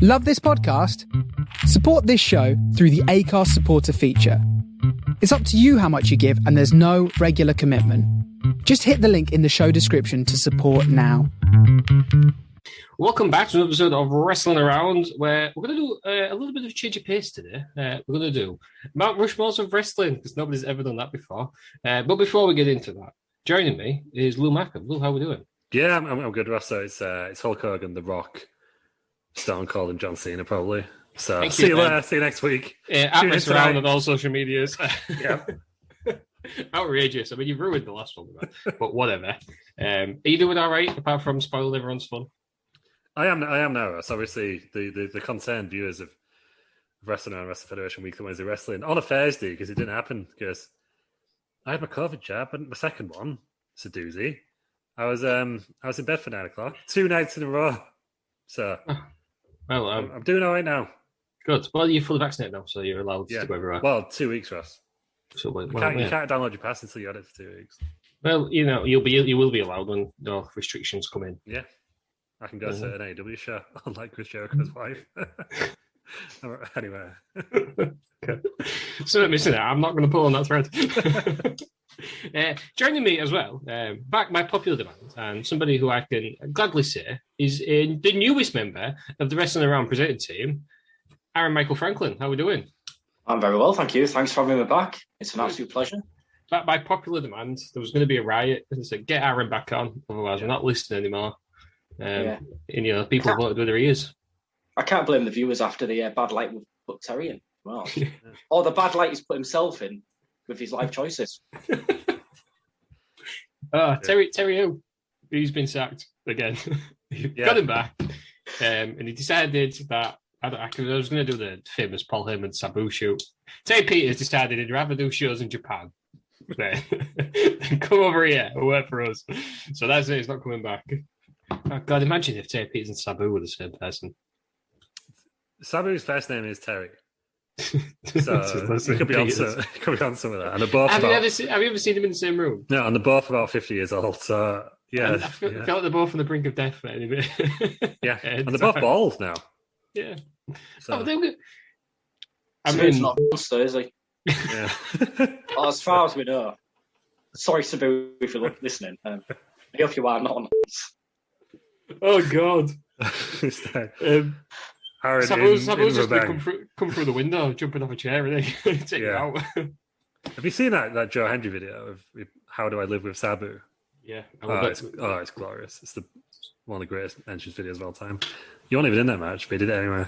Love this podcast? Support this show through the Acast supporter feature. It's up to you how much you give, and there's no regular commitment. Just hit the link in the show description to support now. Welcome back to an episode of Wrestling Around, where we're going to do a little bit of change of pace today. We're going to do Mount Rushmores of wrestling, because nobody's ever done that before. But before we get into that, joining me is Lew Mackham. Lew, how are we doing? Yeah, I'm good, Russ. So it's Hulk Hogan, The Rock, Stone Cold, and John Cena, probably. So see you later. See you next week. At Wrestling Around on all social medias. Yeah. Outrageous. I mean, you've ruined the last one, but whatever. Are you doing all right, apart from spoiling everyone's fun? I am now, Russ. Obviously, the concerned viewers of Wrestling Around Wrestling Federation Week Wednesday Wrestling on a Thursday, because it didn't happen, because I had my COVID jab, but my second one, it's a doozy. I was in bed for 9 o'clock, 2 nights in a row. So, well, I'm doing all right now. Good. Well, you're fully vaccinated now, so you're allowed to go everywhere. Well, 2 weeks, Russ. So, you can't download your pass until you had it for 2 weeks. Well, you will be allowed when no restrictions come in. Yeah, I can go to an AEW show, unlike Chris Jericho's wife. Anyway, so missing it. I'm not going to pull on that thread. Joining me as well, back by popular demand, and somebody who I can gladly say is the newest member of the Wrestling Around presenting team, Aaron Michael Franklin. How are we doing? I'm very well, thank you. Thanks for having me back. It's an absolute pleasure. Back by popular demand, there was going to be a riot. I said, get Aaron back on, otherwise we're not listening anymore. And people voted with their ears. I can't blame the viewers after the bad light we've put Terry in. Well, or the bad light he's put himself in with his life choices. Terry who? He's been sacked again. Got him back. And he decided that I was going to do the famous Paul Heyman Sabu shoot. Terry Peters decided he'd rather do shows in Japan than come over here and work for us. So that's it. He's not coming back. Oh, God, imagine if Terry Peters and Sabu were the same person. Sabu's first name is Terry. So he could be on some of that. And they're both have you ever seen them in the same room? No, and they're both about 50 years old. So yeah, I feel like they're both on the brink of death. Anyway. Yeah, and they're both bald now. Yeah. So. It's not monster, is he? Yeah. Well, as far as we know. Sorry, Sabu, if you're listening. I hope you are not on. Oh God. Sabu's just come through the window, jumping off a chair, and then take it out. Have you seen that Joe Hendry video of How Do I Live with Sabu? Yeah. It's glorious. It's one of the greatest entrance videos of all time. You weren't even in that match, but you did it anyway.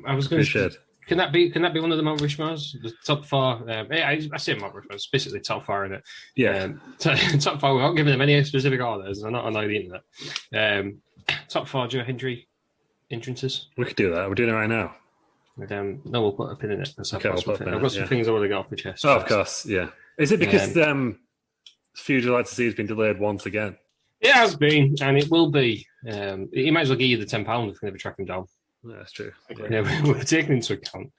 I was going to. Can that be one of the Mount Rushmores? The top 4. I say Mount Rushmores, basically top 4 in it. Yeah. Top 4 without giving them any specific orders. I'm not on the internet. Top 4 Joe Hendry entrances. We could do that. We're doing it right now. No, we'll put a pin in it. I've got some things I want to get off my chest. Oh, of course, yeah. Is it because feud you'd like to see has been delayed once again? It has been, and it will be. He might as well give you the £10 if you're going to track him down. Yeah, that's true. Yeah, we're taking into account.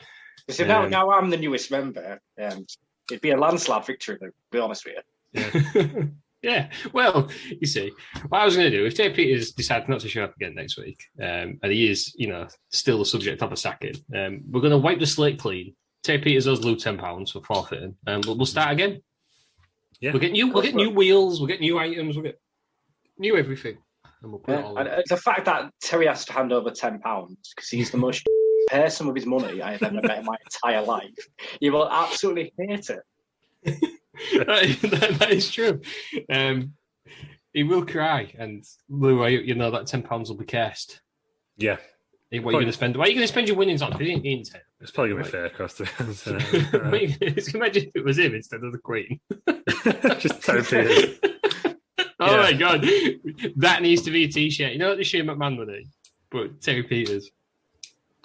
So now I'm the newest member. It'd be a landslide victory, to be honest with you. Yeah. Yeah. Well, you see, what I was going to do, if Terry Peters decides not to show up again next week, and he is, still the subject of a sacking, we're going to wipe the slate clean. Terry Peters owes Lew £10 for forfeiting, and we'll start again. Yeah. We'll get new wheels, we'll get new items, we'll get new everything. And we'll put it all in. The fact that Terry has to hand over £10 because he's the most person with his money I have ever met in my entire life, you will absolutely hate it. that is true. He will cry, and Lew, that £10 will be cashed. Yeah. What are you going to spend? What are you going to spend your winnings on? It's probably going to be fair across the Imagine if it was him instead of the Queen. Just Terry Peters. Oh my God, that needs to be a T-shirt. You know what the Shane McMahon would do, but Terry Peters.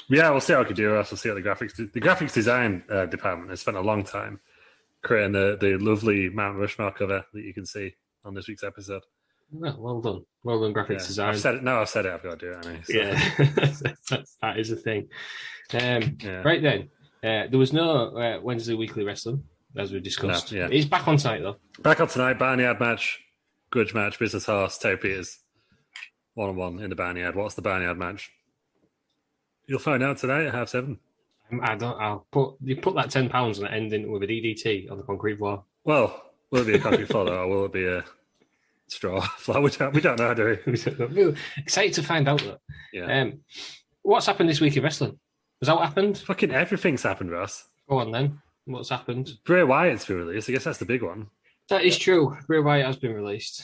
Yeah, we'll see how I could do. We'll see what the graphics design department has spent a long time creating the lovely Mount Rushmore cover that you can see on this week's episode. Well done, graphics design. I've said it. I've got to do it anyway. So. Yeah, that is a thing. Right then, there was no Wednesday weekly wrestling as we discussed. No, he's back on tonight though. Back on tonight, Barnyard match. Grudge match, business horse, Terry Peters, 1-on-1 in the Barnyard. What's the Barnyard match? You'll find out tonight at 7:30. I'll put that £10 and end in with a DDT on the concrete floor. Well, will it be a concrete floor or will it be a straw floor? We don't know, do we? Excited to find out that. Yeah. What's happened this week in wrestling? Was that what happened? Fucking everything's happened, Ross. Go on then. What's happened? Bray Wyatt's been released. I guess that's the big one. That is true. Bray Wyatt has been released.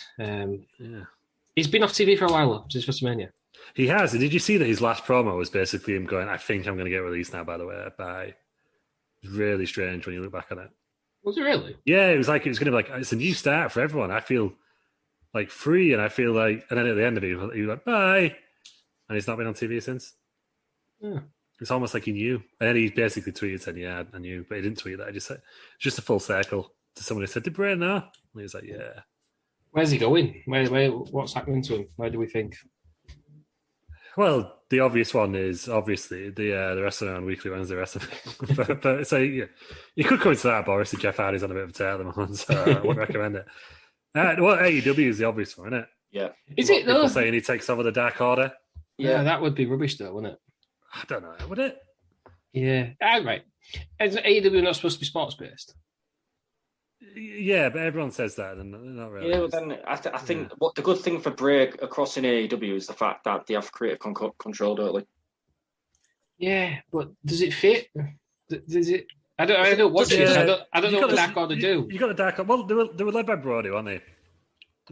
He's been off TV for a while since WrestleMania. He has. And did you see that his last promo was basically him going, I think I'm going to get released now, by the way. It's really strange when you look back on it. Was it really? Yeah, it was going to be like, it's a new start for everyone. I feel like free and I feel like, and then at the end of it, he went, bye. And he's not been on TV since. Yeah. It's almost like he knew. And then he basically tweeted saying, yeah, I knew, but he didn't tweet that. I just said, just a full circle to someone who said, did Bray know? And he was like, yeah. Where's he going? What's happening to him? Where do we think? Well, the obvious one is obviously the Wrestling on Weekly Wednesday Wrestling. but so yeah, you could come into that, but obviously Jeff Hardy's on a bit of a tear at the moment, so I wouldn't recommend it. Well, AEW is the obvious one, isn't it? Yeah. Is it though? People saying he takes over the Dark Order. Yeah, that would be rubbish though, wouldn't it? I don't know, would it? Yeah. Right. Is AEW not supposed to be sports based? Yeah, but everyone says that, and not really. Yeah, but then I think what the good thing for Bray across in AEW is the fact that they have creative control, don't they? Yeah, but does it fit? Does it? I don't watch it. I don't know what the Dark Order do. You got the Dark Order. Well, they were led by Brody, weren't they?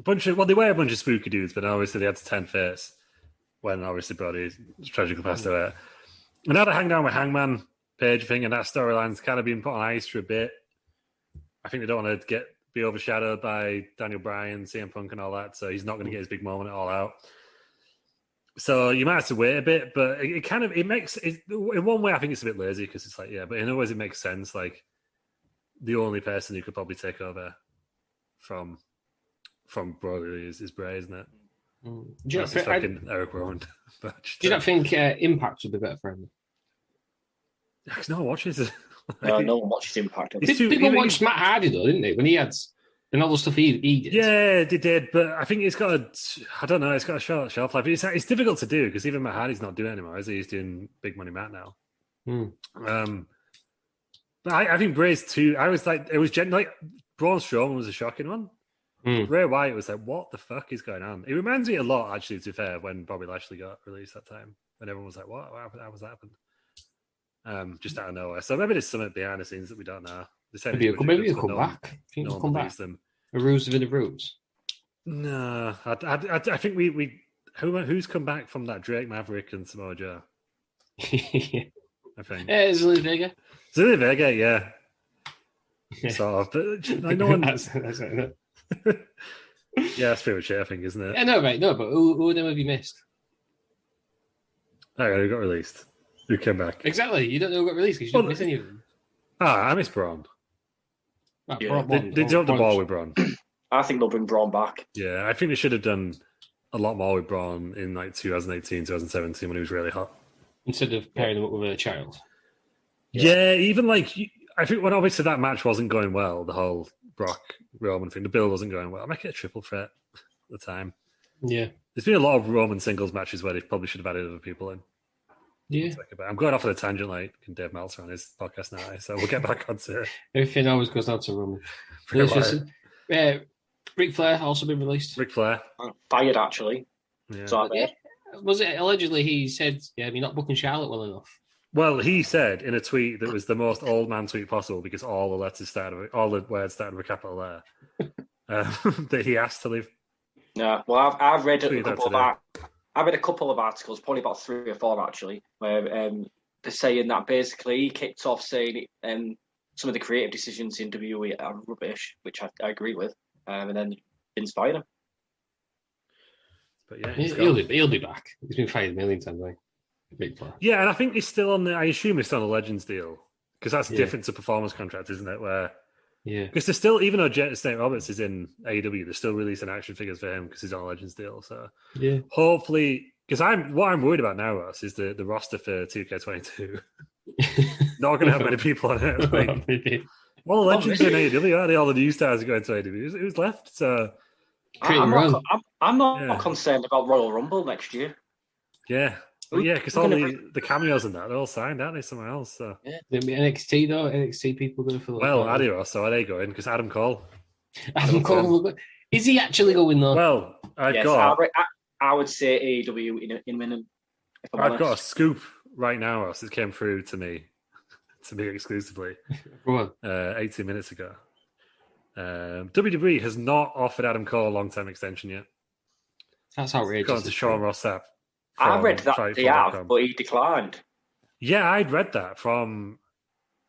They were a bunch of spooky dudes, but obviously they had to 10 face when obviously Brody tragically passed away. And now they're hanging down with Hangman Page thing, and that storyline's kind of been put on ice for a bit. I think they don't want to be overshadowed by Daniel Bryan, CM Punk, and all that. So he's not going to get his big moment at All Out. So you might have to wait a bit, but it makes in one way I think it's a bit lazy because it's like but in other ways it makes sense. Like the only person who could probably take over from Brody is Bray, isn't it? Do you not think fucking Eric Rowan? Do you not think Impact would be better for him? Because no one watches it. No one watches Impact. People watched Matt Hardy though, didn't they? When he had and all the stuff he did. Yeah, they did, but I think it's got a short shelf life. It's difficult to do because even Matt Hardy's not doing it anymore, is he? He's doing Big Money Matt now. But I think Bray's too. I was like, it was like Braun Strowman was a shocking one. Bray Wyatt was like, what the fuck is going on? It reminds me a lot, actually, to be fair, when Bobby Lashley got released that time, and everyone was like, what? How was that happened? Just out of nowhere. So maybe there's something behind the scenes that we don't know. Maybe he'll come back. Think he'll come back. Them. The Ruse of the Roots. No, I think we who's come back from that Drake Maverick and Samoa Joe. I think. Yeah, Zelina Vega. Zelina Vega, yeah. Sort of, but like, no one. that's it. Yeah, that's pretty much it, I think, isn't it? Yeah, no, right, no, but who of them have you missed? Who got released? Who came back? Exactly, you don't know who got released because you didn't miss any of them. I miss Braun. They dropped the ball with Braun. I think they'll bring Braun back. Yeah, I think they should have done a lot more with Braun in like 2018, 2017 when he was really hot. Instead of pairing him up with a child. Yeah, even like, I think when obviously that match wasn't going well, the whole Brock Roman thing, the bill wasn't going well. Make it a triple threat at the time. Yeah. There's been a lot of Roman singles matches where they probably should have added other people in. Yeah. I'm going off on a tangent like Dave Meltzer on his podcast now, so we'll get back onto it. Everything always goes down to Roman. Ric Flair also been released. Ric Flair. Fired, actually. Yeah. So was it allegedly he said, you're not booking Charlotte well enough? Well, he said in a tweet that was the most old man tweet possible because all the words started with a capital there, that he asked to leave. Yeah, well, I've read a couple of articles, probably about 3 or 4 actually, where they're saying that basically he kicked off saying some of the creative decisions in WWE are rubbish, which I agree with, and then inspired him. But yeah, he'll be back. He's been fired a million times, right? Yeah, and I think he's still on I assume he's still on the Legends deal because that's different to performance contract, isn't it? Where because they're still, even though St. Roberts is in AEW, they're still releasing action figures for him because he's on a Legends deal. So hopefully, because what I'm worried about now, Ross, is the roster for 2K22. Not going to have many people on it. Like, well, Legends in AEW, aren't they? All the new stars are going to AEW. It was left. So I'm not concerned about Royal Rumble next year. Yeah. Well, yeah, because all the cameos and that, they're all signed, aren't they, somewhere else? So. Yeah. NXT, though? NXT people going to fill Well, Adios, so are they going? Because Adam Cole. Adam Cole. Is he actually going, though? Well, I would say AEW in minimum. I've got a scoop right now, Ross. It came through to me exclusively 18 minutes ago. WWE has not offered Adam Cole a long-term extension yet. That's outrageous. According to Sean Ross Sapp. I read that they have, but he declined. Yeah, I'd read that from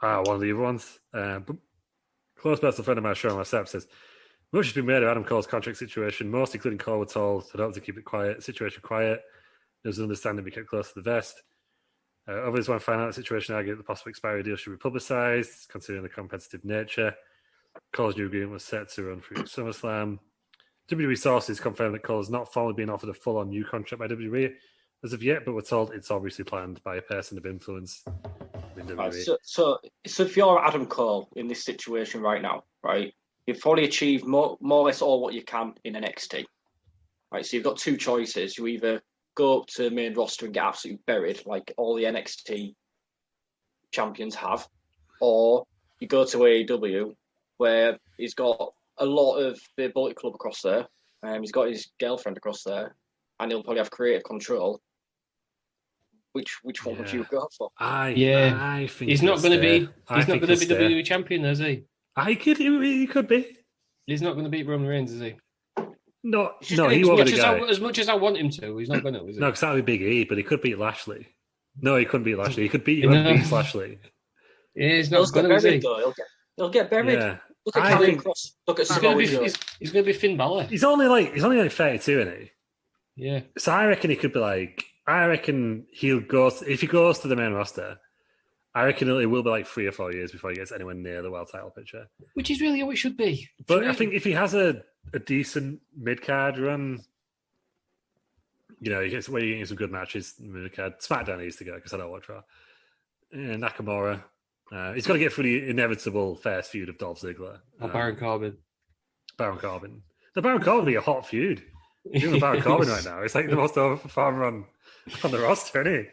one of the other ones. But close personal friend of mine, Sean Ross Sapp, says, much has been made of Adam Cole's contract situation. Most, including Cole, were told to keep the situation quiet. There was an understanding we kept close to the vest. Others, when finding out the situation, argued that the possible expiry deal should be publicised, considering the competitive nature. Cole's new agreement was set to run through SummerSlam. WWE sources confirmed that Cole has not formally been offered a full-on new contract by WWE as of yet, but we're told it's obviously planned by a person of influence in WWE. Right, so if you're Adam Cole in this situation right now, right, you've probably achieved more or less all what you can in NXT. Right, so you've got two choices. You either go up to the main roster and get absolutely buried, like all the NXT champions have, or you go to AEW, where he's got a lot of the Bullet Club across there. He's got his girlfriend across there, and he'll probably have creative control. Which one would you go for? I think he's not going to be. He's not going to be WWE champion, is he? He could be. He's not going to beat Roman Reigns, is he? No, he won't be the guy. As much as I want him to, he's not going to. Is he? No, because that would be Big E, but he could beat Lashley. No, he couldn't beat Lashley. He could beat Lashley. Yeah, he's not going to. He'll get buried. Yeah. Look at Karrion Kross. Look at he's going to be Finn Balor. He's only like 32, isn't he? Yeah. So I reckon he could be like. I reckon he'll go if he goes to the main roster. I reckon it will be like 3 or 4 years before he gets anywhere near the world title picture. Which is really how it should be. But I think if he has a decent mid card run, he gets where you're getting some good matches. Mid card SmackDown needs to go because I don't watch Raw. Nakamura. He's got to get through the inevitable first feud of Dolph Ziggler. Baron Corbin. The Baron Corbin would be a hot feud. Doing the Baron Corbin right now. It's like the most overperformer on the roster, isn't he?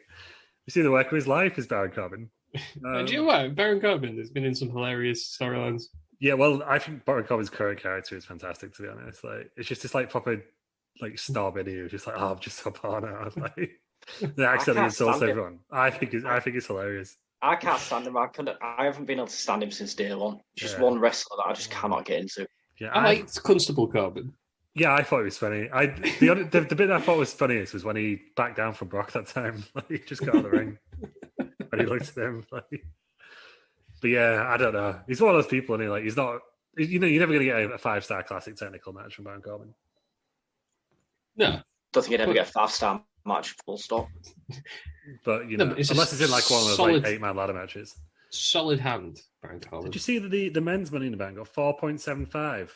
You see the work of his life is Baron Corbin. Do you know what? Baron Corbin has been in some hilarious storylines. Yeah, well, I think Baron Corbin's current character is fantastic, to be honest. Like, it's just this like proper like snob idiot who's just like, I'm just so poor now. Like, the accent insults everyone. I think it's hilarious. I can't stand him. I haven't been able to stand him since day one. Just one wrestler that I just cannot get into. Yeah, I liked Constable Corbin. Yeah, I thought it was funny. The bit I thought was funniest was when he backed down from Brock that time. Like, he just got out of the ring and he looked at him. Like, but yeah, I don't know. He's one of those people, and he's not. You're never going to get a 5-star classic technical match from Baron Corbin. No, don't think you'd ever get a 5-star match. Full stop. But unless it's in like one of those like 8-man ladder matches. Solid hand, Baron Corbin. Did you see that the men's Money in the Bank got 4.75?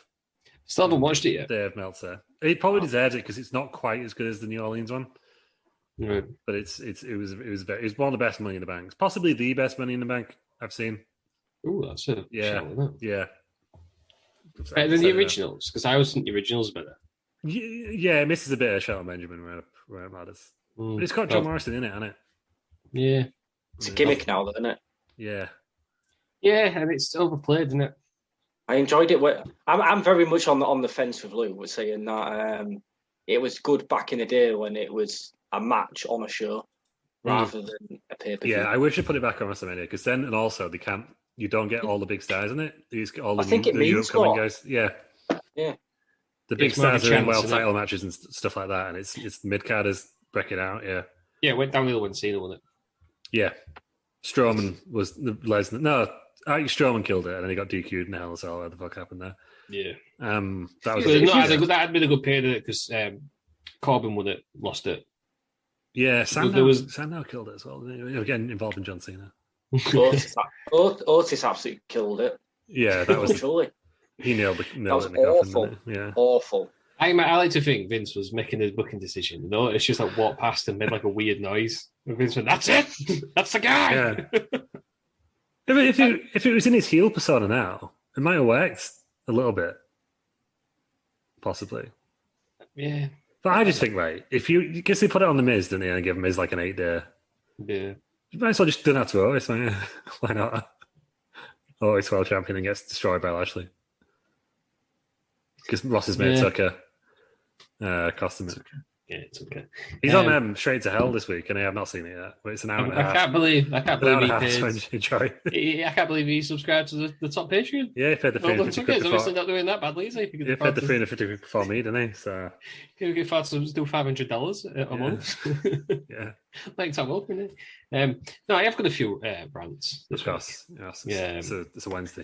Still haven't watched it yet. Dave Meltzer. He probably deserves it because it's not quite as good as the New Orleans one. Right. But it was one of the best Money in the Banks, possibly the best Money in the Bank I've seen. Oh, that's a show, yeah. Better than the originals, because I always think the originals are better. Yeah, it misses a bit of Shelton Benjamin where it matters. But it's got John Morrison in it, hasn't it? Yeah. It's a gimmick now, though, isn't it? Yeah. Yeah, and it's overplayed, isn't it? I enjoyed it. I'm very much on the fence with Lew. We're saying that it was good back in the day when it was a match on a show rather than a pay-per-view. Yeah, I wish they put it back on WrestleMania because then, and also you don't get all the big stars in it. You just get all the upcoming guys. Yeah. Yeah. The big stars are in world title matches and stuff like that, and it's mid-carders breaking out. Yeah. Yeah, it went downhill when Cena won it. Yeah. Strowman was the Lesnar. No, I think Strowman killed it, and then he got DQ'd in Hell in a Cell. What the fuck happened there? Yeah. That had been a good period of it because Corbin won it, lost it. Yeah, Sandow killed it as well. Again, involving John Cena. Otis absolutely killed it. Yeah, that was truly. He nailed it. That was awful. Yeah, awful. I like to think Vince was making his booking decision. It's just like walked past and made like a weird noise. And Vince went, "That's it. That's the guy." Yeah. If it was in his heel persona now, it might have worked a little bit, possibly. Yeah, But I just think, right, if you guess they put it on the Miz, didn't they, and give Miz like an 8-day. Yeah. You might as well just do that to Otis, yeah. Why not? Otis world champion and gets destroyed by Lashley. Because Ross's mate took a cost him it. Yeah, it's okay. He's on Straight to Hell this week, and I have not seen it yet. But it's an hour and a half. I can't believe he paid. I can't believe he subscribed to the top Patreon. Yeah, he paid the $350. He's obviously not doing that badly, is he? He paid the $350 before me, didn't he? So he could afford to do $500 a month. Yeah, like Tom Wilson, isn't it? No, I have got a few rants. Of course. Yes, it's a Wednesday.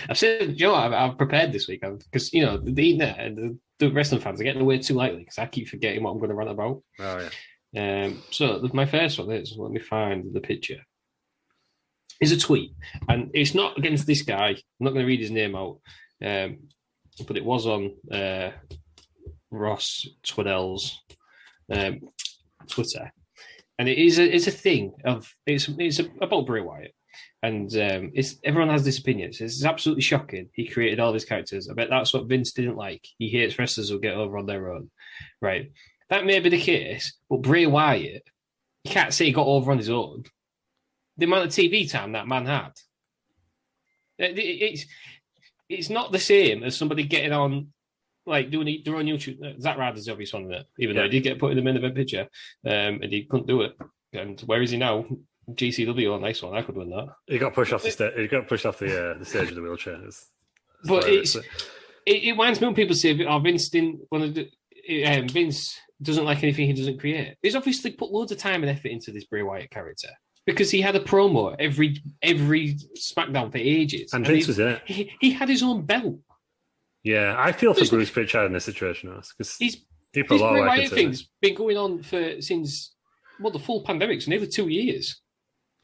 I've said, I've prepared this week because the internet and the wrestling fans are getting away too lightly because I keep forgetting what I'm going to rant about. Oh yeah. So my first one is, let me find the picture. Is a tweet, and it's not against this guy. I'm not going to read his name out, but it was on Ross Twaddell's Twitter, and it's a thing of it's about Bray Wyatt. And everyone has this opinion. It's absolutely shocking. He created all these characters. I bet that's what Vince didn't like. He hates wrestlers who get over on their own. Right. That may be the case, but Bray Wyatt, you can't say he got over on his own. The amount of TV time that man had. It's not the same as somebody getting on, like doing their own YouTube. Zack Ryder's the obvious one, isn't it? Even though he did get put in the main event picture, and he couldn't do it. And where is he now? GCW, a nice one. I could win that. He got pushed off the stage. He got pushed off the stage of the wheelchair. It winds me when people say, Vince didn't want to do. Vince doesn't like anything he doesn't create. He's obviously put loads of time and effort into this Bray Wyatt character because he had a promo every SmackDown for ages. And Vince was in it. He had his own belt. Yeah, I feel for Bruce Pritchard in this situation because this Bray Wyatt thing's been going on since the full pandemic's nearly 2 years.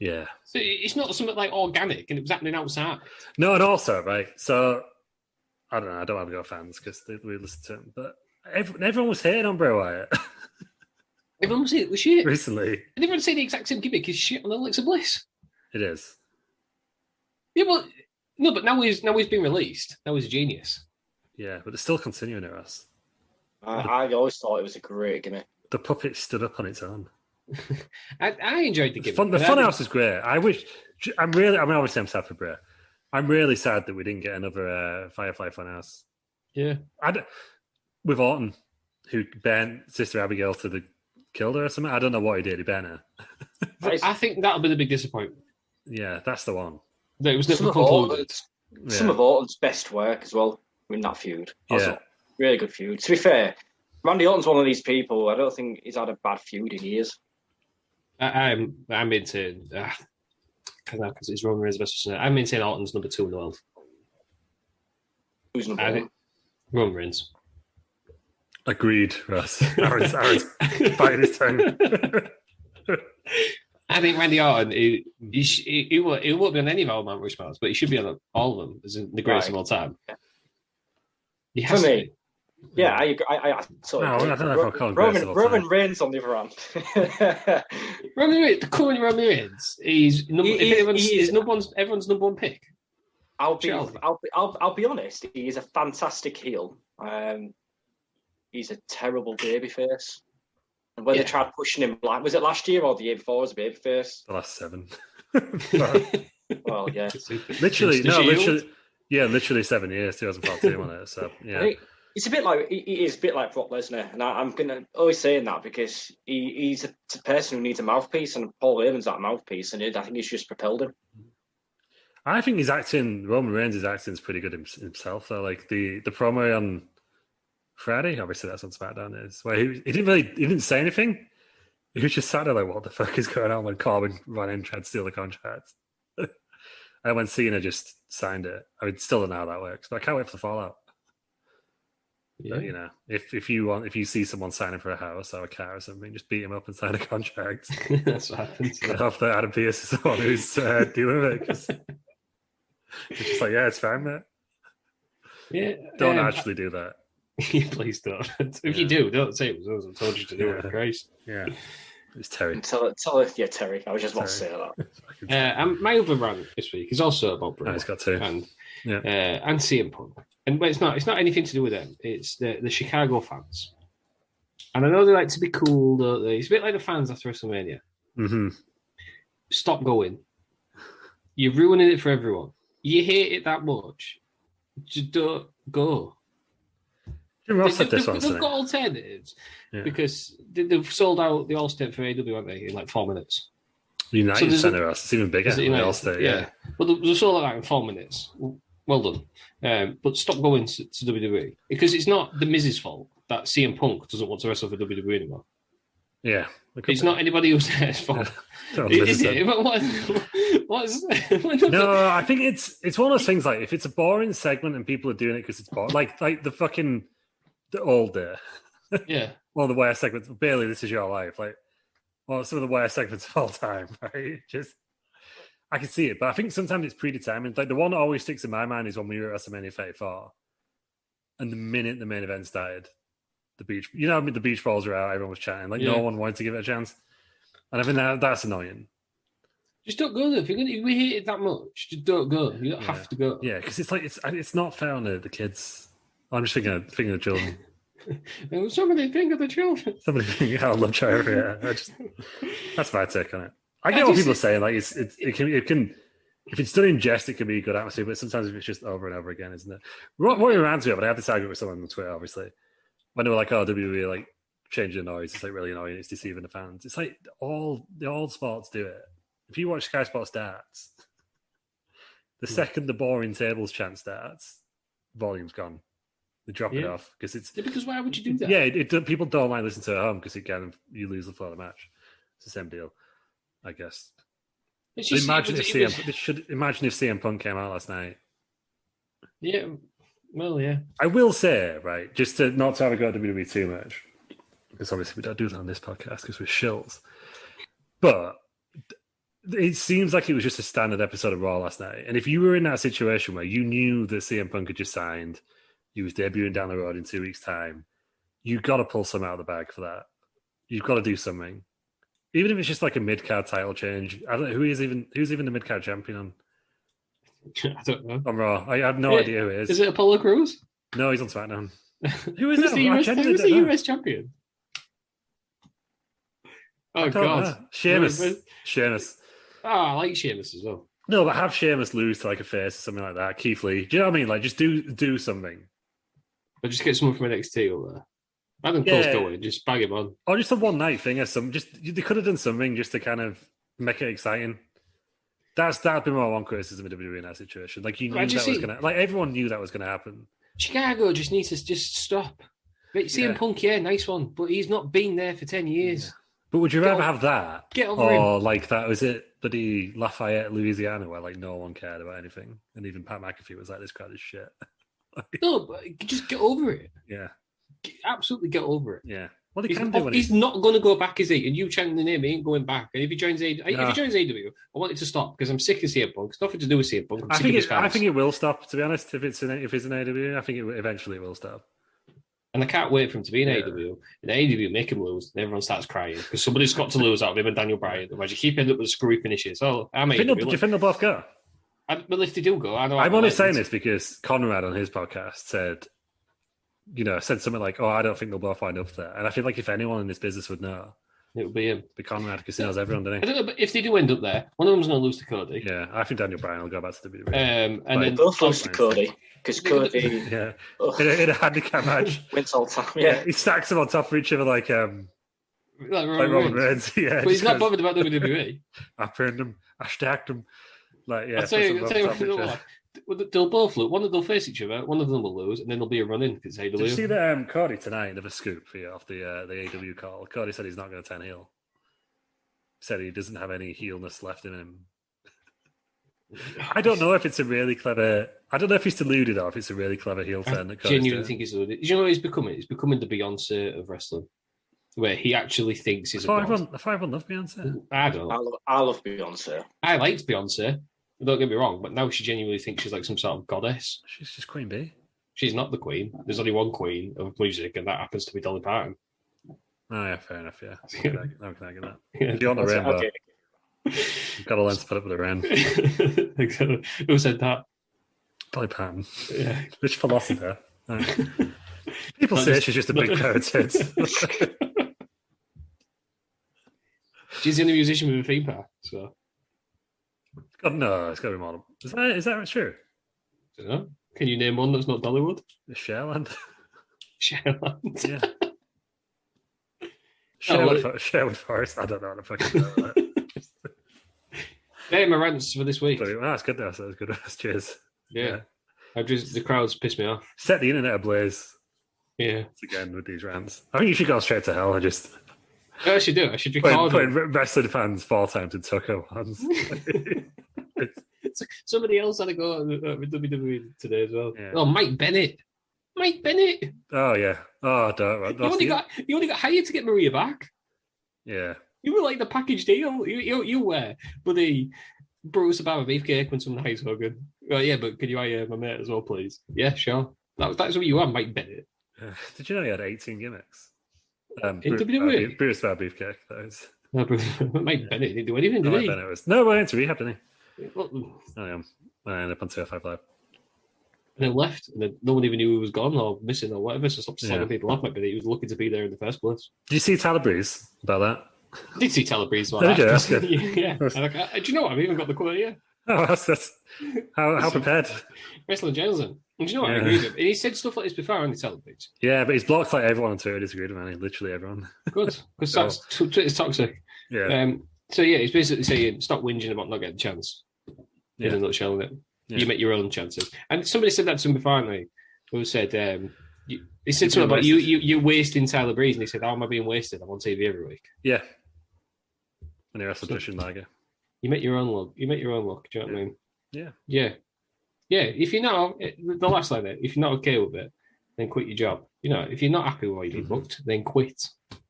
Yeah. So it's not something like organic and it was happening outside. No, and also, right, so, I don't know, I don't have to go fans because we listen to him, but everyone was hating on Bray Wyatt. Everyone was hating shit. Recently. And everyone say the exact same gimmick is shit on Alexa Bliss. It is. Yeah, well, no, but now he's been released. Now he's a genius. Yeah, but they're still continuing it, Russ. I always thought it was a great gimmick. The puppet stood up on its own. I enjoyed the gimmick. The Funhouse is great. Obviously I'm sad for Bray. I'm really sad that we didn't get another Firefly Funhouse. Yeah. With Orton, who bent Sister Abigail killed her or something. I don't know what he did. He bent her. I think that'll be the big disappointment. Yeah, that's the one. That it was never concluded. Some of Orton's best work as well in that feud. Yeah. Really good feud. To be fair, Randy Orton's one of these people. I don't think he's had a bad feud in years. I'm into because it's Roman Reigns versus. I'm into Orton's number 2 in the world. Who's number 1? Roman Reigns. Agreed, Russ. Aaron's biting his tongue. I think Randy Orton, he won't be on any of our Mount Rushmores, but he should be on all of them as the greatest of all time. He has For me, to be. Yeah, I don't know if I'll call him Roman Reigns on the other hand. The current Roman Reigns, everyone's number 1 pick. I'll be honest. He is a fantastic heel. He's a terrible babyface. And when they tried pushing him, was it last year or the year before as a babyface? The last 7. Well, yeah. Literally 7 years, 2014 on it. So yeah. It's a bit like he is a bit like Brock Lesnar, and I'm gonna always saying that because he's a person who needs a mouthpiece, and Paul Heyman's that mouthpiece, and I think he's just propelled him. I think Roman Reigns' acting is pretty good himself. Though, like the promo on Friday, obviously that's on SmackDown, is where he didn't say anything. He was just sat there like, what the fuck is going on when Corbin ran in and tried to steal the contract. And when Cena just signed it, I mean, still don't know how that works, but I can't wait for the fallout. Yeah. But, if you see someone signing for a house or a car or something, just beat him up and sign a contract. That's what happens. I hope that Adam Pearce is the one who's dealing with it. Cause it's just like, yeah, it's fine, mate. Yeah, don't actually do that. Please don't. If you do, don't say it was us. I told you to do it. Christ. Yeah. It's Terry. Tell it, Terry. I was just about to say that. My other rant this week is also about Bray. It's got 2. And CM Punk. And but it's not anything to do with them. It's the Chicago fans. And I know they like to be cool, don't they? It's a bit like the fans after WrestleMania. Mm-hmm. Stop going. You're ruining it for everyone. You hate it that much. Just don't go. Jim Ross said this They've once. got alternatives because they've sold out the All-State for AW, haven't they, in like 4 minutes? United Center, it's even bigger than the All-State. Yeah. But they sold out in 4 minutes. Well done. But stop going to WWE because it's not the Miz's fault that CM Punk doesn't want to wrestle for WWE anymore. Yeah. It's not anybody who's there's fault. Is it? No, I think it's one of those things like if it's a boring segment and people are doing it because it's boring, like the old day. Yeah. One of the worst segments. Barely, this is your life. Like, well, some of the worst segments of all time, right? Just, I can see it, but I think sometimes it's predetermined. Like the one that always sticks in my mind is when we were at WrestleMania 34, and the minute the main event started, the beach balls were out, everyone was chatting, like no one wanted to give it a chance, and I think that's annoying. Just don't go there. If we hate it that much, just don't go. You don't have to go. Yeah, because it's not fair on the kids. I'm just thinking of the children. Somebody think of the children. Somebody think, I love child. Yeah, that's my take on it. I get what people are saying. Like it can if it's done in jest, it can be a good atmosphere. But sometimes if it's just over and over again, isn't it? What reminds me of it? I had this argument with someone on Twitter, obviously, when they were like, "Oh, WWE like changing the noise. It's like really annoying. It's deceiving the fans." It's like all sports do it. If you watch Sky Sports Darts, the second the boring tables chant starts, volume's gone. They drop it off because why would you do that? Yeah, people don't like listening to it at home because you lose the flow of the match. It's the same deal, I guess. Imagine if CM Punk came out last night. Yeah, well, yeah. I will say, right, just to not to have a go at WWE too much, because obviously we don't do that on this podcast because we're shills. But it seems like it was just a standard episode of Raw last night. And if you were in that situation where you knew that CM Punk had just signed, he was debuting down the road in 2 weeks' time, you've got to pull some out of the bag for that. You've got to do something. Even if it's just like a mid-card title change. I don't know who's even the mid-card champion on? I don't know. On Raw. I have no idea who it is. Is it Apollo Crews? No, he's on SmackDown. Who is who's the US champion? Oh, God. Sheamus. Oh, I like Sheamus as well. No, but have Sheamus lose to like a face or something like that. Keith Lee. Do you know what I mean? Like, just do something. Or just get someone from NXT over there. Adam Cole's going, just bag him on. Or just a one night thing or something. They could have done something just to kind of make it exciting. That'd been my one criticism of WWE in that situation. Like you knew everyone knew that was gonna happen. Chicago just needs to just stop. But CM Punk, nice one, but he's not been there for 10 years. Yeah. But would you rather have that? Get over him. Or like that, was it bloody Lafayette, Louisiana, where like no one cared about anything? And even Pat McAfee was like, this crowd is shit. No, but just get over it. Yeah. Absolutely get over it. Yeah. Well, he's not going to go back, is he? And you chanting the name, he ain't going back. And if he joins AW, I want it to stop because I'm sick of CM Punk. It's nothing to do with CM Punk. I think it will stop. To be honest, if it's an AW, I think eventually it will stop. And I can't wait for him to be in AW. In AW, make him lose, and everyone starts crying because somebody's got to lose out of him and Daniel Bryan. Otherwise, you keep ending up with screwy finishes. Oh, do you think they'll both go? Well, if they do go, I know. I'm only saying this because Conrad on his podcast said something like, "Oh, I don't think they'll both wind up there." And I feel like if anyone in this business would know, it would be him. Be Conrad because he knows everyone, doesn't he? I don't know, but if they do end up there, one of them's going to lose to Cody. Yeah, I think Daniel Bryan will go back to the WWE. And then both lose to Cody because Cody, in a handicap match, wins all time. Yeah, he stacks them on top of each other like Roman Reigns. Yeah, but he's not bothered about WWE. I pinned him. I stacked him. Like, yeah, I'll tell you what, they'll both lose. They'll face each other. One of them will lose, and then there'll be a run-in because AW. Did you see that Cody tonight? Of a scoop for you off the AW call. Cody said he's not going to turn heel. Said he doesn't have any heelness left in him. I don't know if it's a really clever. I don't know if he's deluded or if it's a really clever heel turn. I genuinely think he's deluded. You know what he's becoming? He's becoming the Beyonce of wrestling, where he actually thinks he's. Everyone love Beyonce. I don't. I love Beyonce. I liked Beyonce. Don't get me wrong, but now she genuinely thinks she's like some sort of goddess. She's just Queen Bee. She's not the queen. There's only one queen of music, and that happens to be Dolly Parton. Oh yeah, fair enough. Yeah, I can get that. If you're on the rainbow, you've got to learn to put up with the rain. Who said that? Dolly Parton. Yeah, which philosopher? People say she's just a big pair of tits. She's the only musician with a theme park, so. God, no, it's got to be more. Is that true? I don't know. Can you name one that's not Dollywood? Shareland. Shareland. Yeah. Sherwood Forest. I don't know what the fuck is that. They're my rants for this week. That's good. That's good. Cheers. Yeah. The crowds piss me off. Set the internet ablaze. Yeah. Again with these rants. I think you should go straight to hell. I should do. I should record putting wrestling fans 4 times in Tucker once. Somebody else had to go with WWE today as well. Yeah. Oh, Mike Bennett. Oh yeah. Oh, don't. You only got hired to get Maria back. Yeah. You were like the package deal. You were, but the Bruce Obama beefcake when someone hires Hogan. Yeah, but could you hire my mate as well, please? Yeah, sure. That's what you are, Mike Bennett. Did you know he had 18 gimmicks? In WWE? Bruce Obama beefcake. That is. No, Mike Bennett didn't do anything, did he? Mike Bennett was. No, went into rehab, didn't he? Well, I ended up on 205 Live. And then left, and then no one even knew he was gone or missing or whatever, so stopped slagging people off. Mike Bennett, he was lucky to be there in the first place. Did you see Tyler Breeze about that? I did see Tyler Breeze. Did you? That's good. Yeah. Do you know what? I've even got the quote here. Oh, that's how prepared. Wrestling journalism. And do you know what? I agree with him. And he said stuff like this before on the Tyler Breeze. Yeah, but he's blocked like everyone on Twitter disagreed with him, literally everyone. Good, because Twitter's toxic. Yeah. So yeah, he's basically saying stop whinging about not getting a chance. In a nutshell, it. Yeah. You make your own chances. And somebody said that to him before, and who said he said something about you're wasting Tyler Breeze, and he said, "How am I being wasted? I'm on TV every week." Yeah. And he wrestled Christian Liger. You make your own luck. Do you know what I mean? Yeah. Yeah. Yeah. If you're not the last line there, if you're not okay with it, then quit your job. If you're not happy with what you get booked, then quit.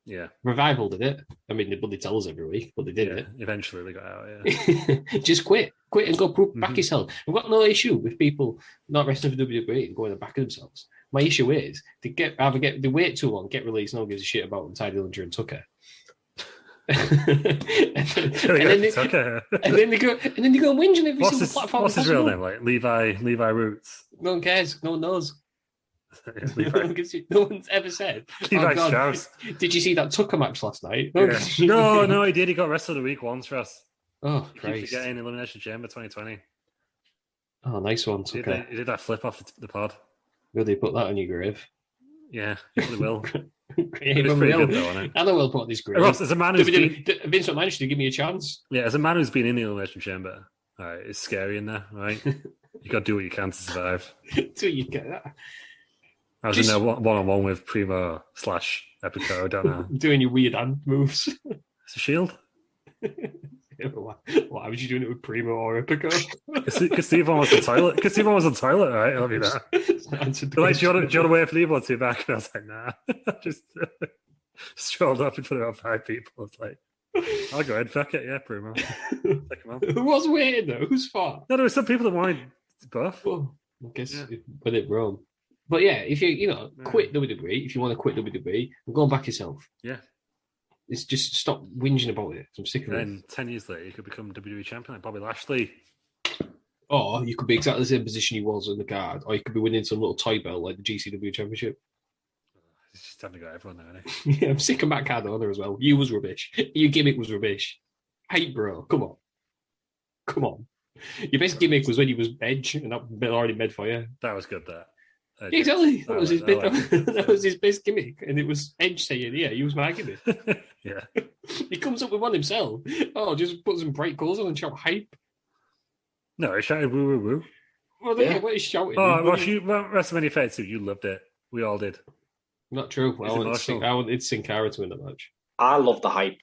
Yeah. Revival did it. I mean, they bloody tell us every week, but they did it. Eventually they got out, yeah. Just quit and go back yourself. I've got no issue with people not wrestling for WWE and going to back of themselves. My issue is they wait too long, get released, no one gives a shit about them, Ty Dillinger and Tucker. and then they go and whinge on every single platform. What's his real name? Like Levi Roots. No one cares. No one knows. No one's ever said. Levi Strauss. Did you see that Tucker match last night? Yeah. No, he did. He got wrestled a week once for us. Oh, Christ. Forgetting Elimination Chamber 2020. Oh, nice one, Tucker. He did that flip off the pod. Will they put that on your grave? Yeah, he probably will. It's pretty good though, isn't it? I know we'll put on this grave. Ross, as a man who's Vince McMahon should give me a chance. Yeah, as a man who's been in the Elimination Chamber, all right, it's scary in there, right? You got to do what you can to survive. Do you get that? I was in there one-on-one with Primo / Epico, I don't know. Doing your weird hand moves. It's a shield. Why was you doing it with Primo or Epico? Because Steve was on the toilet, right? I'll be there. Like, do you want to wait for the to back? And I was like, nah. Just strolled up in front of about 5 people. I was like, I'll go ahead, fuck it, yeah, Primo. Take him on. Who was waiting though? Who's far? No, there were some people that wanted buff. Well, I guess but it wrong. But yeah, if you quit WWE, if you want to quit WWE, go and back yourself. Yeah. It's just stop whinging about it. I'm sick of it. Then 10 years later, you could become WWE champion like Bobby Lashley. Or you could be exactly the same position he was in the card, or you could be winning some little toy belt like the GCW Championship. He's just having to go everyone now, isn't he? Yeah, I'm sick of Matt Cardona as well. You was rubbish. Your gimmick was rubbish. Hey, bro, come on. Your best gimmick was when you was Edge, and that already made for you. That was good, that. Yeah, exactly. That was his that was his best gimmick, and it was Edge saying, "Yeah, use my gimmick." Yeah, he comes up with one himself. Oh, just put some bright colours on and shout hype. No, he shouted "woo woo woo." Well, yeah, what he's shouting. Oh, WrestleMania 32, you loved it. We all did. Not true. I wanted Sin Cara to win the match. I love the hype.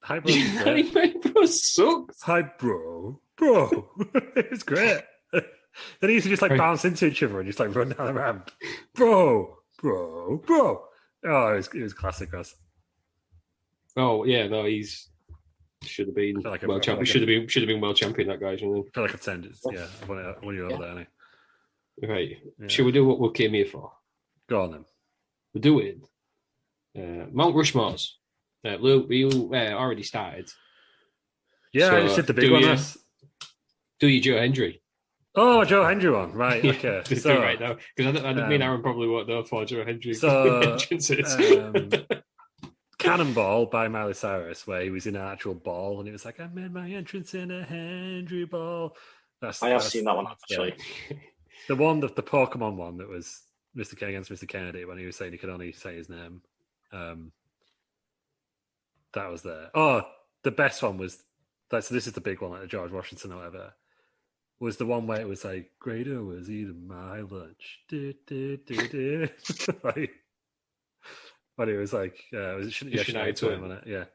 Hype bro sucks. Hype bro. It's great. Then he used to just bounce into each other and just run down the ramp. Bro. Oh, it was classic, Russ. Oh yeah, no, should have been world champion. Should have been world champion. That guy, shouldn't he? I feel like I've turned it. Yeah, when you're over there, anyway. Right. Yeah. Should we do what we came here for? Go on then. We're doing Mount Rushmores. Lew, you already started. Yeah, I just did the big one. Do you Joe Hendry? Oh, Joe Hendry one, right? Okay, so right now because I mean Aaron probably won't know for Joe Hendry so, entrances. Cannonball by Miley Cyrus, where he was in an actual ball and it was like, I made my entrance in a Henry ball. I have seen that one, actually. The one, the Pokemon one that was Mr. King against Mr. Kennedy when he was saying he could only say his name. That was there. Oh, the best one was, so this is the big one, like the George Washington or whatever, was the one where it was like, Grado was eating my lunch. Like, but it was like, was it Shania Twain, wasn't it? Yeah.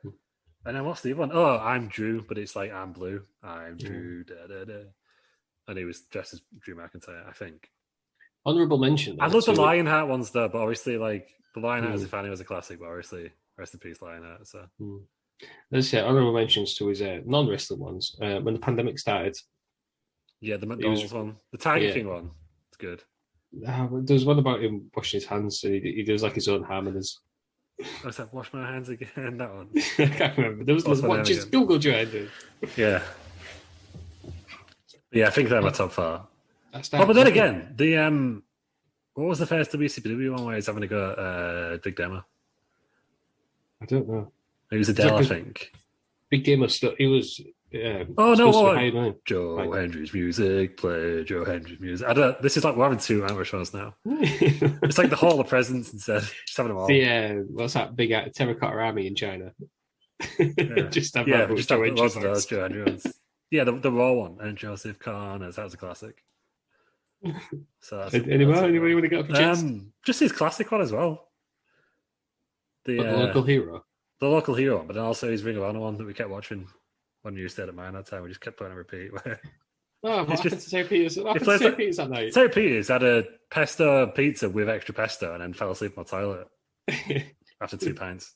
And then what's the other one? Oh, I'm Drew, but it's like, I'm Blue. I'm Drew. Da, da, da. And he was dressed as Drew McIntyre, I think. Honourable mention. I love the Lionheart ones, though, but obviously, like, the Lionheart as a fan was a classic, but obviously, rest in peace, Lionheart. So. Let's say honourable mentions to his non-wrestling ones. When the pandemic started. Yeah, the McDonald's one. The Tiger King one. It's good. There's one about him washing his hands, so he does like his own harmonies. I was like, wash my hands again, that one. I can't remember. There was one, just Google Joanne. Yeah. Yeah, I think they're my top 4. But then again, the what was the first WCW one where he's having to go Big Demo? I don't know. It was Adele, I think. Big Demo stuff. He was. Joe Hendry's music, play Joe Hendry's music. This is like we're having 2 Mount Rushmores now. It's like the Hall of Presidents instead. Just having them all. What's that big terracotta army in China? Yeah. just have lots of those Joe Hendry ones. Yeah, the Raw one and Joseph Connors. That was a classic. So that's anybody want to get up a chance? Just his classic one as well. The local hero. The local hero one, but then also his Ring of Honor one that we kept watching. When you stayed at mine that time, we just kept playing on repeat. What happened to Terry Peters? What happened to Terry Peters that night? Terry Peters had a pesto pizza with extra pesto and then fell asleep on my toilet after 2 pints.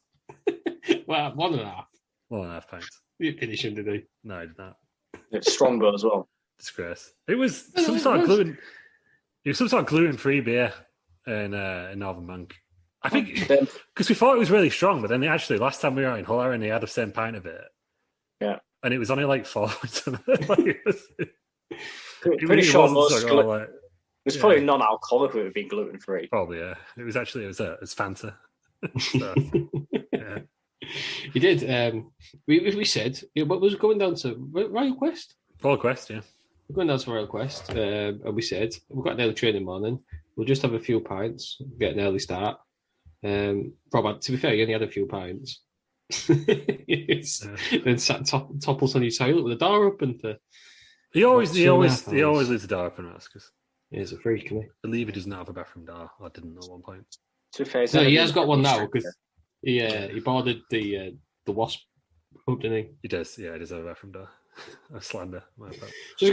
Well, 1.5. 1.5 pints. You didn't finish him, did he? No, he did not. It's stronger as well. Disgrace. It was some sort of gluten. It was some sort of gluten-free beer in Northern Monk. I think because we thought it was really strong, but then last time we were out in Hull, and they had the same pint of it. Yeah. And it was only like 4 points. Pretty sure it's probably non-alcoholic would have been gluten-free. Probably, yeah. It was Fanta. So, yeah. You did. We said, what was going down to Royal Quest? Royal Quest, yeah. We're going down to Royal Quest, and we said, we've got an early training morning. We'll just have a few pints, get an early start. Probably, to be fair, you only had a few pints. Then sat topples on your toilet with the door open for. He always leaves the door open, because he's a freak, isn't he? I believe he doesn't have a bathroom door. I didn't at one point. To be fair, no, he has got one now because he boarded the Wasp hub, didn't he? He does, yeah. He does have a bathroom door. A slander. So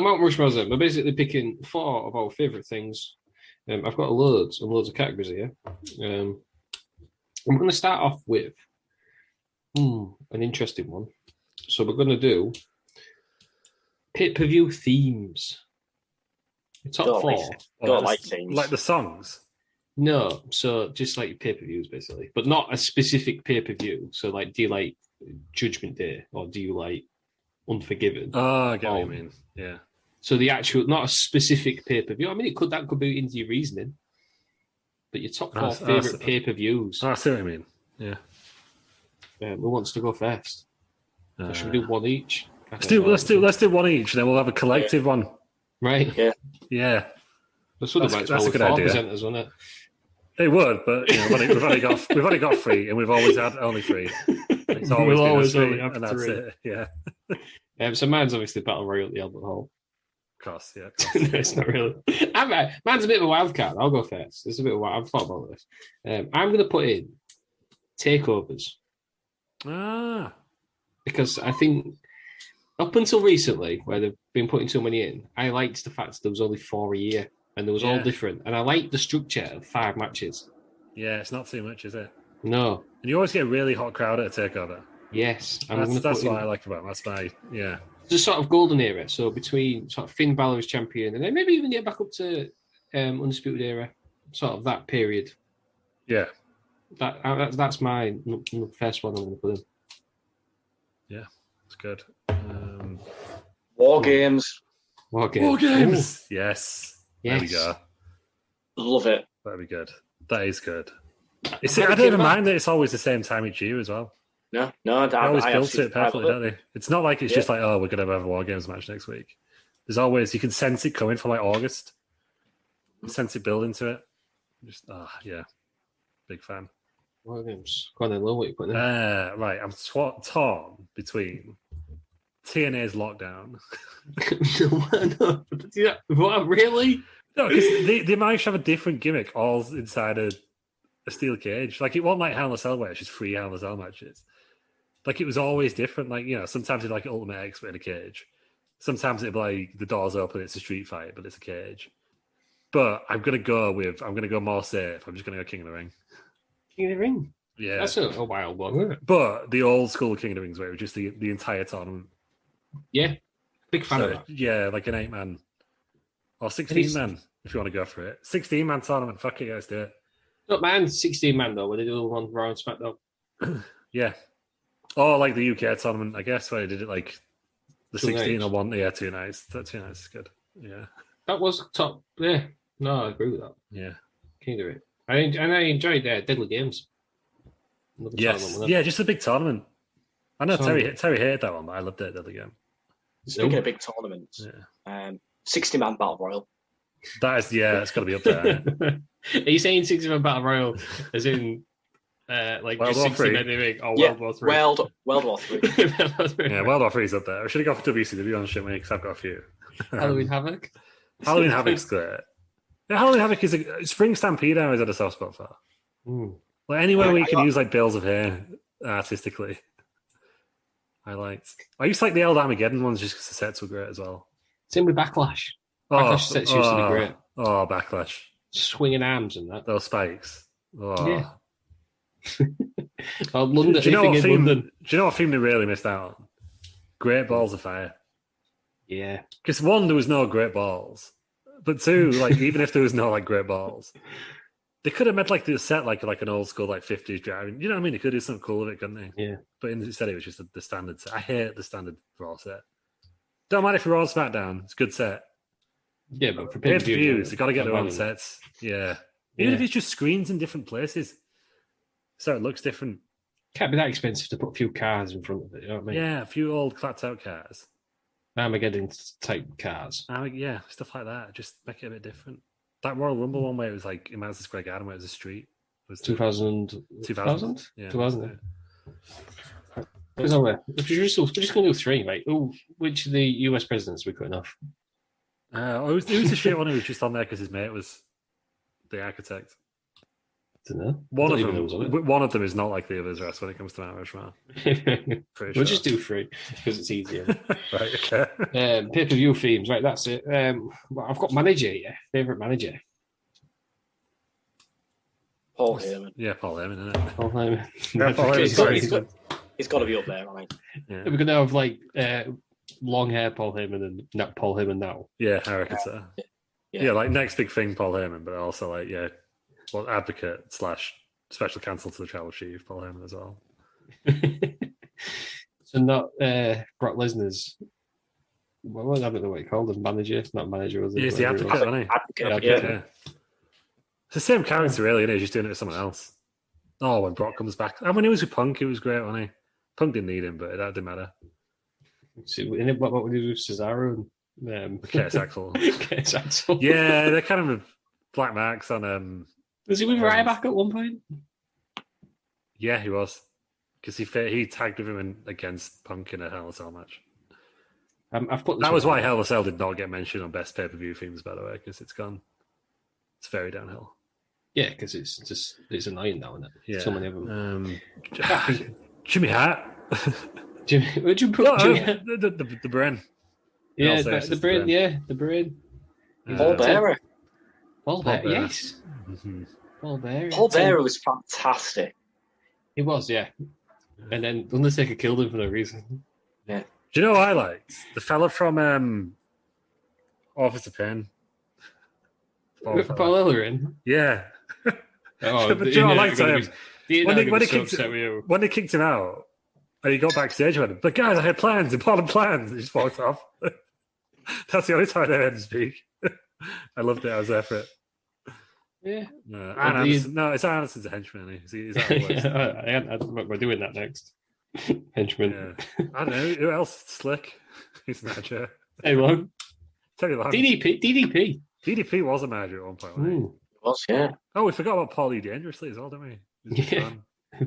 Mount Rushmores. We're basically picking 4 of our favourite things. I've got loads and loads of categories here. I'm going to start off with an interesting one. So we're going to do pay-per-view themes. The top 4. Don't like themes. Like the songs? No, so just like pay-per-views, basically. But not a specific pay-per-view. So, like, do you like Judgment Day? Or do you like Unforgiven? Oh, I get what you mean. Yeah. So the actual, not a specific pay-per-view. I mean, that could be into your reasoning. But your top 4 favourite pay-per-views. I see what you mean. Yeah. Who wants to go first? Should we do one each? Let's do one each, and then we'll have a collective one. Right. Yeah. That's a good idea. Presenters, wasn't it? It would, but we've only got 3, and we've always had only 3. It's always only have 3, and that's 3. it. Yeah. So mine's obviously Battle Royal at the Albert Hall. Of course, yeah. No, it's not really. Mine's a bit of a wild card. I'll go first. It's a bit of I've thought about this. I'm going to put in takeovers. Because I think up until recently, where they've been putting so many in, I liked the fact that there was only 4 a year and there was all different. And I liked the structure of 5 matches. Yeah, it's not too much, is it? No. And you always get a really hot crowd at a takeover. Yes. That's what I like about it. It's a sort of golden era. So between sort of Finn Balor as champion and then maybe even get back up to Undisputed Era, sort of that period. Yeah. That's my first one I'm going to put in. Yeah, it's good. War Games. War Games. Yes. There we go. Love it. That'd be good. That is good. I don't even mind that it's always the same time each year as well. No, they always built it perfectly, don't they? It's not like it's just like, oh, we're going to have a War Games match next week. There's always, you can sense it coming from like August. You sense it building to it. Just, big fan. War Games. Go on then, Lil, what you putting in? Right, I'm torn between TNA's Lockdown. What, really? No, because they managed to have a different gimmick all inside a steel cage. Like, it wasn't like Hell in a Cell where it's just 3 Hell in a Cell matches. Like, it was always different. Like, sometimes it's like Ultimate X but in a cage. Sometimes it'd be like the doors open, it's a street fight, but it's a cage. But I'm going to go more safe. I'm just going to go King of the Ring. King of the Ring? Yeah. That's a wild one, isn't it? But the old school King of the Rings where it was just the entire tournament. Yeah. Big fan of that. Yeah, like an 8-man. Or 16-man, if you want to go for it. 16-man tournament. Fuck it, guys, do it. Not man, 16-man though, where they do the one Raw and SmackDown. Yeah. Or like the UK tournament, I guess, where they did it like the 16 or 1. Yeah, 2 nights. That 2 nights is good. Yeah. That was top. Yeah. No, I agree with that. Yeah. Can you do it? I enjoyed Deadly Games. Yes. Yeah, just a big tournament. I know Terry hated that one, but I loved it, Deadly Game. Speaking of big tournaments, 60-man Battle Royal. That is, it's got to be up there. Are you saying 60-man Battle Royal as in like World just 60 men in the ring? Or World War III? World War III. Yeah, World War III's up there. I should have gone for WCW on shit because I've got a few. Halloween Havoc? Halloween Havoc's great. Yeah, Halloween Havoc is a Spring Stampede. I always had a soft spot for. Like anywhere we can use like bales of hair artistically. I used to like the old Armageddon ones just because the sets were great as well. Same with Backlash. Backlash sets used to be great. Oh, Backlash. Swinging arms and that. Those spikes. Oh. Yeah. London. Do you know what theme they really missed out on? Great Balls of Fire. Yeah. Because 1, there was no great balls. But 2, like even if there was no like great balls, they could have made like the set like an old school like 50s driving. You know what I mean? They could do something cool with it, couldn't they? Yeah. But instead it was just the standard set. I hate the standard Raw set. Don't mind if you're on SmackDown. It's a good set. Yeah, but for pay-per-views, they've got to get their own sets. Yeah. Even if it's just screens in different places. So it looks different. Can't be that expensive to put a few cars in front of it, you know what I mean? Yeah, a few old clapped out cars. Armageddon type cars. Yeah, stuff like that. Just make it a bit different. That Royal Rumble one where it was like in Madison Square Garden where it was a street. It was 2000? 2000? Yeah. 2000. Yeah. We're just going to do 3, right? Ooh, which of the US presidents are we cutting off? It was the shit one who was just on there because his mate was the architect. I don't know. One of them is not like the others rest when it comes to Mount Rushmore. We'll just do 3 because it's easier. Right, okay. Pay-per-view themes, right, that's it. I've got manager here. Favourite manager? Paul Heyman. Yeah, Paul Heyman, isn't it? Paul Heyman. Yeah, Paul Heyman. He's got to be up there, right? Yeah. We're going to have like long hair Paul Heyman and not Paul Heyman now. Yeah, I reckon so. Yeah, like next big thing, Paul Heyman, but also like, advocate / special counsel to the tribal chief, Paul Heyman as well. So not Brock Lesnar's. Well, I don't know what he called him. Manager, not manager, was it? He's the advocate, isn't he? Advocate, yeah. It's the same character, really, isn't it? He's just doing it with someone else. Oh, when Brock comes back. And when he was with Punk, he was great, wasn't he? Punk didn't need him, but that didn't matter. So, what would he do with Cesaro and Curtis Axel? Curtis Axel. Yeah, they're kind of black marks on. Was he with Ryback at one point? Yeah, he was. Because he tagged with him against Punk in a Hell in a Cell match. I've put that was why Hell in a Cell did not get mentioned on Best Pay-Per-View themes, by the way, because it's gone. It's very downhill. Yeah, because it's annoying now, isn't it? Yeah. So many of them. Jimmy Hart. Where'd you put Jimmy Hart? The brain. Yeah, the brain. Yeah, the brain. Paul Bearer. Paul Bearer, yes. Mm-hmm. Paul Bearer. Paul Bearer was fantastic. He was, yeah. And then Undertaker killed him for no reason. Yeah. Do you know what I liked? The fella from Office of Pain. Paul Ellering? Yeah. Oh, but do you know what I liked him? When they kicked him out, and he got backstage and went, but guys, I had plans, important plans. And he just walked off. That's the only time I heard him speak. I loved it. I was there for it. Yeah. No, it's Anderson's a henchman. He's that we're doing that next. Henchman. Yeah. I don't know. Who else? Slick. He's manager. Hey, long. Tell you that. DDP was a manager at one point, wasn't he? Was, yeah. Oh, we forgot about Paulie Dangerously as well, didn't we? Yeah.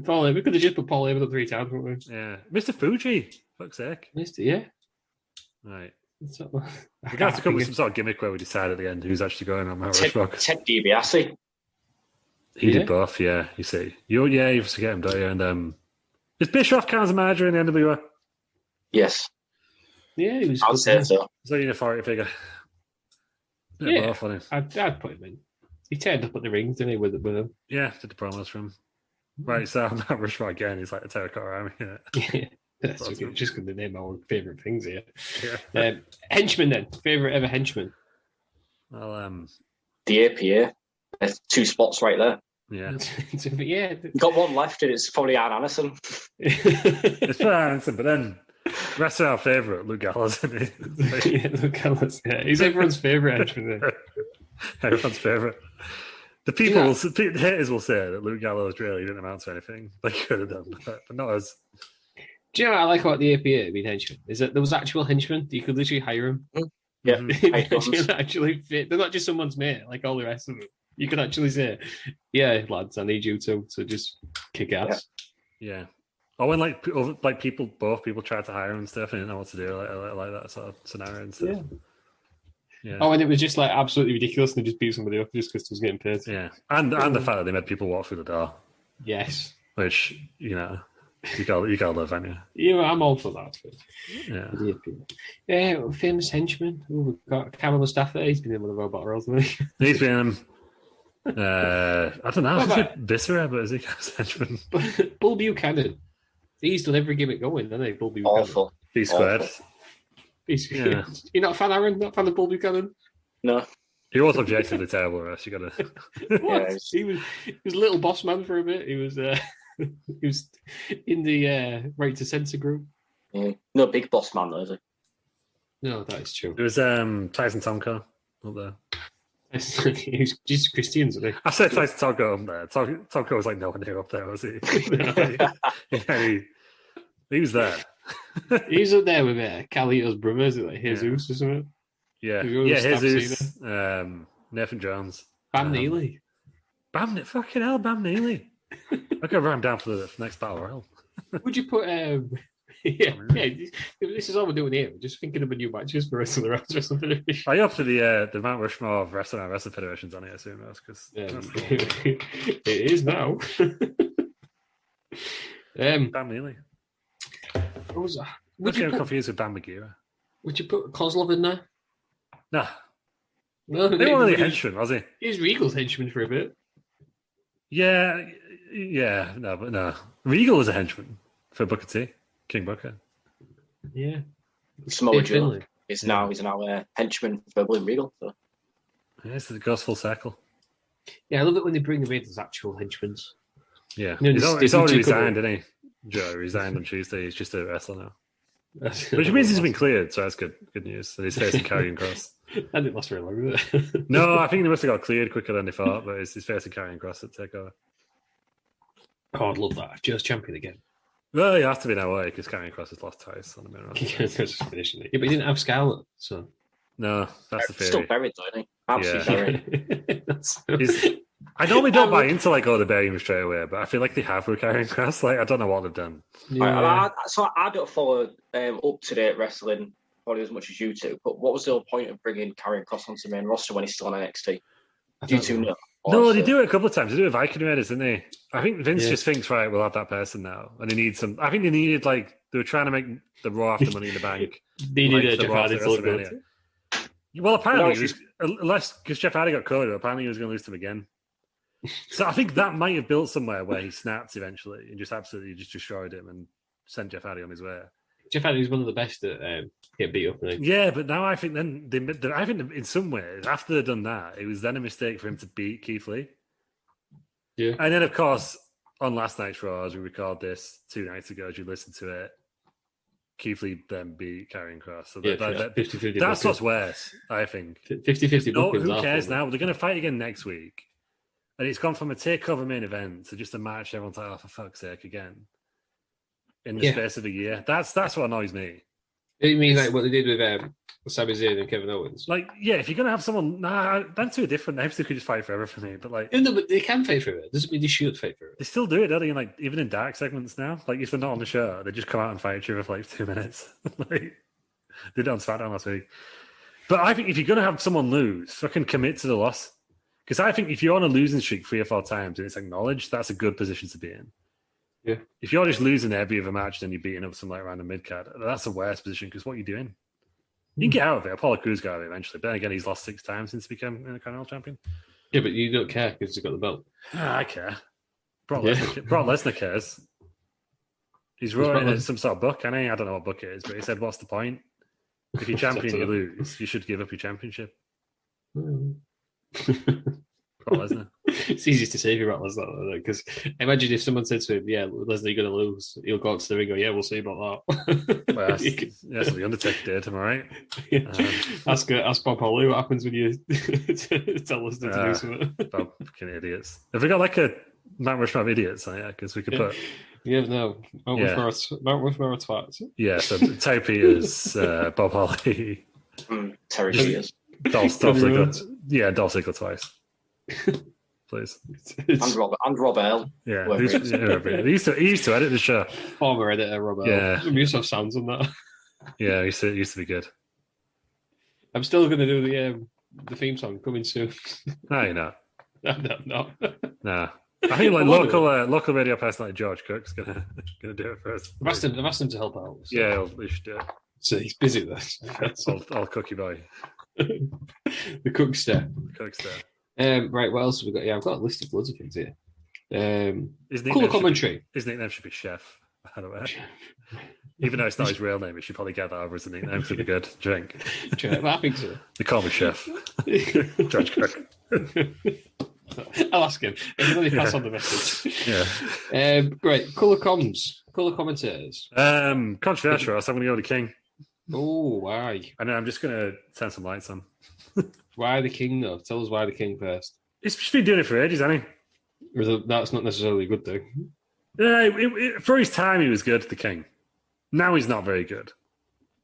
Paul, we could have just put Paul Heyman 3 times, wouldn't we? Yeah. Mr. Fuji. Fuck's sake. Yeah. Right. We got to come with some sort of gimmick where we decide at the end who's actually going on Mount Rushmore. Ted DiBiase. He did both, yeah. You see. You forget him, don't you? And is Bischoff count as a manager in the NWA? Yes. Yeah, he was. I'd say so. He's an authority figure. Yeah, both on him. I'd put him in. He turned up at the rings, didn't he, with him? Yeah, did the promos for him. Right, so Mount Rushmore again, he's like the Terracotta Army. Yeah. That's just going to name our favourite things here. Yeah. Henchman then. Favourite ever henchman? Well, the APA. There's 2 spots right there. Yeah. Yeah. You've got one left and it's probably Arn Anderson. It's for Anderson, but then rest of our favourite, Luke Gallows, isn't he? Yeah, Luke Gallows. Yeah. He's everyone's favourite henchman. Everyone's favourite. The haters will say that Luke Gallows really didn't amount to anything. They could have done, but not us. Do you know what I like about the APA being henchmen? Is that there was actual henchmen. You could literally hire them. Yeah. They actually fit. They're not just someone's mate like all the rest of them. You could actually say, yeah, lads, I need you to just kick ass. Yeah. Or when both people tried to hire him and stuff and didn't know what to do, like that sort of scenario and stuff. Yeah. Oh, and it was just like absolutely ridiculous and they just beat somebody up just because they was getting paid. Yeah. And the fact that they made people walk through the door. Yes. Which, you gotta live, haven't you? Yeah, I'm all for that. Yeah. Yeah, famous henchman. We've got Cameron Mustafa. He's been in one of our battle royals, hasn't he? He's been I don't know. Is it Viscera, but is he henchman? Bull Buchanan. He's done every gimmick going, hasn't he? Bull Buchanan. Awful. B squared. Yeah. You're not a fan, Aaron? Not a fan of Bull Buchanan? No. He was objectively terrible, Russ. You gotta. What? He was a little boss man for a bit. He was he was in the Right to Censor group. Yeah. No big boss man though, is he? No, that is true. It was Tyson Tomko up there. He was just Christians, isn't he? I said Tyson Tomko up there. Tomko was like no one knew up there, was he? He was there. He was up there with Carlito's brother, is it like Jesus or something? Yeah, Jesus. Nathan Jones. Bam Neely. Fucking hell, Bam Neely. I could run down for the next battle royal. Would you put this is all we're doing here. We're just thinking of a new matches for Wrestling Around Wrestling Federation. Are you up to the Mount Rushmore of Wrestling and Wrestling Federations on it, I assume, because it is now. Bam Neely. What was that? I'm confused with Bam Bagheera. Would you put Kozlov in there? No. No, he wasn't really a henchman, was he? He was Regal's henchman for a bit. Yeah, no. Regal was a henchman for Booker T, King Booker. Yeah. Samoa Joe is now a henchman for William Regal. So. Yeah, it goes full circle. Yeah, I love it when they bring him in as actual henchmen. Yeah, he's already resigned, didn't he? Joe resigned on Tuesday. He's just a wrestler now. Which means he's been cleared, so that's good news. And he's facing Karrion Kross. That didn't last very long, did it? No, I think they must have got cleared quicker than they thought, but he's facing Karrion Kross at TakeOver. Oh, I'd love that. Joe's champion again. Well, he has to be now, because Karrion Kross has lost twice on the main roster. Just finishing it. Yeah, but he didn't have Scarlett, so... No, that's the theory. Still buried, though, isn't he? Absolutely buried. I normally don't buy into the burying him straight away, but I feel like they have with Karrion Kross. Like, I don't know what they've done. Yeah. I don't follow up-to-date wrestling probably as much as you do, but what was the whole point of bringing Karrion Kross onto the main roster when he's still on NXT? Do you two know? No, they do it a couple of times. They do it with Viking Raiders, didn't they? I think Vince just thinks, right, we'll have that person now. And they need some... I think they needed, they were trying to make the Raw after Money in the Bank. They needed Jeff Hardy to look good. Well, apparently, because Jeff Hardy got COVID, apparently he was going to lose to him again. So I think that might have built somewhere where he snapped eventually and just absolutely just destroyed him and sent Jeff Hardy on his way. Jeff Hardy was one of the best at getting beat up. Yeah, but now I think I think in some ways, after they'd done that, it was then a mistake for him to beat Keith Lee. Yeah. And then, of course, on last night's Raw, as we record this 2 nights ago, as you listened to it, Keith Lee then beat Karrion Kross. So that's what's worse, I think. 50-50 No, who cares now? They're going to fight again next week. And it's gone from a takeover main event to just a match everyone's like, oh, for fuck's sake, again. In the space of a year. That's what annoys me. You mean like what they did with Sami Zayn and Kevin Owens? Like, yeah, if you're going to have someone... Nah, them two are different. Them two could just fight forever for me. But like... No, but they can fight forever. Doesn't mean they should fight forever. They still do it, don't they? Like, even in dark segments now. Like, if they're not on the show, they just come out and fight each other for like 2 minutes. Like, they did it on SmackDown last week. But I think if you're going to have someone lose, fucking commit to the loss. Because I think if you're on a losing streak 3 or 4 times and it's acknowledged, that's a good position to be in. Yeah. If you're just losing every other match, then you're beating up some like random mid card. That's the worst position because what are you doing? You can get out of it. Apollo Crews got out of it eventually. But then again, he's lost 6 times since he became Intercontinental Champion. Yeah, but you don't care because he's got the belt. I care. Brock Lesnar cares. He's writing some sort of book, and I don't know what book it is, but he said, "What's the point? If you're champion, you lose. You should give up your championship." Brock Lesnar. It's easy to say if you're Brock Lesnar, because imagine if someone said to him, "Yeah, Lesnar, you're going to lose," he'll go up to the ring and go, "Yeah, we'll see about that." Well, that's what the Undertaker did, am I right? Ask Bob Holly what happens when you tell Lesnar to do something. Bob, fucking idiots. Have we got like a Mount Rushmore of idiots? Yeah, because we could put. Yeah, no. Mount Rushmore twats. Yeah, so Terry Peters, Bob Holly, Terry Peters, Dolph Ziggler. Yeah, Dolph Ziggler twice. Please. And Rob Earl. Yeah, he used to edit the show. Former editor Rob Earl. Yeah, we used to have sounds on that. Yeah, it used to be good. I'm still going to do the theme song coming soon. No, you're not. No. Nah. I think like local radio person like George Cook's gonna do it for us. I've asked him to help out. So. Yeah, we should do it. So he's busy with this. I'll cookie boy. The cookster. Right, what else have we got? Yeah, I've got a list of loads of things here. Cool commentary. His nickname should be Chef. By the way. Even though it's not his real name, he should probably get that over as a nickname to be good. Drink. I think so. They call me Chef. George Cook. I'll ask him. Everybody pass on the message. Yeah. Great. Colour commentators. Controversial, so I'm going to go to King. Oh, why? I know, I'm just going to turn some lights on. Why the King, though? Tell us why the King first. He's just been doing it for ages, hasn't he? That's not necessarily a good thing. Yeah, for his time, he was good, the King. Now he's not very good.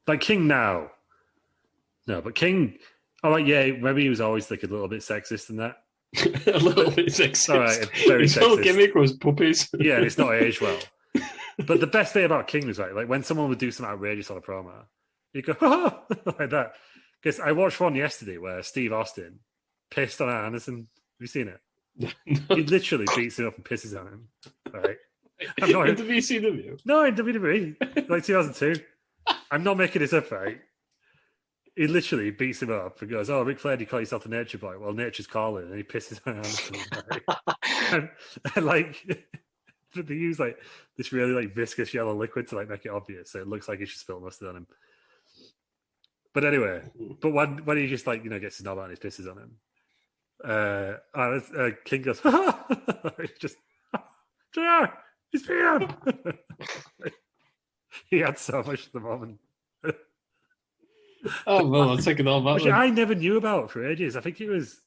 Like, King now. No, but King... Oh, like, yeah, maybe he was always like a little bit sexist in that. A little bit sexist. All right, very his sexist. whole gimmick was puppies. Yeah, it's not aged well. But the best thing about King was like when someone would do some outrageous on a promo, you go, oh, like that. Because I watched one yesterday where Steve Austin pissed on Anderson. Have you seen it? No. He literally beats him up and pisses on him. Right? In WCW? No, in WWE. Like 2002. I'm not making this up, right? He literally beats him up and goes, "Oh, Ric Flair, do you call yourself the Nature Boy?" Well, Nature's calling, and he pisses on Anderson. Right? and like, they use like this really like viscous yellow liquid to like make it obvious, so it looks like he should spill mustard on him. But anyway, when he just like gets his knob out and he pisses on him, King goes, just JR, he's peeing. He had so much at the moment. Oh, well, I'll take it all back. Which I never knew about for ages. I think it was...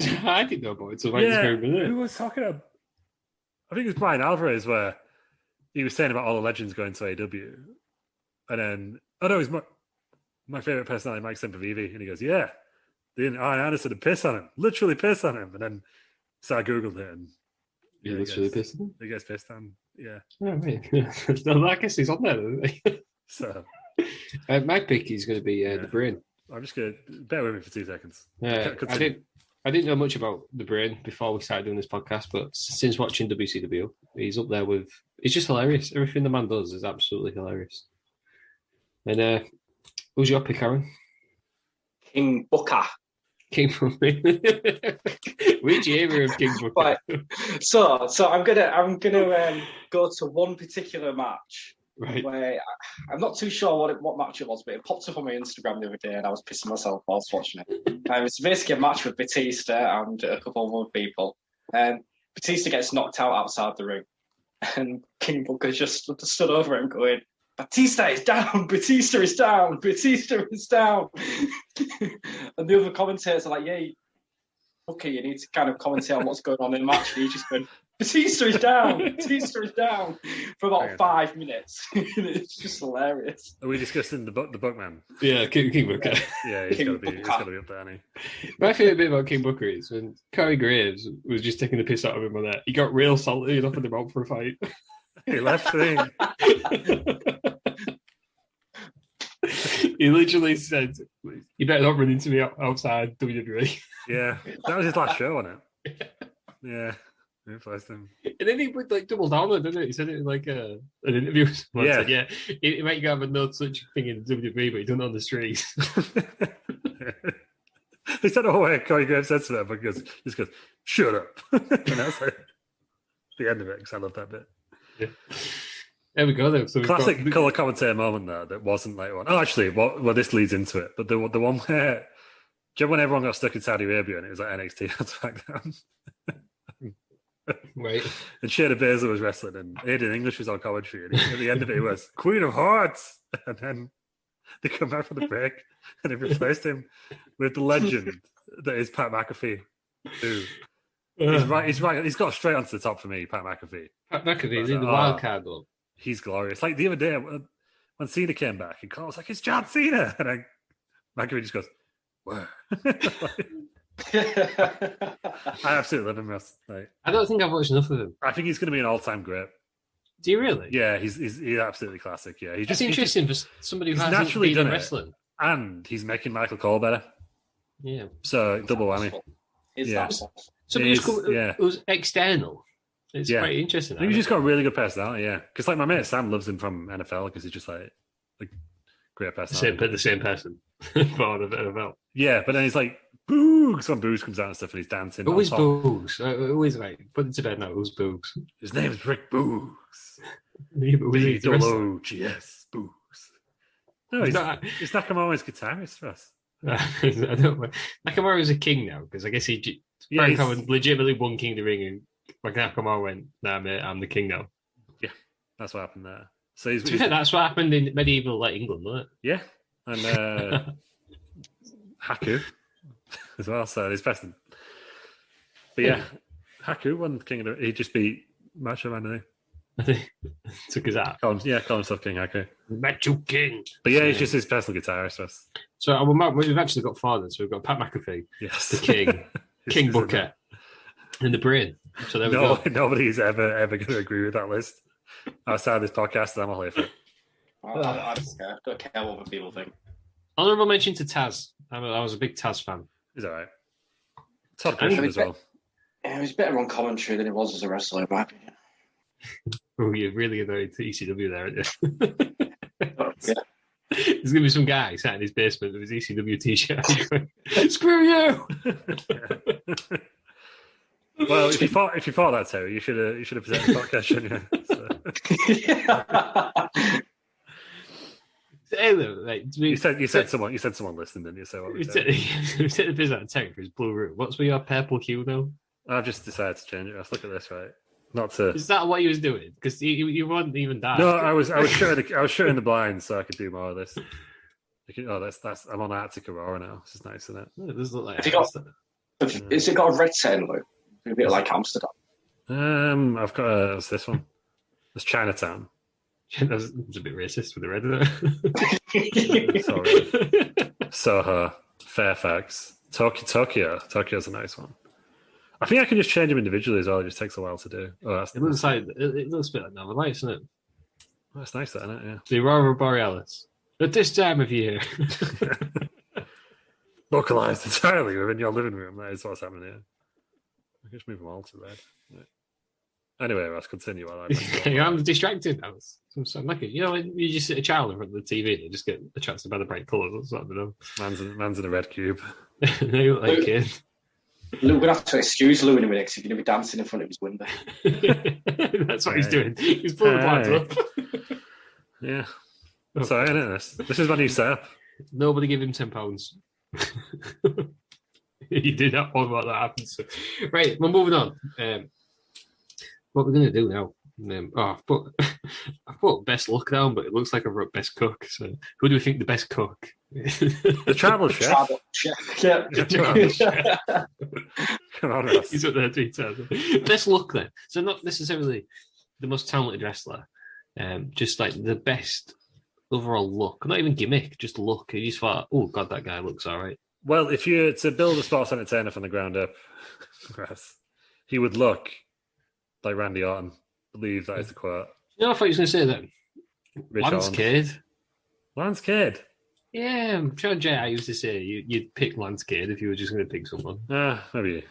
I didn't know about it, so who was talking about... I think it was Brian Alvarez, where he was saying about all the legends going to AEW. And then... Oh, no, it was my favourite personality, Mike Sempervive. And he goes, yeah, then Arn Anderson had piss on him. Literally piss on him. And then so I Googled it. And yeah, literally pissed on him? He gets pissed on, yeah. Oh, right. No, I guess he's on there, isn't he? So... my pick is going to be the Brain. I'm just going to bear with me for 2 seconds. I didn't know much about the Brain before we started doing this podcast, but since watching WCW, he's up there with. He's just hilarious. Everything the man does is absolutely hilarious. And who's your pick, Aaron? King Booker. King Booker. Which era of King Booker? Right. So I'm gonna go to one particular match. Right. Where I'm not too sure what match it was, but it popped up on my Instagram the other day, and I was pissing myself whilst watching it. It's basically a match with Batista and a couple of other people. Batista gets knocked out outside the ring, and King Booker just stood over him, going, "Batista is down! Batista is down! Batista is down!" And the other commentators are like, "Yeah, okay, you need to kind of commentate on what's going on in the match. And he's just going, Batista is down. Batista is down for about 5 minutes. It's just hilarious. Are we discussing the Bookman? Yeah, King Booker. Yeah, he's got to be up there, hasn't he? My favourite bit about King Booker is when Corey Graves was just taking the piss out of him on that. He got real salty and offered him out for a fight. He left me. He literally said, "You better not run into me outside WWE." Yeah, that was his last show, wasn't it? Yeah. And then he would like double down on it, didn't he? He said it in like an interview. Yeah. Like, yeah. He might have no such thing in WWE, but he done it on the streets. He said, "Oh, wait, Corey Graves said to that," but just goes, "Shut up," and that's like the end of it. Because I love that bit. Yeah. There we go. Then. So classic colour commentator moment there. That wasn't like one. Oh, actually, well, this leads into it. But the one where, do you remember when everyone got stuck in Saudi Arabia and it was like NXT on SmackDown? Right. And Shayna Baszler was wrestling, and Aiden English was on commentary, and at the end of it, he was Queen of Hearts, and then they come back from the break, and they replaced him with the legend that is Pat McAfee. Who he's right. He's got straight onto the top for me, Pat McAfee. Pat McAfee is in the wild card though. He's glorious. Like the other day when Cena came back, and Carl was like, "It's John Cena," and then McAfee just goes, "Where?" I absolutely love him, Russ. Like, I don't think I've watched enough of him. I think he's going to be an all-time great. Do you really? Yeah, he's absolutely classic. Yeah, it's interesting for somebody who hasn't naturally been in done wrestling, and he's making Michael Cole better. Yeah, so double whammy. Somebody who's external. It's quite interesting. I think he's just got a really good personality. Yeah, because like my mate Sam loves him from NFL because he's just like great personality. The same person. Part of NFL. Yeah, but then he's like Boogs when Boogs comes out and stuff, and he's dancing. Always Boogs. Always like put it to bed now. It was Boogs. His name is Rick Boogs. B-O-O-G-S Boogs. No, he's Nakamura's guitarist for us. I don't know. Nakamura is a king now because I guess he legitimately won King of the Ring, and Nakamura went, "Nah, mate, I'm the king now." Yeah, that's what happened there. So that's what happened in medieval England, wasn't it? Yeah, and Haku as well. So he's best. But yeah, Haku won King of the. He just beat Macho Man, didn't he? I think took his hat. Call himself King Haku. Macho King. But yeah, he's just his personal guitarist. So we've actually got fathers. So we've got Pat McAfee, yes, the King, King Booker, and the Brain. So there we go. Nobody's ever going to agree with that list outside this podcast, and I'm all here for it. I don't care what other people think. Honourable mention to Taz. I was a big Taz fan. He's all right. Todd Grisham as well. Yeah, he was better on commentary than he was as a wrestler, in my opinion. Oh, you're really annoyed to ECW there, aren't you? Yeah. There's going to be some guy sat in his basement with his ECW t-shirt. Screw you! Well, if you thought that, Terry, you should have presented the podcast, shouldn't you? So. You said someone listening, didn't you? So what we said the piss out of Terry for his blue room. What's with your purple hue now? I've just decided to change it. Let's look at this, right? Not to. Is that what he was doing? Because you weren't even that. No, I was shutting the blinds so I could do more of this. That's. I'm on Arctic Aurora now. This is nice, isn't it? It does look like. Has it got a red setting though? A bit like Amsterdam. I've got it's this one. It's Chinatown. It's a bit racist with the red, isn't it? Sorry. Soho, Fairfax, Tokyo. Tokyo's a nice one. I think I can just change them individually as well. It just takes a while to do. Oh, it looks like it looks a bit like Northern Lights, doesn't it? Well, that's nice, isn't it? Yeah. The Aurora Borealis. At this time of year. Localized entirely within your living room. That is what's happening here. I can just move them all to red. Right. Anyway, let's continue. I'm distracted now. I'm like, you just sit a child in front of the TV and you just get attracted by the bright colours. That's what I don't know. Man's in a red cube. They look like kids. We're going to have to excuse Lew in a minute because he's going to be dancing in front of his window. That's what he's doing. He's pulling the blinds up. Yeah. Sorry, isn't it? This is my new setup. Nobody give him £10. You did that one while that happened. So. Right, we're moving on. What we're going to do now I put best look down, but it looks like I wrote best cook. So who do we think the best cook? The travel chef. Travel chef. Yeah. Travel chef. Come on, Ross. He's up there 3 times. Best look then. So not necessarily the most talented wrestler, just like the best overall look. Not even gimmick, just look. You just thought, oh god, that guy looks all right. Well, if you to build a sports entertainer from the ground up, Ross, he would look like Randy Orton. I believe that is the quote. You know, I thought you was going to say that. Lance Cade. Lance Cade. Yeah, I'm sure J.I. used to say you'd pick Lance Cade if you were just going to pick someone. Maybe.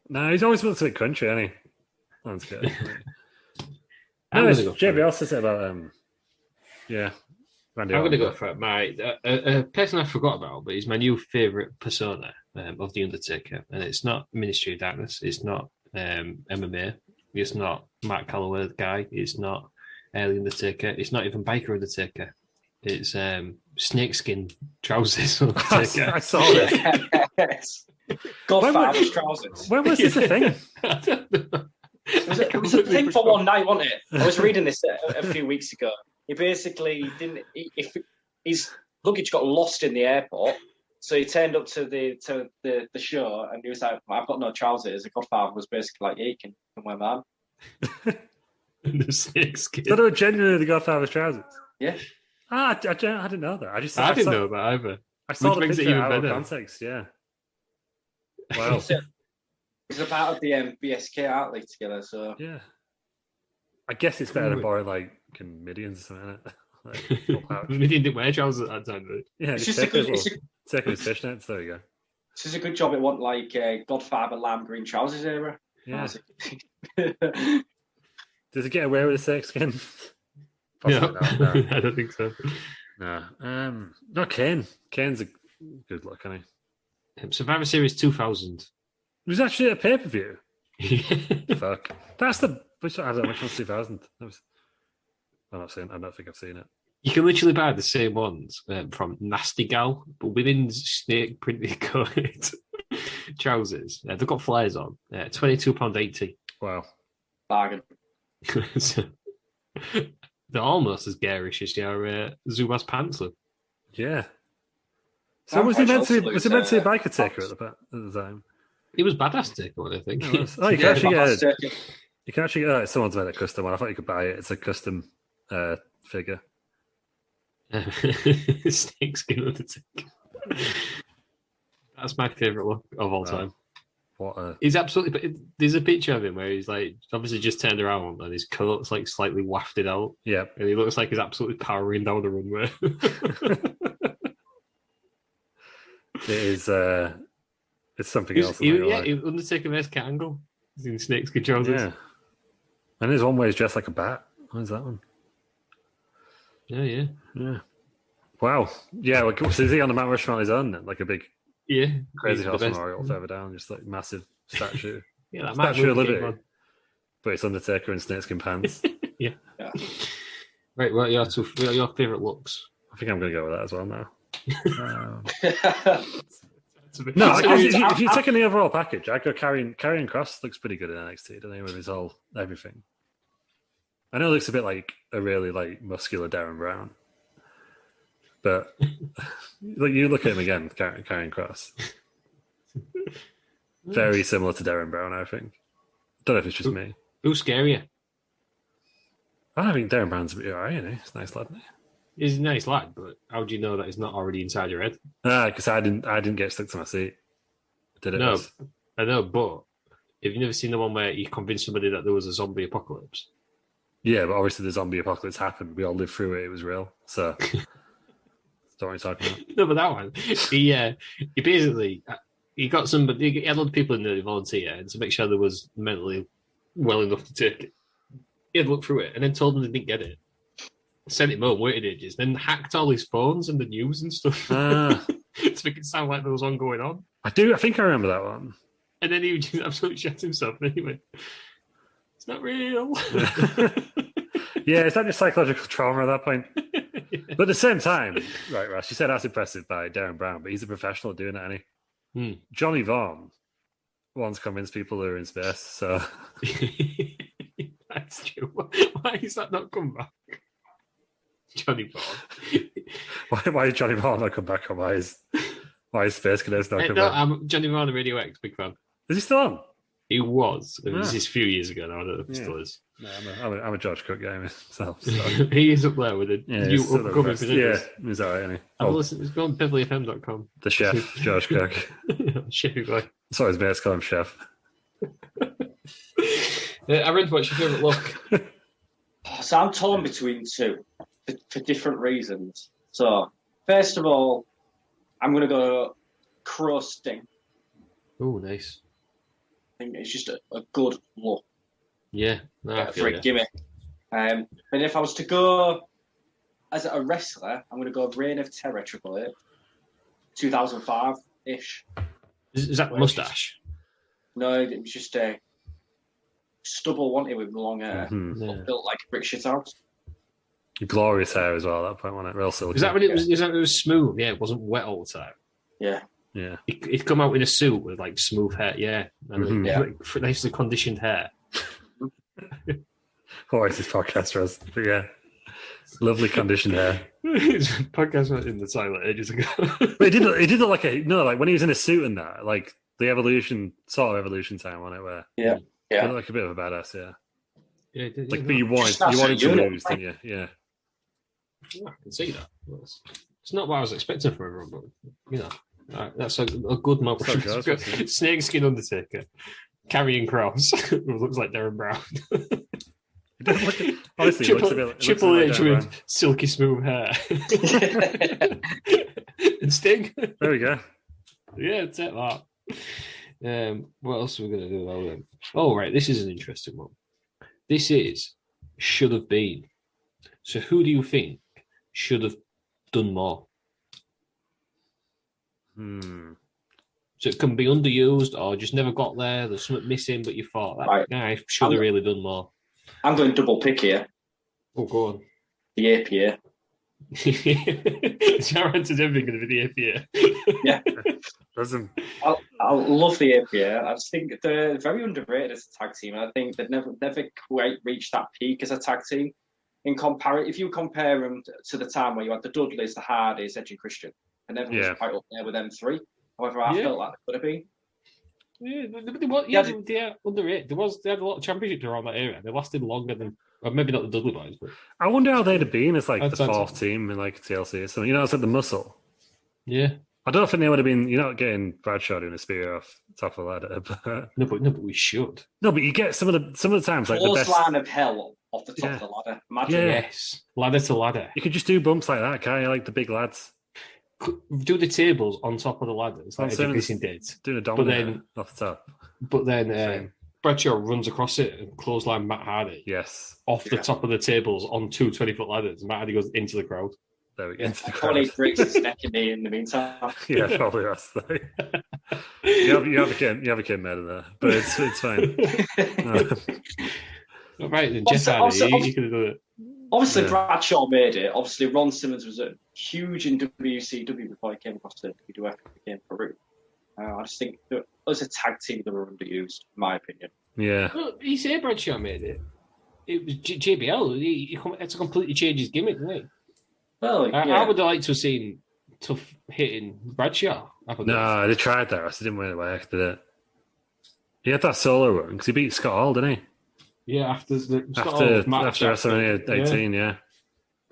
No, he's always wanted to be country, hasn't he? Lance Cade. No, JB else to say about Randy I'm Orton. going to go for it. A person I forgot about, but he's my new favourite persona of The Undertaker. And it's not Ministry of Darkness. It's not MMA. It's not Matt Calloway, the guy. It's not The Undertaker. It's not even Biker Undertaker. It's snakeskin trousers Undertaker. I saw it. Yes. Godfather's trousers. When was this a thing? I don't know. It was a thing for one night, wasn't it? I was reading this a few weeks ago. He basically didn't. His luggage got lost in the airport, so he turned up to the show, and he was like, "I've got no trousers." The Godfather was basically like, "Yeah, you can wear mine." The snakeskin. So they were genuinely the Godfather's trousers. Yeah. I didn't know that. I didn't know that either. I saw Which the makes it picture even out of better. context. Yeah. Wow. It's a part of the BSK Art League together, so Yeah. I guess it's better than borrowing like comedians or something. Like, full pouch. We didn't wear trousers at that time, right? Yeah, it's just just a good. taking his fishnets. There you go. This is a good job. It wasn't like Godfather lime green trousers era. Yeah. Does it get away with a snakeskin? Possibly not. No. I don't think so. No. No, Kane. Kane's a good look, isn't he? Survivor Series 2000. It was actually a pay-per-view. Fuck. That's the... I don't know which one's 2000. I don't think I've seen it. You can literally buy the same ones from Nasty Gal, but within snake printed colored trousers. They've got flyers on. £22.80. Wow. Bargain. So, they're almost as garish as your Zubas pants look. Yeah. So was he meant to be a biker taker at the time? It was badass taker one, I think. Oh, you can actually get you can actually get someone's made a custom one. I thought you could buy it. It's a custom figure. Snakeskin Undertaker. That's my favourite look of all time. He's absolutely. But there's a picture of him where he's like obviously just turned around and his coat's like slightly wafted out. Yeah, and he looks like he's absolutely powering down the runway. It is. It's something else. Undertaker best cat angle. He's in snakeskin trousers. Yeah, and there's one where he's dressed like a bat. What's that one? Yeah. Wow. Yeah. Well, so is he on the Mount Rushmore on his own then? Like a big, crazy horse memorial further down, just like massive statue. Yeah, that Statue of Liberty. But it's Undertaker in snakeskin pants. Yeah. Right. What are your favourite looks? I think I'm going to go with that as well now. No, if you're taking the overall package, I'd go Karrion Kross looks pretty good in NXT, doesn't he? With his whole everything. I know it looks a bit like a really like muscular Darren Brown, but you look at him again, Karrion Kross. Very similar to Darren Brown, I think. Don't know if it's just me. Who's scarier? I don't think Darren Brown's a bit alright, isn't he? He's a nice lad, isn't he? He's a nice lad, but how do you know that he's not already inside your head? Because I didn't get stuck to my seat. Did it? No, I know, but have you never seen the one where you convinced somebody that there was a zombie apocalypse? Yeah, but obviously the zombie apocalypse happened. We all lived through it. It was real. So, that's what I'm talking about. No, but that one, he basically he got somebody. He had a lot of people in there volunteer, and to make sure there was mentally well enough to take it, he had looked through it and then told them they didn't get it. Sent him home, waited ages, then hacked all his phones and the news and stuff to make it sound like there was one going on. I think I remember that one. And then he just absolutely shut himself. And he went, "It's not real." Yeah, it's not just psychological trauma at that point. But at the same time, right, Ross, you said that's impressive by Darren Brown, but he's a professional at doing it, isn't he? Johnny Vaughan once convinced people who are in space, so That's true. you. Why is that not come back? Johnny Vaughan. Why did Johnny Vaughan not come back? Or why is Space Cadets not come No, back? I'm Johnny Vaughan, Radio X, big fan. Is he still on? He was. It was just a few years ago now. I don't know if he still is. No, I'm a George Cook guy myself. So. He is up there with a new upcoming presenters. Yeah, he's all right, isn't he? It's go on beverlyfm.com. The chef, George Cook. Chef guy. Sorry, his mates call him Chef. Aaron, what's your favourite look? So I'm torn between two for different reasons. So, first of all, I'm going to go Crow Sting. Oh, nice. I think it's just a good look. Yeah, for a gimmick. But if I was to go as a wrestler, I'm going to go Reign of Terror Triple H, 2005-ish. Is that the mustache? No, it was just a stubble, wasn't it, with long hair, built like a brick shit house. Glorious hair as well at that point, wasn't it? Real silky. Is that when it was smooth? Yeah, it wasn't wet all the time. Yeah. Yeah. He'd come out in a suit with like smooth hair, yeah. And nicely conditioned hair. What is this podcast, Ros? But yeah. Lovely conditioned hair. His podcast went in the toilet ages ago. But he did look like like when he was in a suit and that, like the evolution time on it where he looked like a bit of a badass, Yeah, but you wanted to lose, didn't you? Yeah. I can see that. It's not what I was expecting from everyone, but that's a good moment. Snakeskin Undertaker carrying Cross, who looks like Darren Brown. Honestly, Triple H with silky smooth hair and Sting. There we go. Yeah, take that. What else are we going to do? Right, this is an interesting one. This is should have been. So, who do you think should have done more? So it can be underused or just never got there. There's something missing, but you thought that guy should have really done more. I'm going double pick here. Oh, go on. The APA. Is your answer everything going to be the APA? Yeah. I love the APA. I just think they're very underrated as a tag team. I think they've never quite reached that peak as a tag team. If you compare them to the time where you had the Dudleys, the Hardys, Edge and Christian, and everyone was quite up there with them three. However, I felt like they could have been. Yeah, underrated. They had a lot of championships around that era. They lasted longer than, or maybe not the Dudley Boys, but I wonder how they'd have been as like the fourth team in like TLC or something. It's like the Muscle. Yeah. I don't think they would have been. You're not getting Bradshaw doing a spear off top of the ladder. But... No, but we should. No, but you get some of the times like the best line of hell off the top of the ladder. Imagine. Yes, ladder to ladder. You could just do bumps like that, can't you? Like the big lads. Do the tables on top of the ladders like Edge did. Doing a dominator off the top. But then Bradshaw runs across it and clothesline Matt Hardy. Yes. Off the top of the tables on two 20-foot ladders. Matt Hardy goes into the crowd. There we go. Into the crowd. Probably breaks his neck in the meantime. Yeah, probably that's the you have a kid made of that, but it's fine. All right, then Jeff Hardy, he could have done it. Obviously, Bradshaw made it. Obviously, Ron Simmons was huge in WCW before he came across to WWF and became Peru. I just think that as a tag team, they were underused, in my opinion. Yeah. Well, he said Bradshaw made it. It was JBL. He had to completely change his gimmick, didn't he? Well, I would have liked to have seen tough hitting Bradshaw. No, they tried that. It didn't really work, did it? He had that solo run because he beat Scott Hall, didn't he? Yeah, after WrestleMania 18, yeah.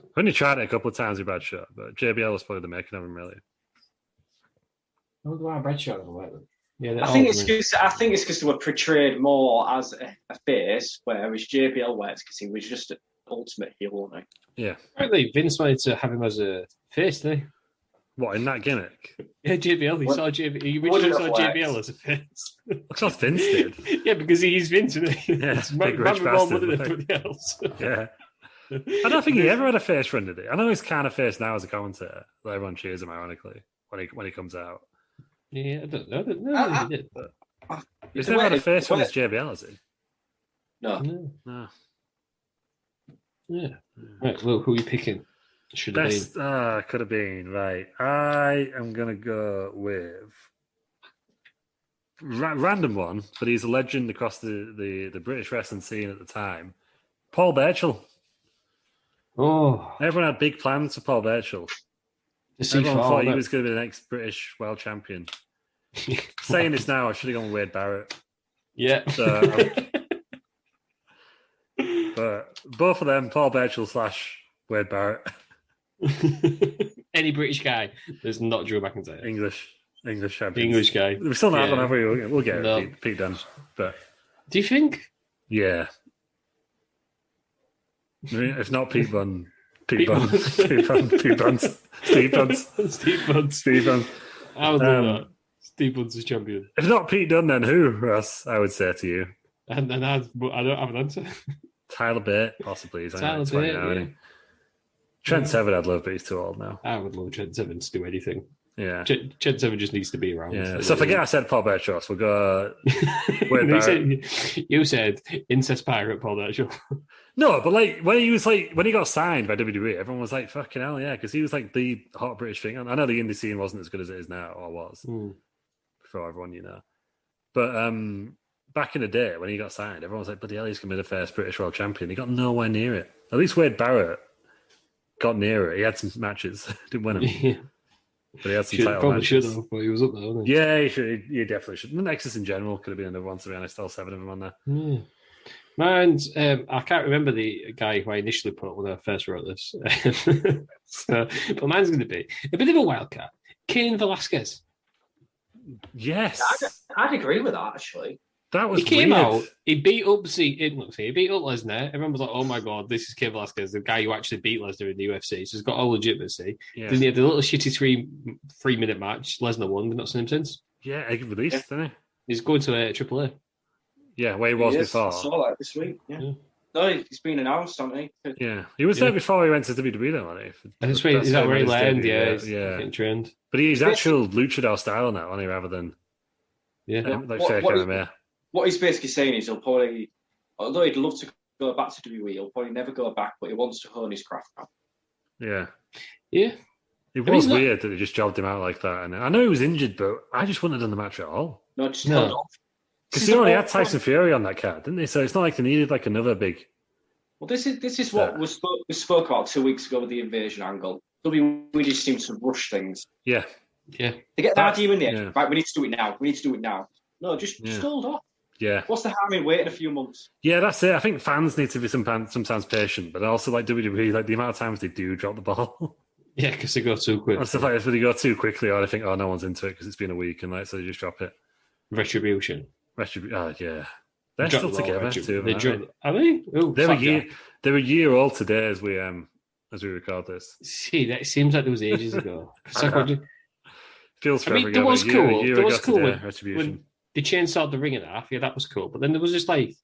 I only tried it a couple of times with Bradshaw, but JBL was probably the making of him, really. I wonder why Bradshaw doesn't work then. Yeah, I think it's because they were portrayed more as a face, whereas JBL works because he was just an ultimate heel, wasn't he? Yeah. Apparently, Vince wanted to have him as a face, didn't he? What, in that gimmick? Yeah, JBL. He originally saw JBL as a face. Looks like Vince did. Yeah, because he's Vince, isn't he? Yeah, big rich bastard. Than everybody else. Yeah. I don't think he ever had a face run, did he? I know he's kind of face now as a commentator. Everyone cheers him, ironically, when he comes out. Yeah, I don't know. He did, but... He's never had a face run as JBL, has he? No. Yeah. Right, well, who are you picking? Should have been. Could have been, right. I am going to go with random one, but he's a legend across the British wrestling scene at the time. Paul Burchill. Oh, Everyone had big plans for Paul Burchill. Everyone thought he was going to be the next British world champion. Saying this now, I should have gone with Wade Barrett. Yeah. But both of them, Paul Burchill / Wade Barrett. Any British guy that's not Drew McIntyre. English champion. English guy. We're still not one, have we? We'll get it. Pete Dunne. But do you think? Yeah. If not Pete Bunn, Steve Bunce. I would love that. Steve Bunce is champion. If not Pete Dunne, then who, Russ? I would say to you. And I don't have an answer. Tyler Bate, possibly. Tyler Bate, yeah. Trent Seven, I'd love, but he's too old now. I would love Trent Seven to do anything. Yeah. Trent Seven just needs to be around. Yeah. So forget I said Paul Burchill. We'll go You said incest pirate Paul Burchill. No, but like when he got signed by WWE, everyone was like, fucking hell, yeah, because he was like the hot British thing. I know the indie scene wasn't as good as it is now, or was before everyone, But back in the day when he got signed, everyone was like, bloody hell, he's going to be the first British world champion. He got nowhere near it. At least Wade Barrett got near it. He had some matches, didn't win them. Yeah. But he had some title matches. Should have, but he was up there, wasn't he? Yeah, he definitely should. The Nexus in general could have been another one, to be honest. All 7 of them on there. Yeah. Mine's, I can't remember the guy who I initially put when I first wrote this. But mine's going to be a bit of a wildcat. Cain Velasquez. Yes. I'd agree with that, actually. That was He came weird. out, he beat up Lesnar. Everyone was like, oh my God, this is Cain Velasquez, the guy who actually beat Lesnar in the UFC. So he's got all legitimacy. Yeah. Then he had the little shitty 3-minute match. Lesnar won. We've not seen him since. Yeah, he released, didn't he? He's going to AAA. Yeah, where he was before. I saw that this week. Yeah. No, he's been announced, hasn't he? Yeah, he was there before he went to WWE, though, wasn't he? Is that where he landed? Yeah, he's getting trained. But he's actual luchador style now, wasn't he, rather than what he's basically saying is he'll probably, although he'd love to go back to WWE, he'll probably never go back, but he wants to hone his craft now. Yeah. Yeah. It was weird that they just jobbed him out like that. And I know he was injured, but I just wouldn't have done the match at all. No, just held off. Because they already had Tyson Fury on that card, didn't they? So it's not like they needed like another big. Well, this is what we spoke about 2 weeks ago with the invasion angle. WWE just seems to rush things. Yeah. Yeah. They get the idea in there. Right, we need to do it now. No, just hold off. Yeah. What's the harm in waiting a few months? Yeah, that's it. I think fans need to be sometimes patient, but also like WWE, like the amount of times they do drop the ball. Yeah, because they go too quick. Or stuff like this, where they go too quickly, or they think, oh, no one's into it because it's been a week, and like so they just drop it. Retribution. Oh yeah, they're still together too. Are they? They're a year old today as we record this. See, that seems like it was ages ago. Feels forever. There was cool. There was cool when they chainsawed the ring in half. Yeah, that was cool. But then there was just like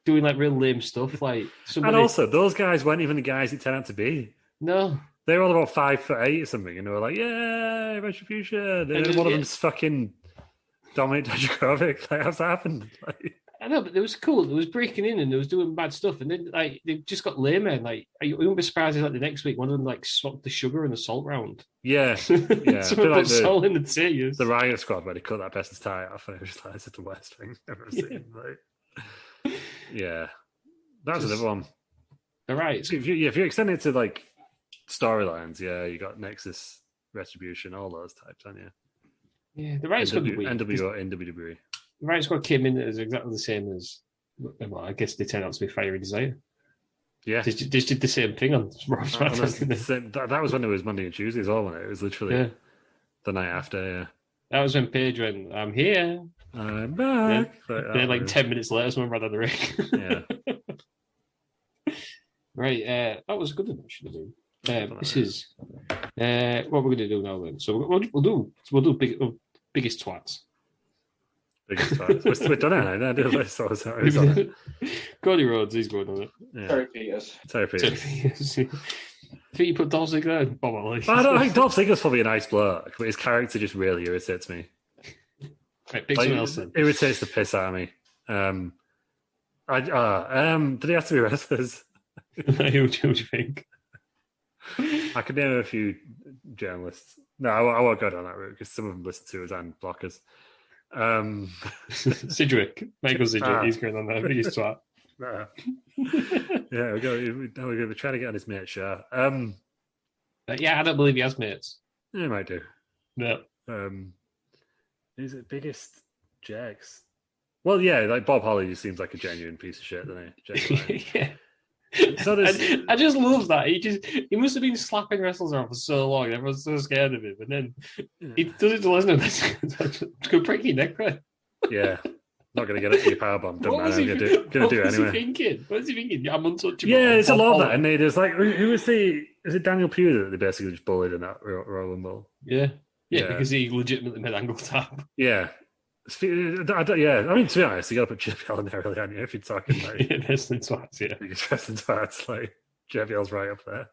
doing like real lame stuff. Like and also those guys weren't even the guys it turned out to be. No, they were all about 5'8" or something, and they were like, "Yeah, Retribution." And one of them's fucking Dominic Dijakovic. Like, how's that happened? Like, I know, but it was cool. It was breaking in and it was doing bad stuff, and then like they just got lamer. Like, you wouldn't be surprised if like the next week one of them like swapped the sugar and the salt round. Yeah. Someone put salt in the tea. The Riot Squad where they cut that person's tie off, and it was like, it's the worst thing I've ever seen. Like, yeah, that's another one. All right. So if you're extending it to like storylines, you got Nexus, Retribution, all those types, aren't you? Yeah, the Riot Squad. NWO in WWE. The Riot Squad came in as exactly the same as, well, I guess they turned out to be Fiery Desire. Yeah. They did the same thing on Raw. That was when it was Monday and Tuesday as well, wasn't it? It was literally the night after, yeah. That was when Paige went, I'm here. I'm back. Yeah. Then like 10 minutes later, someone ran on the ring. Yeah. Right, that was a good one, should have been. This is what we're going to do now then. So we'll do biggest twats. Biggest twats. We're done it. I did this. Sorry. Cody Rhodes, he's going on it. Yeah. Terry Peters. I think you put Dolph Ziggler there. Bob Ollie. I don't think Dolph Ziggler's probably a nice bloke, but his character just really irritates me. Right, pick someone else then. Irritates the piss out of me. Did he have to be wrestlers? Who do you think? I could name a few journalists. No, I won't go down that route because some of them listen to us and blockers. Sidgwick. Michael Sidgwick. He's going on there. Biggest twat. No. Yeah, we're trying to get on his mate show. Yeah, I don't believe he has mates. He might do. No. Who's the biggest Jags? Well, yeah, like Bob Holly just seems like a genuine piece of shit, doesn't he? Yeah. So I just love that. He must have been slapping wrestlers around for so long. And everyone's so scared of him, and then he does it to Lesnar. Could break your neck, right? Yeah, not going to get it for your powerbomb. Doesn't matter. I'm going to do it anyway. What was he thinking? I'm untouchable. Yeah, it's a lot of that. And there's like, who was the? Is it Daniel Pugh that they basically just bullied in that Royal Rumble? Yeah, because he legitimately made angle tap. Yeah. Yeah, I mean, to be honest, you got to put JBL in there, really, aren't you? If you're talking like wrestling twats, wrestling twats, like JBL's right up there.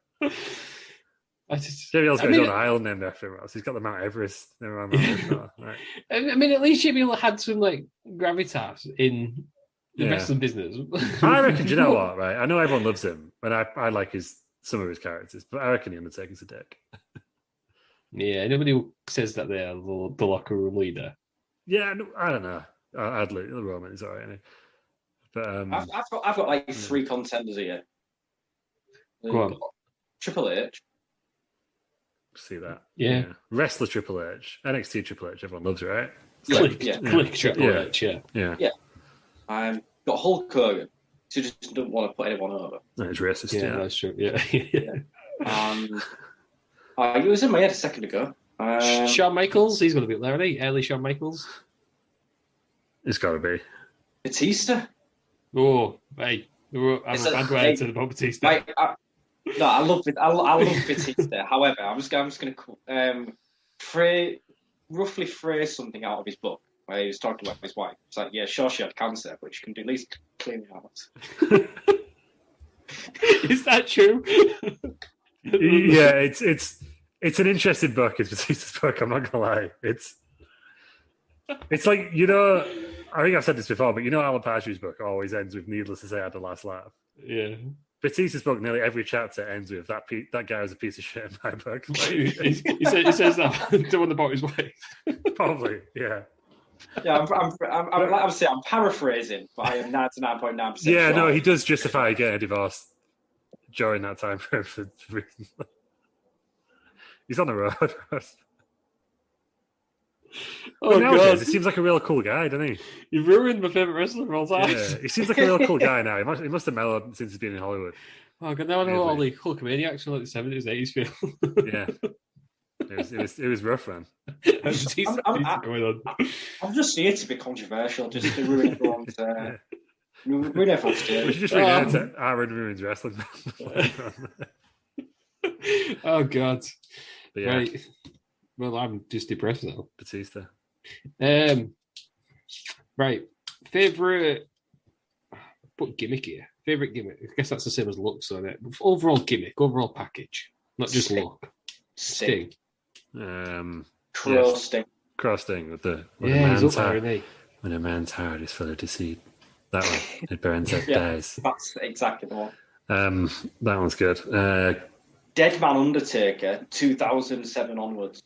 JBL's got his own island named after him. He's got the Mount Everest. Never mind Mount Everest. Right. I mean, at least JBL had some like gravitas in the wrestling business. I reckon. Do you know what? Right, I know everyone loves him, and I like some of his characters, but I reckon the Undertaker's a dick. Yeah, nobody says that they're the locker room leader. Yeah, I don't know. I'd look the Roman is alright, anyway. But I've got like 3 contenders here. Go on. Triple H. See that? Yeah. Wrestler Triple H, NXT Triple H. Everyone loves it, right? Click Triple H. Yeah. Got Hulk Hogan. Who just doesn't want to put anyone over. No, it's racist. Yeah, that's true. Yeah. It was in my head a second ago. Shawn Michaels, he's going to be up there, isn't he? Early Shawn Michaels. It's got to be. Batista. Oh, hey. I'm a bad way to the Batista. I love Batista. However, I'm just going to roughly phrase something out of his book where he was talking about his wife. It's like, yeah, sure, she had cancer, but she can at least clean the house. Is that true? Yeah, it's an interesting book. It's Batista's book. I'm not gonna lie. It's like, I think I've said this before, but Alan Partridge's book always ends with "Needless to say, I had the last laugh." Yeah. Batista's book, nearly every chapter ends with that guy was a piece of shit in my book. He says that the one about his wife. Probably, yeah. Yeah, I'm paraphrasing, but I am 99.9%. Yeah, sure. no, he does justify getting a divorce during that time frame for reasons. He's on the road. Oh, nowadays, he seems like a real cool guy, doesn't he? You've ruined my favourite wrestler of all time. Yeah, he seems like a real cool guy now. He must have mellowed since he's been in Hollywood. Oh, God, now I know all the Hulkamaniacs from like the 70s, 80s feel. Yeah. It was rough, man. I'm just here to be controversial, just to ruin everyone's... ruin everyone's day. We should just rename it to Aaron Ruins Wrestling. Oh, God. But yeah. Right. Well, I'm just depressed now. Batista. Right. Favourite... Put gimmick here. Favourite gimmick. I guess that's the same as looks on it. Overall gimmick, overall package. Not just look. Sting. Crow Sting. Crow Sting with the when a man's heart is full of deceit. That one. It burns out days. That's exactly the one. That one's good. Dead Man Undertaker, 2007 onwards.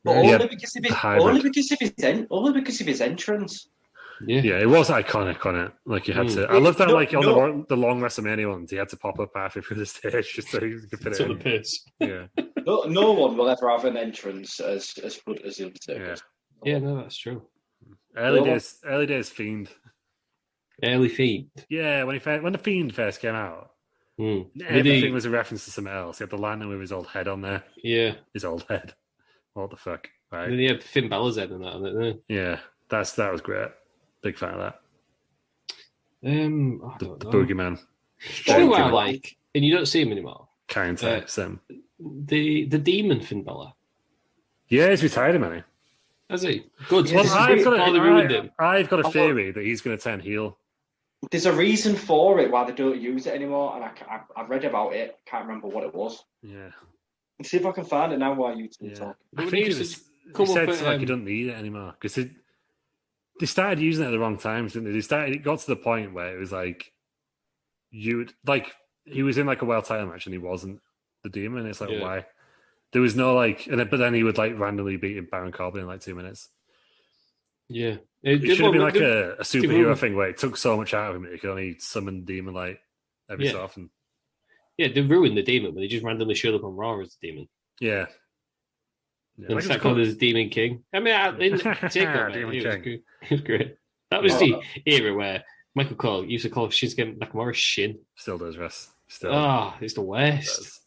But only because of his entrance. Yeah, it was iconic on it. Like you had to. I love that. The long WrestleMania ones, he had to pop up halfway through the stage just so he could fit it in. The piss. Yeah. No one will ever have an entrance as good as the Undertaker. Yeah, no, that's true. Early days Fiend. Early Fiend. Yeah, when the Fiend first came out, everything was a reference to something else. He had the lantern with his old head on there. Yeah, his old head. What the fuck? Right. And then he had Finn Balor's head and that on it. Yeah, that was great. Big fan of that. I don't know. The Boogeyman. You know what I like, and you don't see him anymore. Kind of Sim. The Demon Finn Balor. Yeah, he's retired, man. Has he? Good. Well, I've got a theory that he's going to turn heel. There's a reason for it why they don't use it anymore, and I've read about it. Can't remember what it was. Yeah. Let's see if I can find it now while you talk. I think he said he don't need it anymore because they started using it at the wrong times, didn't they? It got to the point where it was like he was in like a world title match and he wasn't the Demon. It's like why? There was no but then he would like randomly beat Baron Corbin in like 2 minutes. Yeah, It should have been like a superhero thing where it took so much out of him that he could only summon Demon Light every so often. Yeah, they ruined the Demon, but they just randomly showed up on Raw as the Demon. Yeah. And it's called as Demon King. I mean, in TakeOver, it was great. That was the era where Michael Cole used to call Shinsuke Nakamura Shin. Still does, Russ. Still. Oh, it's the worst.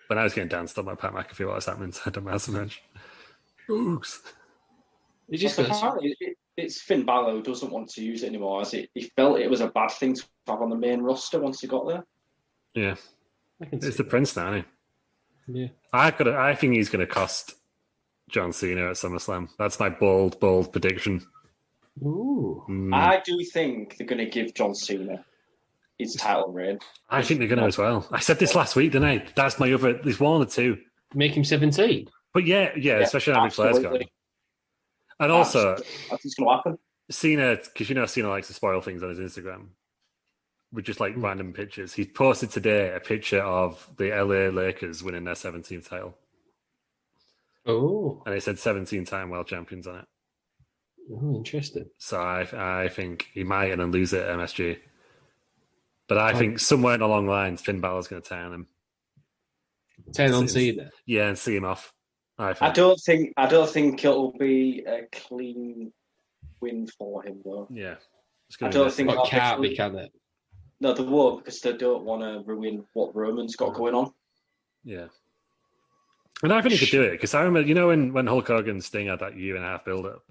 When I was getting danced on by Pat McAfee, what was happening inside the massive match? Oops. It's Finn Balor who doesn't want to use it anymore, as he felt it was a bad thing to have on the main roster once he got there. Yeah. It's the Prince now, isn't he? Yeah. I think he's going to cost John Cena at SummerSlam. That's my bold prediction. Ooh. I do think they're going to give John Cena his title reign. I think they're going to as well. I said this last week, didn't I? That's my other. There's one or two. Make him 17. But yeah, especially now Ric Flair's gone. And also, I think it's going to happen. Cena, because Cena likes to spoil things on his Instagram with just like random pictures. He posted today a picture of the LA Lakers winning their 17th title. Oh. And it said 17-time world champions on it. Oh, interesting. So I think he might and then lose it at MSG. But I think somewhere along the lines, Finn Balor's going to turn him. Turn on Cena? Yeah, and see him off. I don't think it'll be a clean win for him, though. Yeah. I don't think it can't be, can it? No, they won't, because they don't want to ruin what Roman's got going on. Yeah. And I think he could do it, because I remember, when Hulk Hogan and Sting had that 1.5-year build-up,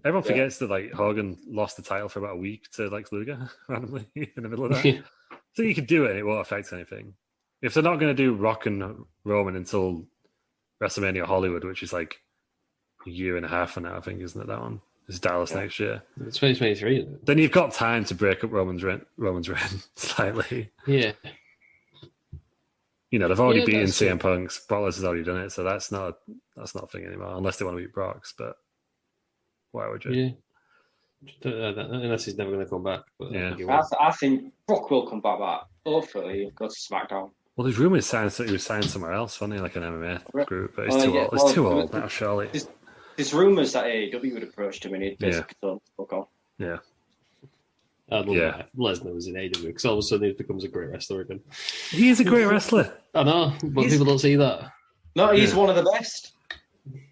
everyone forgets that Hogan lost the title for about a week to Lex Luger randomly in the middle of that. Yeah. So you could do it and it won't affect anything. If they're not going to do Rock and Roman until WrestleMania Hollywood, which is like a 1.5 from now, I think, isn't it, that one? It's Dallas next year. It's 2023, isn't it? Then you've got time to break up Roman's reign slightly. Yeah. They've already beaten CM Punk's. Brock Lesnar's already done it, so that's not a thing anymore, unless they want to beat Brock's, but why would you? Yeah. Unless he's never going to come back. But yeah. I think Brock will come back, but hopefully he'll go to SmackDown. Well, there's rumours he was signed somewhere else, wasn't he? Like an MMA group, but he's too old. He's too old now, surely. There's rumours that AEW would approach him and he'd basically fuck off. Yeah. I'd love that. Lesnar was in AEW, because all of a sudden he becomes a great wrestler again. He is a great wrestler. I know, but people don't see that. No, he's one of the best.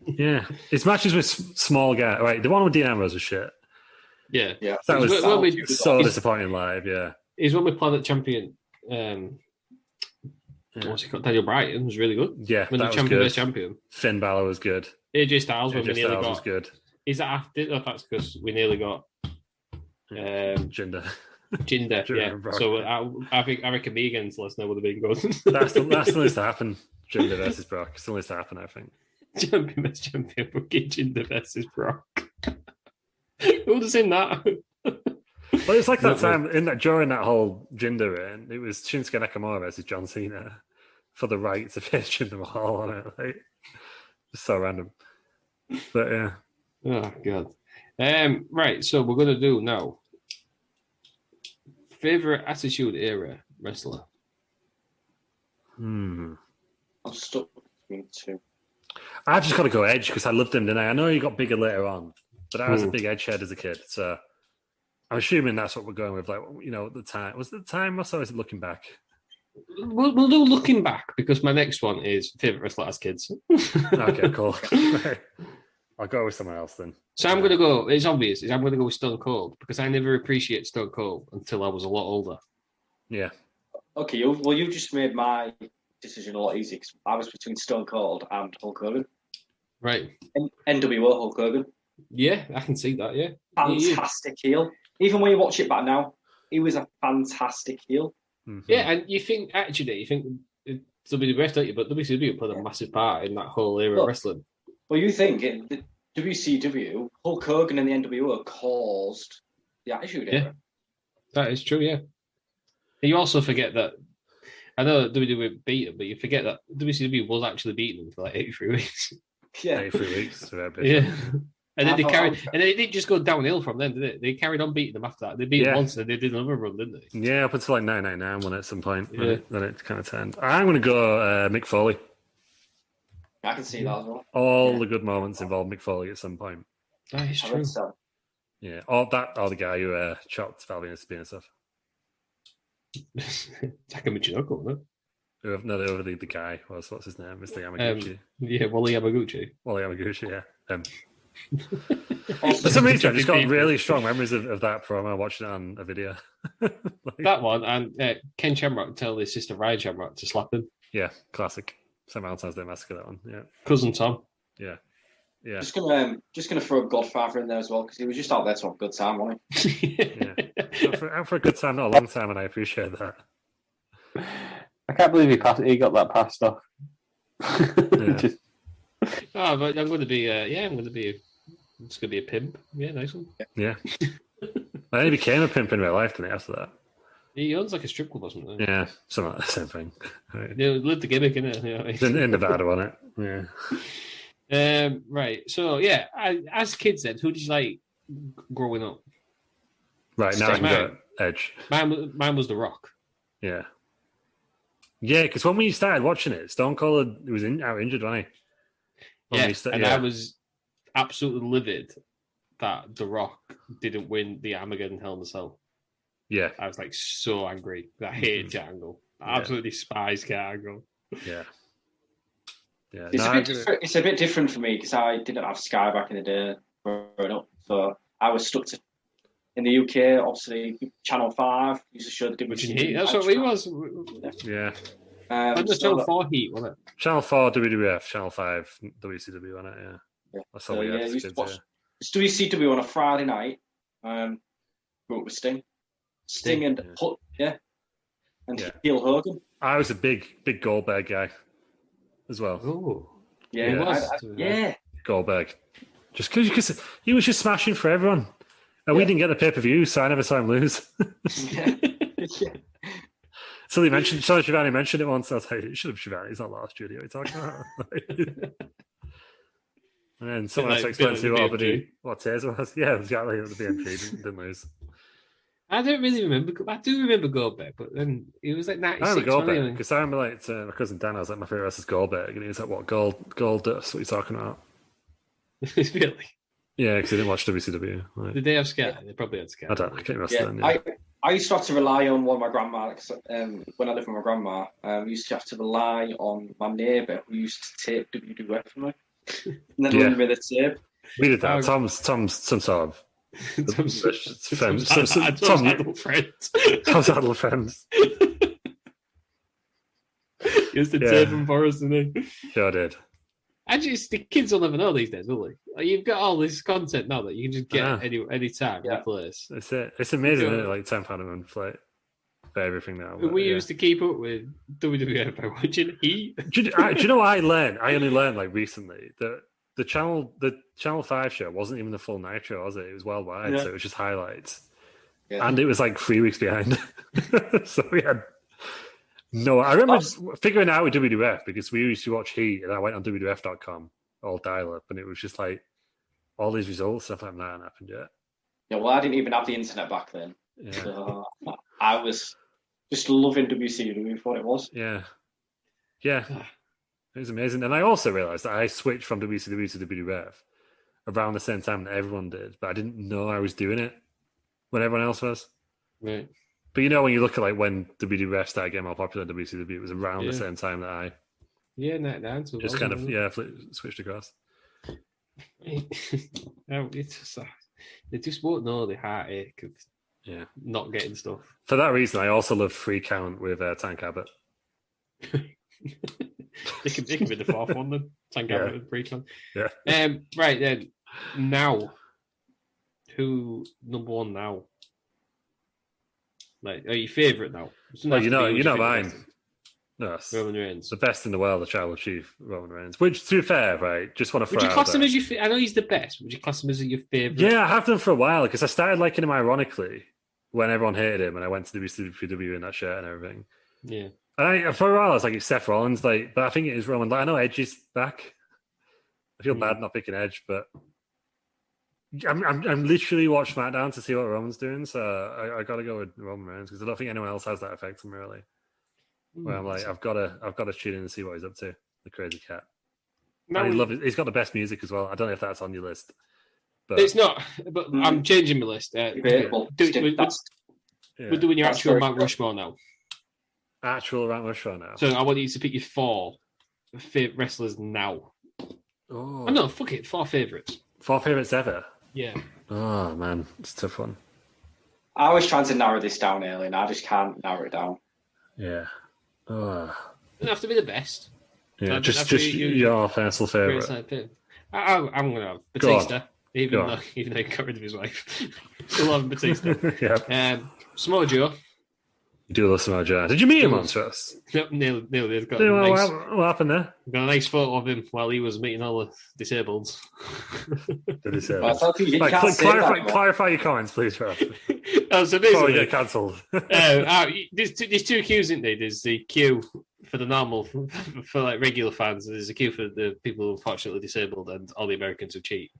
Yeah. His matches with small guys. Right, the one with Dean Ambrose was shit. Yeah. That was so disappointing live, yeah. He's one with Planet Champion. What's he called? Daniel Bryan was really good. Yeah, when the best champion. Finn Balor was good. AJ Styles was good. Is that after? No, that's because we nearly got Jinder. Yeah. So I reckon me against Lesnar would have been good. That's the needs to happen. Jinder versus Brock. Still needs to happen, I think. Champion versus champion. Fucking Jinder versus Brock. Who would have seen that? Well, it's like that time during that whole Jinder reign, it was Shinsuke Nakamura versus John Cena for the right to face Jinder Mahal on it. Like, it's so random. But yeah. Oh god. Right, so we're gonna do now. Favorite Attitude Era wrestler. I'm stuck between two. I've just got to go Edge because I loved him, didn't I? I know he got bigger later on, but I was a big Edge head as a kid, so I'm assuming that's what we're going with. Like, at the time, was it the time? Or so is it looking back? We'll do looking back because my next one is favorite wrestler as kids. Okay, cool. Right. I'll go with someone else then. So I'm going to go. It's obvious. I'm going to go with Stone Cold because I never appreciated Stone Cold until I was a lot older. Yeah. Okay. You just made my decision a lot easier because I was between Stone Cold and Hulk Hogan. Right. NWO Hulk Hogan. Yeah, I can see that. Yeah. Fantastic heel. Even when you watch it back now, he was a fantastic heel. Mm-hmm. Yeah, and you think WWF, don't you? But WCW played a massive part in that whole era of wrestling. Well, you think the WCW, Hulk Hogan and the NWO caused the Attitude Era. That is true, yeah. And you also forget that, I know WWE beat him, but you forget that WCW was actually beating them for like 83 weeks. Yeah. 83 weeks. Yeah. And then it didn't just go downhill from then, did it? They carried on beating them after that. They beat them once and they did another run, didn't they? Yeah, up until like 999 when at some point. Then it kind of turned. I'm going to go Mick Foley. I can see that as well. All the good moments involve Mick Foley at some point. That is true. Yeah, or the guy who chopped Valvinus' penis off. Takamichinoku, no? No, the guy what's his name? Mr. Yamaguchi. Yeah, Wally Yamaguchi. Wally Yamaguchi, yeah. For some reason, I just got really strong memories of that promo watching it on a video. That one, and Ken Shamrock tell his sister Ryan Shamrock to slap him. Yeah, classic. St. Valentine's Day Massacre, that one. Yeah. Cousin Tom. Yeah. Yeah. Just gonna throw Godfather in there as well because he was just out there to have a good time, wasn't he? Yeah. Out for a good time, not a long time, and I appreciate that. I can't believe he got that passed off. Yeah. Oh, but I'm going to be it's going to be a pimp. Yeah, nice one. Yeah. I only became a pimp in real life, didn't he, after that? He owns like a strip club or something. Yeah, something like the same thing. Right. Yeah, live the gimmick, innit? You know? In Nevada, wasn't it? Yeah. Right. So, yeah, as kids then, who did you like growing up? Right, now I've got Edge. Mine was The Rock. Yeah. Yeah, because when we started watching it, Stone Cold was out injured, wasn't he? I was absolutely livid that The Rock didn't win the Armageddon Hell in a Cell. Yeah. I was like so angry. I hated Kurt Angle. I absolutely despised Kurt Angle. Yeah. Yeah. It's a bit different for me because I didn't have Sky back in the day growing up. So I was stuck to, in the UK, obviously, Channel 5 used to show the WCW. That's what we was. Yeah. Under Channel 4 Heat, wasn't it? Channel 4 WWF, Channel 5 WCW, wasn't it? Yeah. That's all we had as kids, It's WCW on a Friday night. Grew up with Sting and Heel Hogan. I was a big Goldberg guy as well. Oh, yeah, Goldberg. Just because he was just smashing for everyone, and we didn't get the pay-per-view, so I never saw him lose. So Shivani mentioned it once. I was like, "Shut up, Shivani! It's not last studio. What are you talking about?" And then someone else explained to what Taser was. Yeah, exactly. It was the BMG. didn't lose. I don't really remember. I do remember Goldberg, but then it was like 96. I remember Goldberg because I remember like to my cousin Dan. I was like, my favorite wrestler is Goldberg, and he was like, "What gold dust? What are you talking about?" Really? Yeah, because he didn't watch WCW. Right. Did they have Sky? They probably had Sky. I can't remember. I used to have to rely on one of my grandma when I lived with my grandma. I used to have to rely on my neighbour who used to tape WWF for me, and then lend me the tape. We did that. Tom's some sort of friends. Tom's adult friends. He used to tape them for us, didn't he? Sure did. Actually, the kids will never know these days, will they? Like, you've got all this content now that you can just get any time, any place. It's amazing, isn't it? Like £10 a month for everything now. We used to keep up with WWF by watching Heat. Do you know what I learned? I only learned like recently that the Channel 5 show wasn't even the full Nitro, was it? It was worldwide, so it was just highlights. Yeah. And it was like 3 weeks behind. So we had I remember figuring out with WWF because we used to watch Heat and I went on WWF.com, all dial up, and it was just like all these results. Stuff like that hadn't happened yet. Yeah, well, I didn't even have the internet back then. Yeah. So I was just loving WCW for what it was. Yeah. Yeah. It was amazing. And I also realised that I switched from WCW to WWF around the same time that everyone did, but I didn't know I was doing it when everyone else was. Right. But you know, when you look at like when WWF started getting more popular than WCW, it was around the same time that I just kind of switched across. They just won't know the heartache of not getting stuff. For that reason, I also love Free Count with Tank Abbott. They can be the fourth one then. Tank Abbott and Free Count. Yeah. Right then. Now, who number one now? Like, are you favourite now? Well, you know mine. No, Roman Reigns, the best in the world, the tribal chief, Roman Reigns. Which, to be fair, right, just want to. Would you class him as your? I know he's the best. Would you class him as your favourite? Yeah, I have done for a while because I started liking him ironically when everyone hated him, and I went to WCW in that shirt and everything. Yeah. And for a while, I was like, it's Seth Rollins, but I think it is Roman. Like, I know Edge is back. I feel bad not picking Edge, but I'm literally watching SmackDown to see what Roman's doing, so I got to go with Roman Reigns because I don't think anyone else has that effect on me really. Where I'm like, I've got to tune in and see what he's up to. The crazy cat. No, he's got the best music as well. I don't know if that's on your list. But It's not, but I'm changing my list. Debatable. We're doing your actual Mount Rushmore now. Actual Mount Rushmore now. So I want you to pick your 4 favorite wrestlers now. Oh no, fuck it, 4 favorites. 4 favorites ever. Yeah. Oh man, it's a tough one. I was trying to narrow this down early, and I just can't narrow it down. Yeah. Oh. It doesn't have to be the best. Yeah, just your personal favourite. I'm going to have Batista, even though he got rid of his wife. Still have Batista. Yeah. Samoa Joe. You do love Samoa Joe. Did you meet him once, Russ? No, nearly. What happened there? Got a nice photo of him while he was meeting all the disabled. The disabled. Well, I thought you clarify your comments, please, Russ. So Before basically, we get cancelled. there's 2 queues, isn't there? There's the queue for the normal, for like regular fans. There's a queue for the people who are unfortunately disabled and all the Americans who cheat.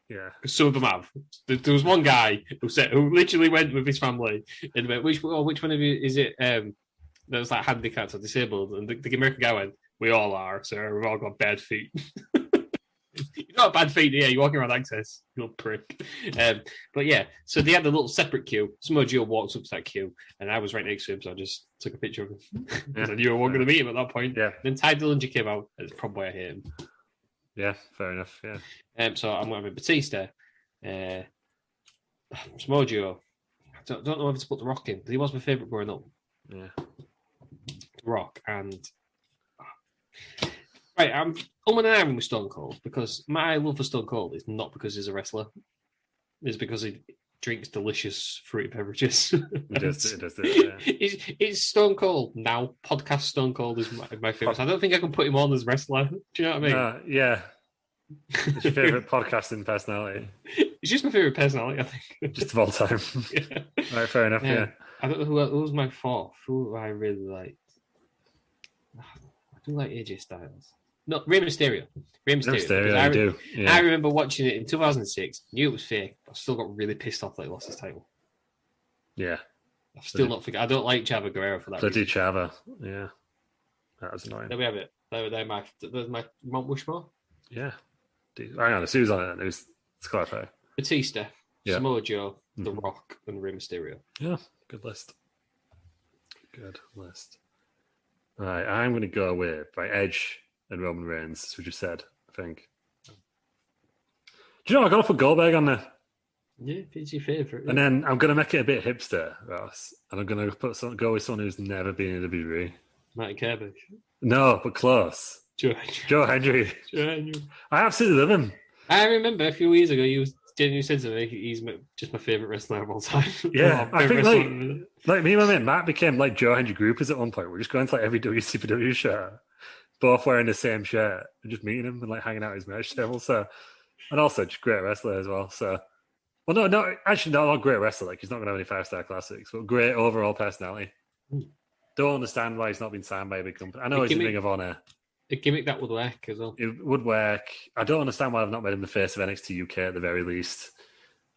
Yeah, some of them have. There was one guy who literally went with his family and went, which one of you is it? That was like handicapped or disabled, and the American guy went, "We all are, sir. We've all got bad feet." You've got bad feet, yeah. You're walking around access, you little prick. But yeah, so they had a little separate queue. Samoa Joe walks up to that queue, and I was right next to him, so I just took a picture of him because I knew I wasn't going to meet him at that point. Yeah. Then Ty Dillinger came out. That's probably why I hate him. Yeah, fair enough. Yeah. So I'm going to have Batista, Samoa Joe. I don't know if to put The Rock in. He was my favourite growing up. Yeah. The Rock and right. I'm and Aaron with Stone Cold because my love for Stone Cold is not because he's a wrestler. It's because he drinks delicious fruity beverages. It does. Yeah. It's Stone Cold now. Podcast Stone Cold is my favourite. I don't think I can put him on as wrestler. Do you know what I mean? Yeah. It's your favourite podcasting personality? It's just my favourite personality, I think. Just of all time. Yeah. Right, fair enough, yeah. I don't know who was my 4th. Who I really liked. I do like AJ Styles. No, Rey Mysterio. I do. Yeah. I remember watching it in 2006. Knew it was fake. But I still got really pissed off that he lost his title. Yeah. I've still not forget. I don't like Chavo Guerrero for that. Bloody Chavo. Yeah. That was annoying. There we have it. They're my Mount Rushmore. Yeah. Hang on, who's on it? Let's clarify. Batista, Samoa Joe, The Rock, and Rey Mysterio. Yeah, good list. All right, I'm going to go with Edge and Roman Reigns, as we just said, I think. Do you know, I got to put Goldberg on there. Yeah, it's your favourite. Yeah. And then I'm going to make it a bit hipster, Ross. And I'm going to go with someone who's never been in WWE. Matty Cabbage. No, but close. Joe Hendry. I absolutely love him. I remember a few years ago you said to me he's just my favourite wrestler of all time. Yeah, I think like me and my mate Matt became like Joe Hendry groupers at one point. We're just going to like every WCW show, both wearing the same shirt and just meeting him and like hanging out at his merch table. So, and also just great wrestler as well. So, well, no, actually, not great wrestler. Like he's not going to have any 5-star classics, but great overall personality. Don't understand why he's not been signed by a big company. I know he's in Ring of Honor. A gimmick that would work as well. It would work. I don't understand why I've not made him the face of NXT UK at the very least.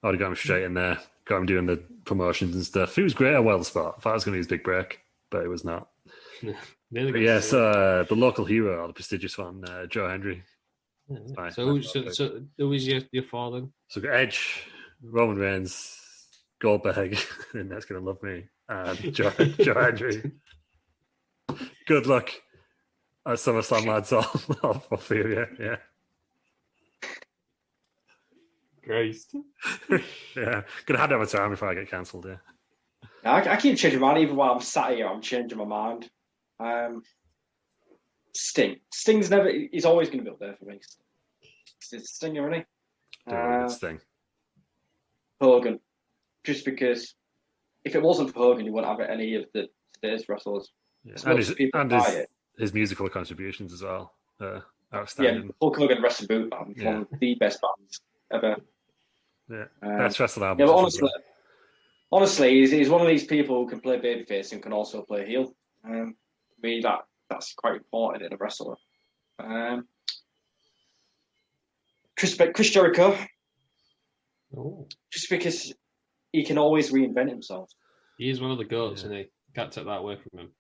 I would have got him straight in there, got him doing the promotions and stuff. He was great at Wild Spot. I thought it was going to be his big break, but it was not. So the local hero, or the prestigious one, Joe Hendry. Yeah. So who was your 4 then? So Edge, Roman Reigns, Goldberg, and that's going to love me, and Joe Hendry. Good luck. SummerSlam lads, I'll feel you. Yeah. Christ. Yeah. Gonna hand over to him before I get cancelled, yeah. I keep changing my mind. Even while I'm sat here, I'm changing my mind. Sting's never. He's always going to be up there for me. It's Sting, isn't he? Sting. Hogan. Just because if it wasn't for Hogan, you wouldn't have any of today's wrestlers. Yeah. And his musical contributions as well. Outstanding. Yeah, Hulk Hogan Wrestling Boot Band, one of the best bands ever. Yeah, best wrestling album. Yeah, but honestly, he's one of these people who can play babyface and can also play heel. For me, that's quite important in a wrestler. Chris Jericho, just because he can always reinvent himself. He is one of the goats, and he can't take that away from him.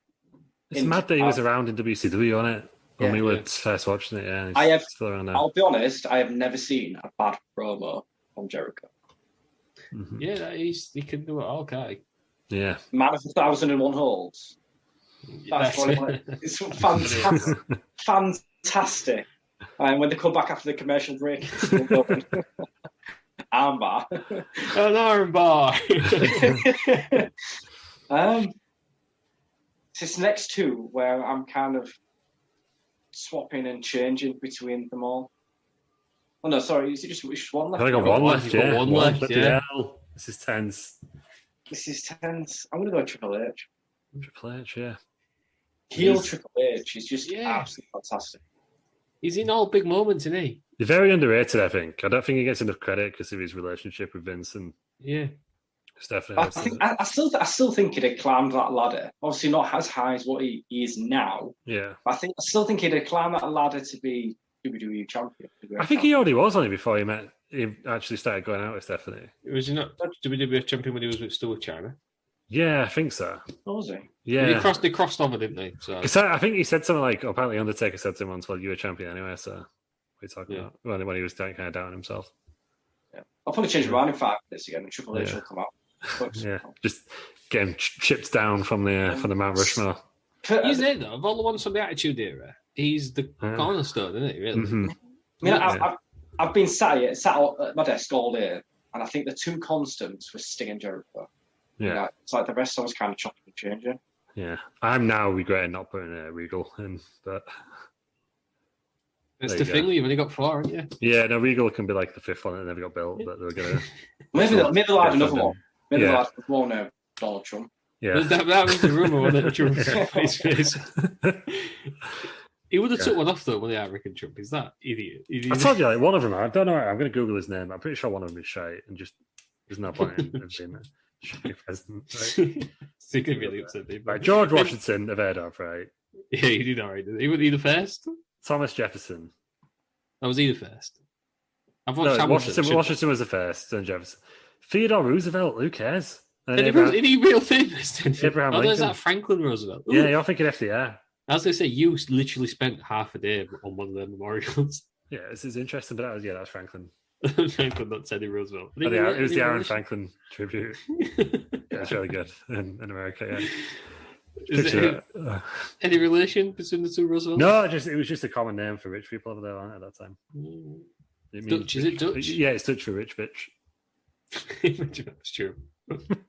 It's mad that he was around in WCW, isn't it? When we were first watching it, yeah. I'll be honest, I have never seen a bad promo from Jericho. Mm-hmm. Yeah, he can do it all, can't he? Yeah. Man of 1,001 holds. That's what it's fantastic. Fantastic. And when they come back after the commercial break, it's still going. Armbar. An armbar. It's this next two where I'm kind of swapping and changing between them all. Oh no, sorry, is it just one left? I got one left, yeah. One left, yeah. This is tense. I'm going to go Triple H. Triple H, yeah. Heel Triple H is just absolutely fantastic. He's in all big moments, isn't he? He's very underrated, I think. I don't think he gets enough credit because of his relationship with Vince and Stephanie. I still think he'd have climbed that ladder. Obviously, not as high as what he is now. Yeah, I still think he'd have climbed that ladder to be WWE champion. I think he already was on it before he actually started going out with Stephanie. Was he not WWE champion when he was still with China? Yeah, I think so. What was he? Yeah, they crossed over, didn't they? So I think he said something like, apparently Undertaker said to him once, "Well, you're a champion anyway." So what are you talking about? When he was kind of doubting himself. Yeah, I'll probably change around in 5 minutes again, and Triple H will come out. Yeah, just getting chipped down from the Mount Rushmore. He's there though. Of all the ones from the Attitude Era, he's the cornerstone, isn't he? Really? Mm-hmm. I mean, I've been sat at my desk all day, and I think the two constants were Sting and Jericho. Yeah, it's like the rest I was kind of chopping and changing. Yeah, I'm now regretting not putting Regal in, but it's the thing. You've only got 4, haven't you? Yeah, no, Regal can be like the 5th one that never got built, but they're gonna maybe they'll add another one. Maybe they'll add one Donald Trump. Yeah, that was the rumor, wasn't it? Trump's face. He would have took one off though, when I reckon Trump is that idiot. I told you, like, one of them. I don't know. I'm going to Google his name. I'm pretty sure one of them is shy, and just there's no point in being a shy president. Right? So he could really upset me. Right, George Washington of Adolf, right? Yeah, he did all right. He was the first. Thomas Jefferson. That was he the first. I've watched Washington was the first, then Jefferson. Theodore Roosevelt. Who cares? Is he real famous? Abraham Lincoln. There's that Franklin Roosevelt. Ooh. Yeah, you're thinking FDR. As they say, you literally spent half a day on one of their memorials. Yeah, this is interesting, but that was Franklin. Franklin, not Teddy Roosevelt. It was the Aaron Franklin tribute. Yeah, it's really good in America. Yeah. Is there any relation between the two Roosevelts? No, it was just a common name for rich people over there at that time. Dutch, is it Dutch? Yeah, it's Dutch for rich bitch. That's true. And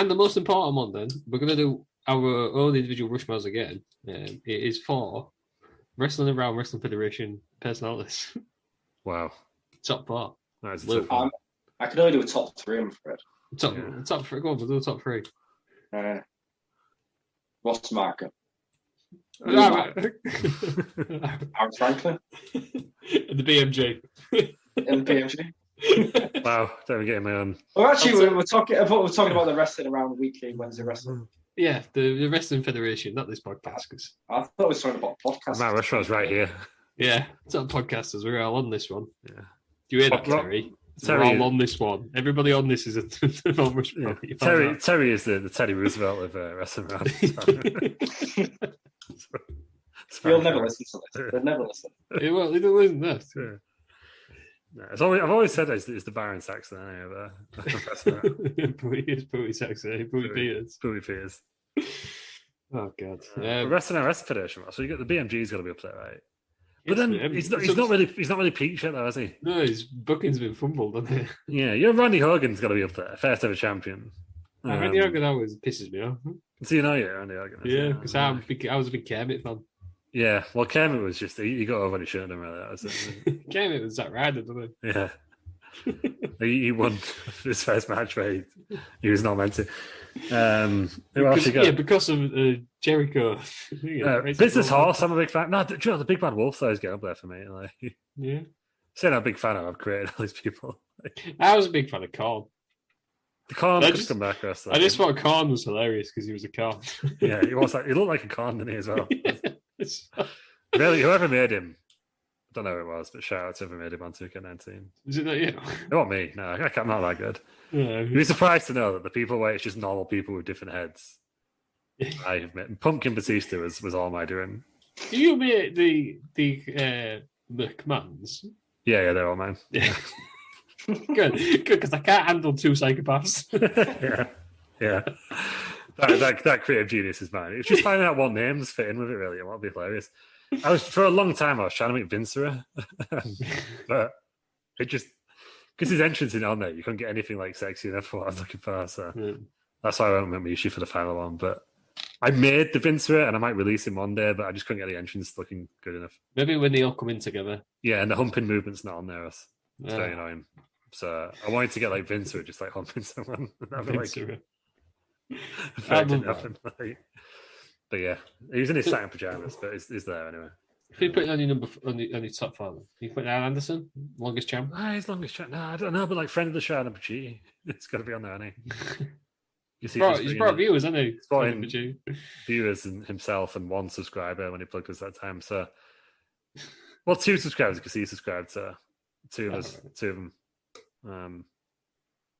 the most important one, then, we're going to do our own individual Rushmores again. It is for Wrestling Around Wrestling Federation personalities. Wow. Top 4. That's I could only do a top 3, I'm afraid. Top 3. Go on, we'll do a top 3. Ross Marker. Aaron Franklin. And the BMJ. And BMJ. Wow, don't get my own. Well, actually, we're talking about the Wrestling Around weekly Wednesday wrestling. Yeah, the Wrestling Federation, not this podcast. Cause... I thought we were talking about podcasts. Mount Rushmore's right here. Yeah, it's not podcasters. We're all on this one. Yeah. Do you hear that, Terry? We're all on this one. Everybody on this is a Rushmore. Yeah. Terry is the Teddy Roosevelt of Wrestling Around. He'll never listen to this. They'll never listen. Well, he doesn't listen. Yeah. No, I've always said it's the Baron Saxon anyway. Booty Saxon. Booty Peters. Oh God. Wrestling Federation. So you got the BMG's got to be up there, right? But then he's not really peaked yet, though, has he? No, his booking's been fumbled, hasn't it? Yeah, Randy Hogan's got to be up there, first ever champion. Randy Hogan always pisses me off. So you know, Randy Hogan. Yeah, because I was a big Kermit fan. Yeah, well, Kermit was just he got over when he shouldn't have. Really, Kermit was that Ryder, didn't he? Yeah, he won his first match where he was not meant to. Because of Jericho. Business Horse, I'm a big fan. No, the Big Bad Wolf though is getting up there for me. Yeah, saying I'm a big fan of, I've created all these people. I was a big fan of Korn. The Korn could come back. I just thought Korn was hilarious because he was a Korn. Yeah, he was. He looked like a Korn, didn't he, as well? Really, whoever made him, I don't know who it was, but shout out to whoever made him on 2K19. Is it not you? Not me. No, I'm not that good. Yeah. You'd be surprised to know that the people where it's just normal people with different heads. I admit, Pumpkin Batista was all my doing. Do you admit the McMahons? Yeah, they're all mine. Yeah. Good, because I can't handle two psychopaths. yeah. That creative genius is mine. It's just finding out what names fit in with it. Really, it would be hilarious. For a long time I was trying to make Vincera, but it just because his entrance in on there, you couldn't get anything like sexy enough for what I was looking for. So that's why I went with Mishi for the final one. But I made the Vincera, and I might release him one day, but I just couldn't get the entrance looking good enough. Maybe when they all come in together. Yeah, and the humping movement's not on there. It's very annoying. So I wanted to get like Vincera, just like humping someone. That'd be like. But yeah, he was in his satin pajamas, but he's there anyway. If you put it on your on your top five, you put Aaron Anderson, longest champ. His longest champ. No, I don't know, but like friend of the show, number G, it's got to be on there, hasn't he? He's brought viewers, hasn't he? He's brought in viewers and himself and one subscriber when he plugged us that time. So, well, 2 subscribers because he subscribed to 2 of us, 2 of them.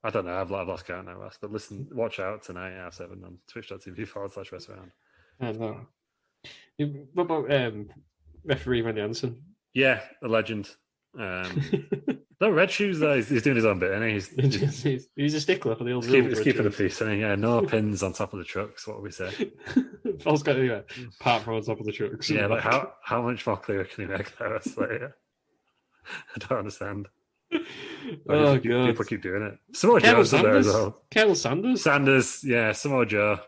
I don't know. I've lost count now, Ross. But listen, watch out tonight at 7 on twitch.tv/wrestleround. I know. What about referee Randy Anderson? Yeah, a legend. No red shoes though. He's doing his own bit, isn't he? He's a stickler for the old. He's keeping the peace, isn't he? Yeah, no pins on top of the trucks. What would we say? Paul's got apart from on top of the trucks. Yeah, like how much more clear can he make that? Like, I don't understand. People keep doing it. Samoa Joe's up there as well. Colonel Sanders, yeah. Samoa Joe,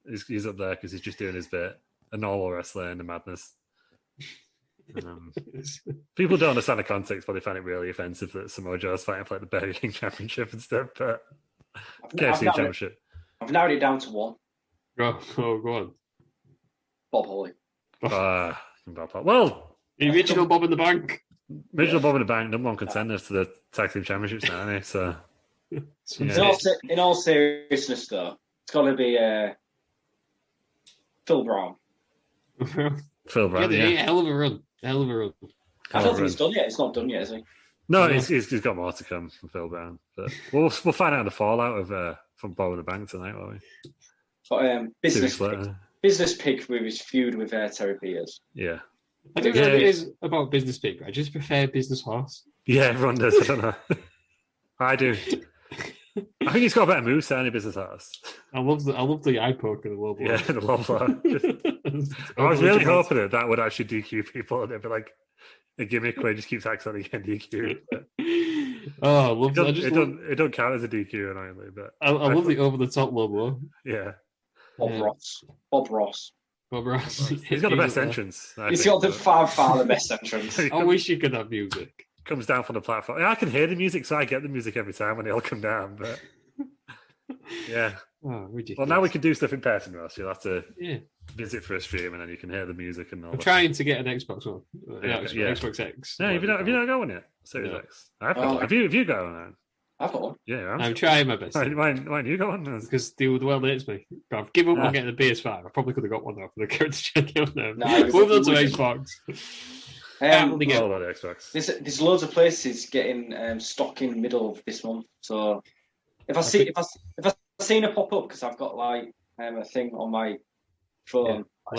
he's up there because he's just doing his bit. A normal wrestler in the madness. People don't understand the context, but they find it really offensive that Samoa Joe's fighting for like the Burger King Championship and stuff. But KFC Championship. I've narrowed it down to one. Go on. Bob Holly. Well, the original Bob in the Bank. Original Bob in the Bank, number 1 contenders to the tag team championships now, isn't he? So, in all seriousness, though, it's got to be Phil Brown. Phil Brown, yeah. Hell of a run. I don't think he's done yet. It's not done yet, is he? No, he's got more to come from Phil Brown. But we'll find out the fallout of from Bob in the Bank tonight, won't we? But business pig with his feud with Terry Peters. Yeah. I don't know what it is about business pig. I just prefer business horse. Yeah, everyone does. I don't know. I do. I think he's got a better move than any business horse. I love the eye poke in the world. Yeah, the love I was really hoping that would actually DQ people, and it'd be like a gimmick where he just keeps accidentally getting DQ. But I love that. It don't count as a DQ annoyingly, but I love the over the top logo. Yeah. Bob Ross. He's got the best entrance. He's got the far the best entrance. I wish you could have music. Comes down from the platform. I can hear the music, so I get the music every time when they all come down. But yeah. Oh, ridiculous. Well, now we can do stuff in person, Ross. You'll have to visit for a stream, and then you can hear the music and all. I'm trying to get an Xbox One. Xbox X. No, have you not got one yet? Series X. I've got one. Have you got one? I've got one. Yeah, I'm trying my best. Why you got one? Because the world hates me. I've given up on getting the PS5. I probably could have got one now for the character check out now. Move on to Xbox. All about Xbox. There's loads of places getting stock in the middle of this month. So if I've seen a pop up because I've got like a thing on my phone, I'll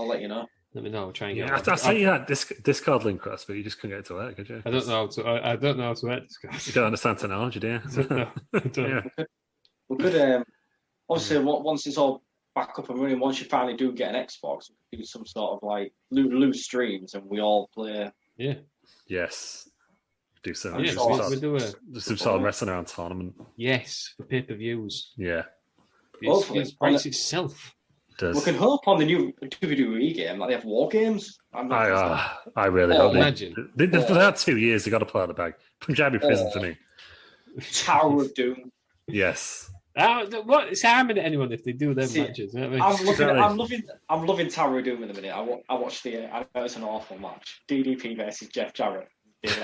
let you know. Let me know. I'll try and get. I'll send you that Discord link, Ross, but you just couldn't get it to work, could you? I don't know how to work Discord. You don't understand technology, do you? We could obviously once it's all back up and running. Once you finally do get an Xbox, we could do some sort of like loose streams, and we all play. Yeah. Yes. Do some. We do some sort of wrestling around tournament. Yes, for pay-per-views. Yeah. It's price itself. We can hope on the new WWE game like they have war games. I really hope. Imagine. They've had 2 years. They got to play out the bag. Punjabi prison for me. Tower of Doom. Yes. It's harming to anyone if they do their matches. You know what I mean? I'm loving Tower of Doom in a minute. I watched I know it's an awful match. DDP versus Jeff Jarrett. It's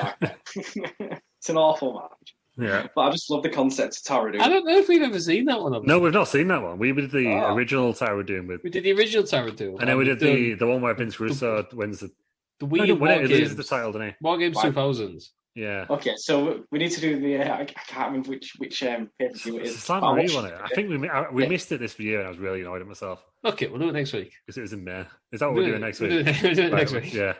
an awful match. Yeah, but I just love the concept of Tower of Doom. I don't know if we've ever seen that one. No, we've not seen that one. We did the original Tower of Doom. We did the original Tower of Doom. And then we did the one where Vince Russo wins the Wii War Games. He loses the title, doesn't he? War Games 2000s. Yeah. Okay, so we need to do the. I can't remember which pay-per-view it is. It's a Slam Marie one. I think we missed it this year, and I was really annoyed at myself. Okay, we'll do it next week. Because it was in May. Is that what we're doing next week? We'll do it next week. Yeah.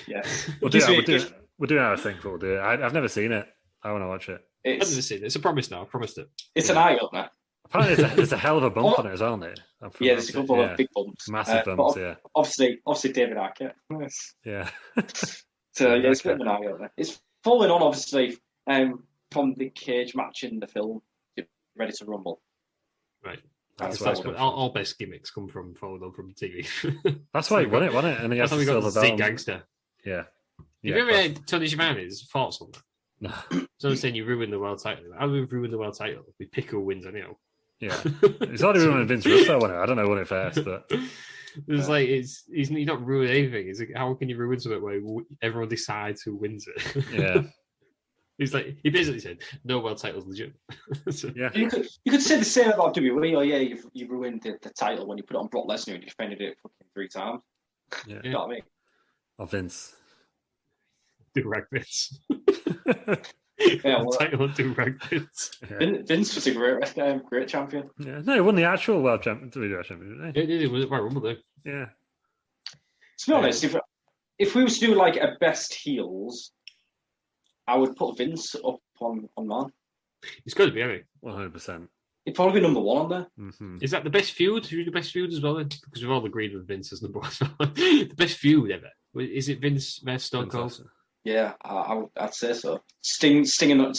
Yes. We'll do it. We're doing our thing, but we'll do it. I've never seen it. I want to watch it. I've never seen it. It's a promise now. I promised it. It's an eye-opener. Apparently, there's a hell of a bump on it as well, isn't it? Yeah, there's a couple of big bumps. Massive bumps, yeah. Obviously David Arquette. Yes. Yeah. So, yeah, it's a bit of an eye-opener. It's following on, obviously, from the cage match in the film, Ready to Rumble. Right. That's what all best gimmicks come from followed on from TV. That's why he won it, wasn't it? And he that's how we got the Zig Gangster. Yeah. Have you ever heard Tony Giovanni's thoughts on that? No. So I'm saying you ruined the world title. How do we ruin the world title? We Pickle wins anyhow. Yeah. It's already ruined Vince Russo, wasn't it? I don't know who won it first, but it's like he's not ruined anything. It's like, how can you ruin something where everyone decides who wins it? Yeah. He's like, he basically said, no world title's legit. So, yeah. You could say the same about WWE. Oh, yeah, you ruined the title when you put it on Brock Lesnar and you defended it fucking 3 times. Yeah. You know what I mean? Or Vince. Do-rag Vince. Yeah, well, title of Do-rag Vince. Yeah. Vince was a great champion. Yeah. No, he won the actual world champion, didn't he? It did. It was Royal Rumble, though. Yeah. To be honest, if we was to do like a best heels, I would put Vince up on man. It's got to be, hasn't it? 100%. He'd probably be number 1 on there. Mm-hmm. Is that the best feud? Should we do best feud as well? Then? Because we've all agreed with Vince as number 1. The best feud ever. Is it Vince versus Stone Cold? Yeah, I'd say so. Sting and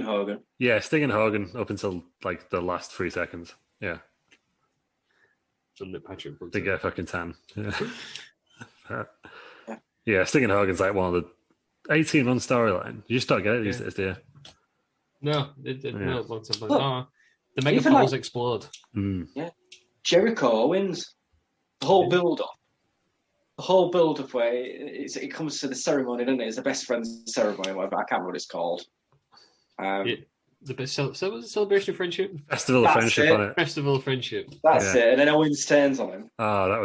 Hogan. Yeah, Sting and Hogan up until like the last 3 seconds. Yeah. Patrick to get a fucking tan. Yeah. Yeah, Sting and Hogan's like one of the 18-month storyline. You just don't get it these days, do you? No, no, long time. Oh, the mega balls explode. Mm. Yeah, Jericho Owens. The whole build-up where it comes to the ceremony, doesn't it? It's the best friends ceremony, whatever. I can't remember what it's called. The best celebration of friendship. Festival of Friendship on it. Festival of Friendship. That's it. And then Owens turns on him. Oh, that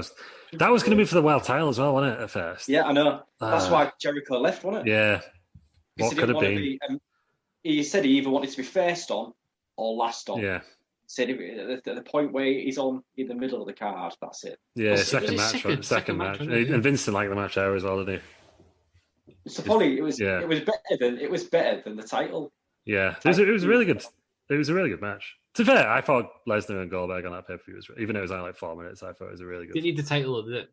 was going to be for the world title as well, wasn't it? At first. Yeah, I know. That's why Jericho left, wasn't it? Yeah. What could have been? He said he either wanted to be first on or last on. Yeah. Said at the point where he's on in the middle of the card, that's it. Yeah, second match. And Vince didn't like the match there as well, did he? So probably it was better than the title. Yeah, it was really good. It was a really good match. To be fair, I thought Lesnar and Goldberg on that pay-per-view even though it was only like 4 minutes. I thought it was a really good. Did you need the title of it?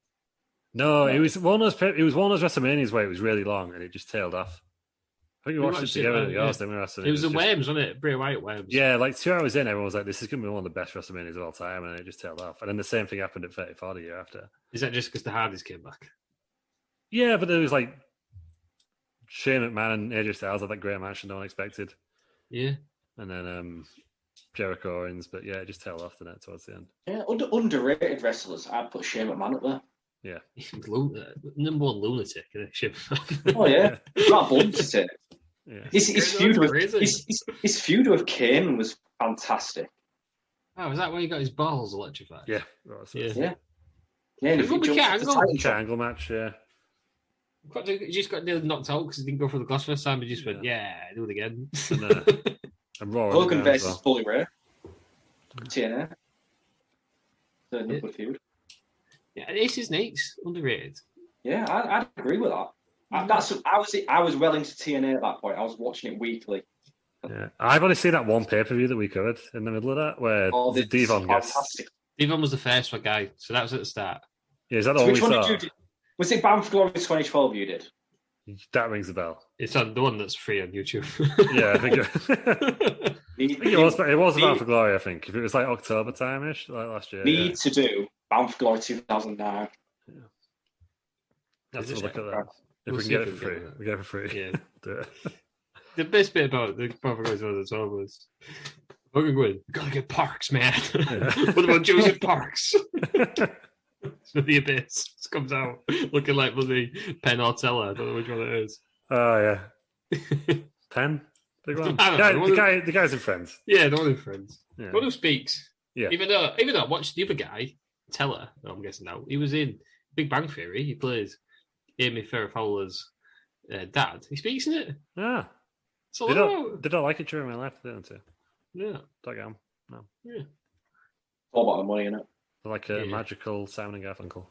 No, it was one of those. It was one of those WrestleManias where it was really long and it just tailed off. I think we watched it together. It was a Worms, wasn't it? Bray Wyatt Worms. Yeah, like 2 hours in, everyone was like, "This is going to be one of the best WrestleManias of all time," and it just tailed off. And then the same thing happened at 34 the year after. Is that just because the Hardys came back? Yeah, but there was like Shane McMahon and AJ Styles had that great match and no one expected. Yeah, and then Jericho Owens, but yeah, it just tailed off towards the end. Yeah, underrated wrestlers. I'd put Shane McMahon up there. Yeah, number 1 lunatic. Oh yeah, not lunatic. Yeah. His feud with Kane was fantastic. Oh, was that where he got his balls electrified? Yeah. Yeah. Triangle match, yeah. He just got nearly knocked out because he didn't go for the glass first time. He just went, do it again. And Raw Hogan versus Bully Ray. TNA. The number feud. Yeah, Ace is Snakes, underrated. Yeah, I'd agree with that. I was well into TNA at that point. I was watching it weekly. Yeah, I've only seen that one pay-per-view that we covered in the middle of that where Devon gets. Devon was the first one guy, so that was at the start. Yeah, is that all we saw? Did you do? Was it Bound for Glory 2012 you did? That rings a bell. It's on the one that's free on YouTube. Yeah, I think it was Bound for Glory, I think. If it was like October time-ish, like last year. Need to do Bound for Glory 2009. Yeah. Let's look at that. If we can get it for free. We get it for free. Yeah. Do it. The best bit about the Bound for Glory as well was Hogan going, gotta get Parks, man. Yeah. What about Joseph Parks? So the Abyss comes out looking like bloody Penn or Teller. I don't know which one it is. Oh, yeah. Penn? Big one. The guy's in Friends. Yeah, the one in Friends. Yeah. The one who speaks. Yeah. Even though I watched the other guy, Teller, I'm guessing now, he was in Big Bang Theory. He plays Amy Farrah Fowler's dad. He speaks in it. Ah. So they don't like it during my life, don't they? Yeah. Don't get 'em. No. Yeah. All about the money, innit? They're like a magical Simon and Garfunkel.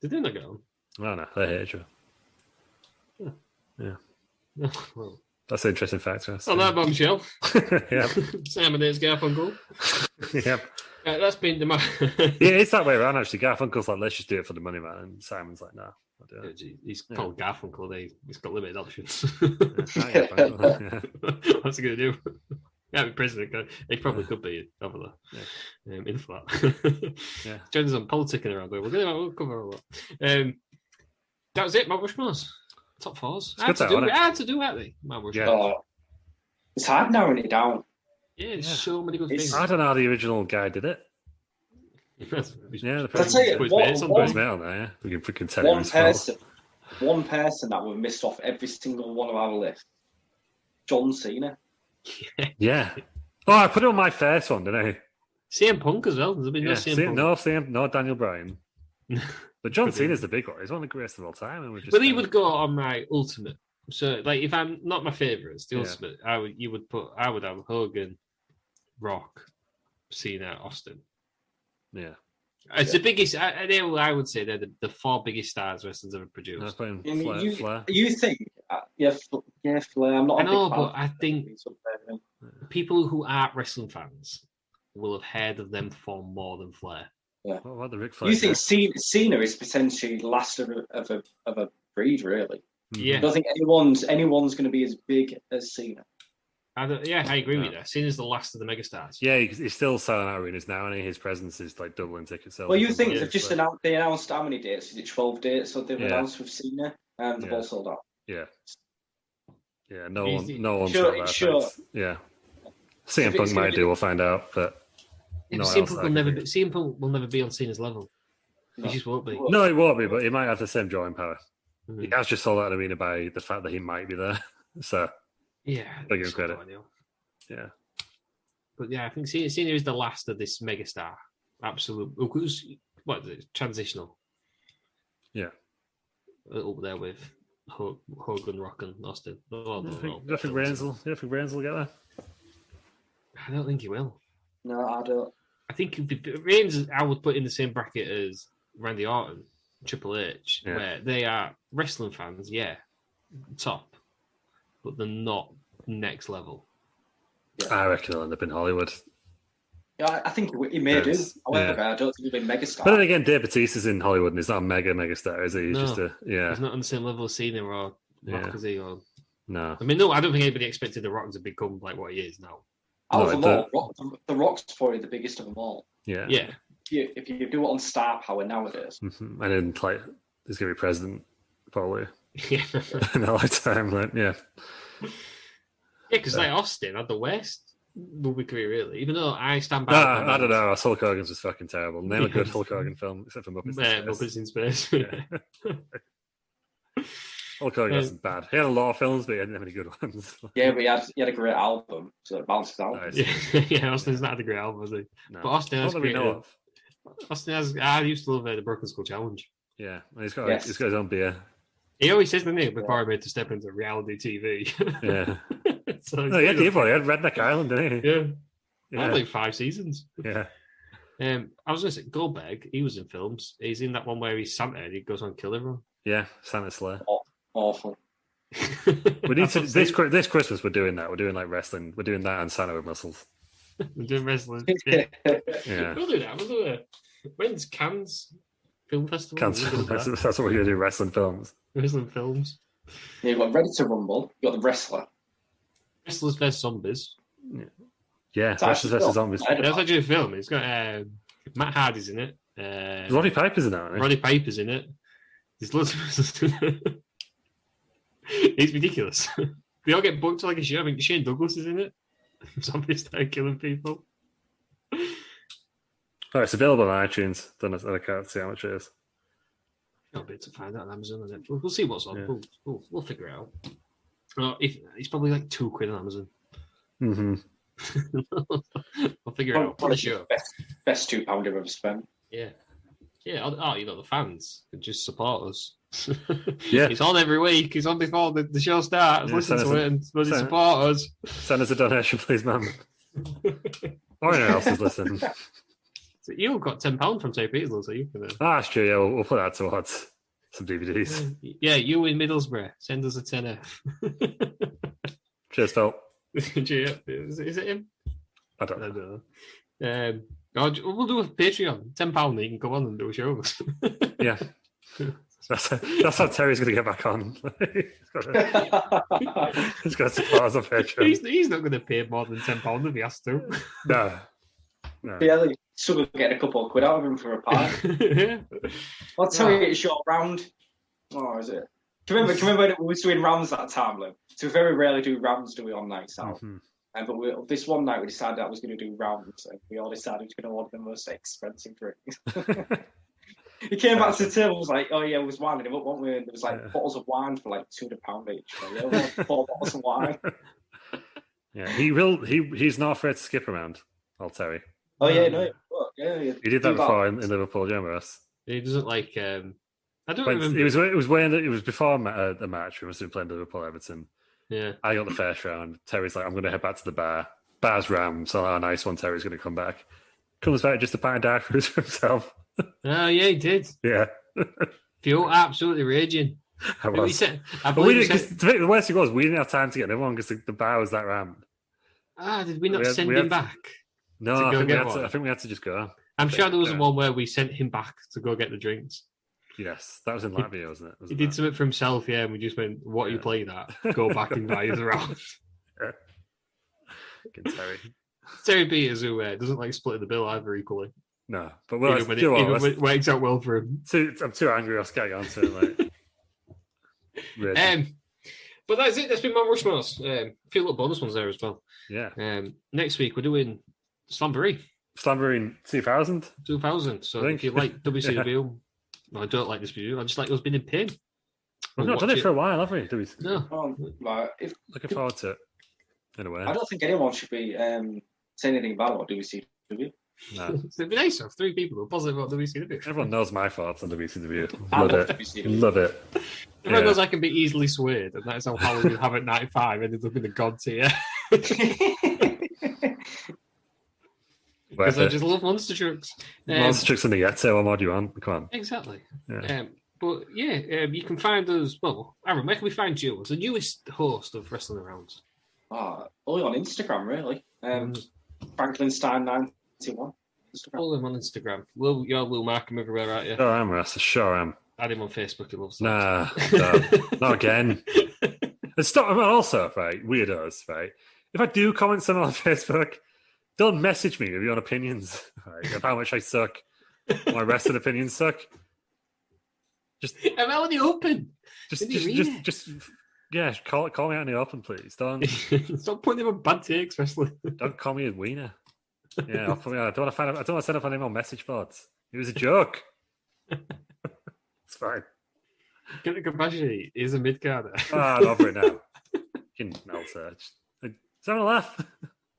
Did they not get on? No, they hate you. Yeah. Well, That's an interesting fact. on that bombshell. Yeah. Simon is Garfunkel. Yeah. That's been the Yeah, it's that way around, actually. Garfunkel's like, let's just do it for the money, man. And Simon's like, no, I'll do it. He's called Garfunkel. He's got limited options. Yeah. What's he going to do? Yeah, be president. He probably could be over there in flat. Yeah. Join us on politicking around there. We'll cover all that. That was it, Mount Rushmores. Top fours. I had to do it, Mount Rushmores. Yeah. It's hard narrowing it down. Yeah, there's so many good things. I don't know how the original guy did it. The person we can tell one person that we've missed off every single one of our lists. John Cena. Yeah. Oh, I put it on my first one, didn't I? CM Punk as well. There's been no CM Punk. No Daniel Bryan. But John Cena's the big one. He's one of the greatest of all time. And but he would go on my ultimate. So, like, if I'm not my favourites, the ultimate, I would have Hogan, Rock, Cena, Austin. Yeah. It's the biggest. I would say they're the 4 biggest stars wrestling's ever produced. Flair. You think? Flair. I'm not. I know, but I think people who aren't wrestling fans will have heard of them for more than Flair. Yeah. What about the Ric Flair? You think Cena is potentially last of a breed, really? Yeah. I don't think anyone's going to be as big as Cena. I agree with that. Cena's the last of the megastars. Yeah, he's still selling out arenas now, and his presence is like doubling ticket sales. Well, you think they've just announced how many dates? Is it 12 dates that they've announced with Cena? And they've all sold out. Yeah. Yeah, no one's got that. Sure. Yeah. CM Punk might do, we'll find out, but CM Punk will never be on Cena's level. He just won't be. No, he won't be, but he might have the same drawing power. Mm-hmm. He has just sold out an arena by the fact that he might be there. So yeah, I give him credit. Yeah. But yeah, I think Cena is the last of this megastar. Absolutely. What is it? Transitional. Yeah. Up there with Hogan, Rock, and Austin. Do you think Reigns will get there? I don't think he will. No, I don't. I think Reigns, I would put in the same bracket as Randy Orton, Triple H, where they are wrestling fans, top, but they're not next level. Yeah. I reckon he'll end up in Hollywood. Yeah, I think he may do. However, I don't think he'll be megastar. But then again, Dave Bautista's in Hollywood and he's not a megastar, is he? He's just he's not on the same level as Cena or Rock, is he? Or... No. I mean, no, I don't think anybody expected The Rock to become like what he is now. The Rock's probably the biggest of them all. Yeah. Yeah. If you do it on star power nowadays. Mm-hmm. And then, like, he's going to be president, probably. Yeah. In a lifetime, like, yeah. Yeah, because like Austin had the worst movie career, really. Even though I stand by. I don't know. Hulk Hogan's was fucking terrible. Name a good Hulk Hogan film, except for Muppets in Space. Hulk Hogan wasn't bad. He had a lot of films, but he didn't have any good ones. Yeah, but he had a great album, so it bounces out. Austin's not had a great album, has he? No. But Austin has great. Of. Austin has. I used to love the Broken Skull Challenge. Yeah, and he's got his own beer. He always says, doesn't he, before he made to step into reality TV. Yeah. So he had the one. He had Redneck Island, didn't he? Yeah. Had like 5 seasons. Yeah. I was going to say, Goldberg, he was in films. He's in that one where he's Santa and he goes on kill everyone. Yeah, Santa Slayer. Awful. We need to this Christmas. We're doing that. We're doing like wrestling. We're doing that and Santa with muscles. We're doing wrestling. Yeah. We'll do that. We'll do it. When's Cannes Film Festival? Cannes Film Festival. That's what we're going to do. Wrestling films. Wrestling films. Yeah, you've got Ready to Rumble. You've got the Wrestler. Wrestlers vs Zombies. Yeah, Wrestlers vs Zombies. That's actually a film. It's got Matt Hardy's in it. Roddy Piper's in it. Roddy Piper's in it. There's loads of wrestlers in it. It's ridiculous. They all get booked to like a show. I think Shane Douglas is in it. Zombies start killing people. Oh, it's available on iTunes. I can't see how much it is. I'll be able to find that on Amazon. Isn't it? We'll see what's on. Yeah. We'll figure it out. If it's probably like £2 on Amazon. Mm-hmm. I'll figure it out. For the show. Best £2 I've ever spent. Yeah. Yeah. Oh, the fans can just support us Yeah. It's on every week. It's on before the show starts. Listen to it and support us. Send us a donation, please, man. Or anyone else is listening. So you got £10 from St. Peter's, so you can. That's true. Yeah, we'll put that towards some DVDs. Yeah, you in Middlesbrough, send us a tenner. Cheers, Phil. Is it him? I don't know. We'll do a Patreon. £10 you can go on and do a show. Yeah. That's how Terry's going to get back on. He's got to support us on Patreon. He's not going to pay more than £10 if he has to. No. Yeah, like, struggle to get a couple of quid out of him for a pie. Yeah. I'll tell you, it's your round. Oh, is it? Do you remember when we was doing rounds that time, Lou? So we very rarely do rounds, do we, on nights out? Mm-hmm. But this one night we decided I was going to do rounds, and we all decided we were going to order the most expensive drinks. He came back to the table and was like, "Oh yeah, it was winding him up, weren't we?" And there was like bottles of wine for like £200 each. So, yeah, we had 4 bottles of wine. Yeah, he's not afraid to skip around. I'll tell you. Oh yeah, no, yeah. He did that before in Liverpool, do you remember us? He doesn't like. I don't remember. It was before the match. We must have been playing Liverpool Everton. Yeah. I got the first round. Terry's like, I'm going to head back to the bar. Bar's round. So, nice one. Terry's going to come back. Comes back just a pint of dark roast for himself. Oh yeah, he did. Yeah. Feel absolutely raging. I was. The worst thing was we didn't have time to get another one because the bar was that rammed. Did we not send him back? No, I think we had to just go. I'm sure there was one where we sent him back to go get the drinks. Yes, that was in Latvia, wasn't it? He did something for himself, yeah, and we just went, "What are you playing at? Go back and buy us around." Yeah. Terry Peters, who doesn't like splitting the bill either equally. No, but it works out well for him. I'm too angry. I'll get on to it. But that's it. That's been Mount Rushmores. A few little bonus ones there as well. Yeah. Next week we're doing Slamboree 2000. 2000. So if you like WCW, no, I don't like this video. I just like us being in pain. We've not done it for a while, have we? No. Looking forward to it. In a way. I don't think anyone should be saying anything bad about WCW. No. It'd be nice to have 3 people who are positive about WCW. Everyone knows my thoughts on WCW. I Love love it. WCW. Love it. Everyone knows I can be easily swayed, and that's how Halloween have at 95 ended up in the God tier. Because I just love monster trucks. Monster trucks in the Yeti. What more do you want? Come on. Exactly. Yeah. But yeah, you can find us. Well, Aaron, where can we find you as the newest host of Wrestling Around? Only on Instagram, really. FranklinStein91. Follow him on Instagram. You're Lou Markham everywhere, aren't you? Sure am, Russ. Sure am. Add him on Facebook. He loves that. Nah, not again. And stop. Also, right, weirdos, right? If I do comment something on Facebook, don't message me with your own opinions, right, of how much I suck. My wrestling opinions suck. Just I'm out in the open. Just call me out in the open, please. Don't stop putting him on bad takes, wrestling. Don't call me a wiener. Yeah, I don't want to send up an email message boards. It was a joke. It's fine. Get the compassion. He's a mid-carder. I'm over it now. You can melt her. Just having a laugh.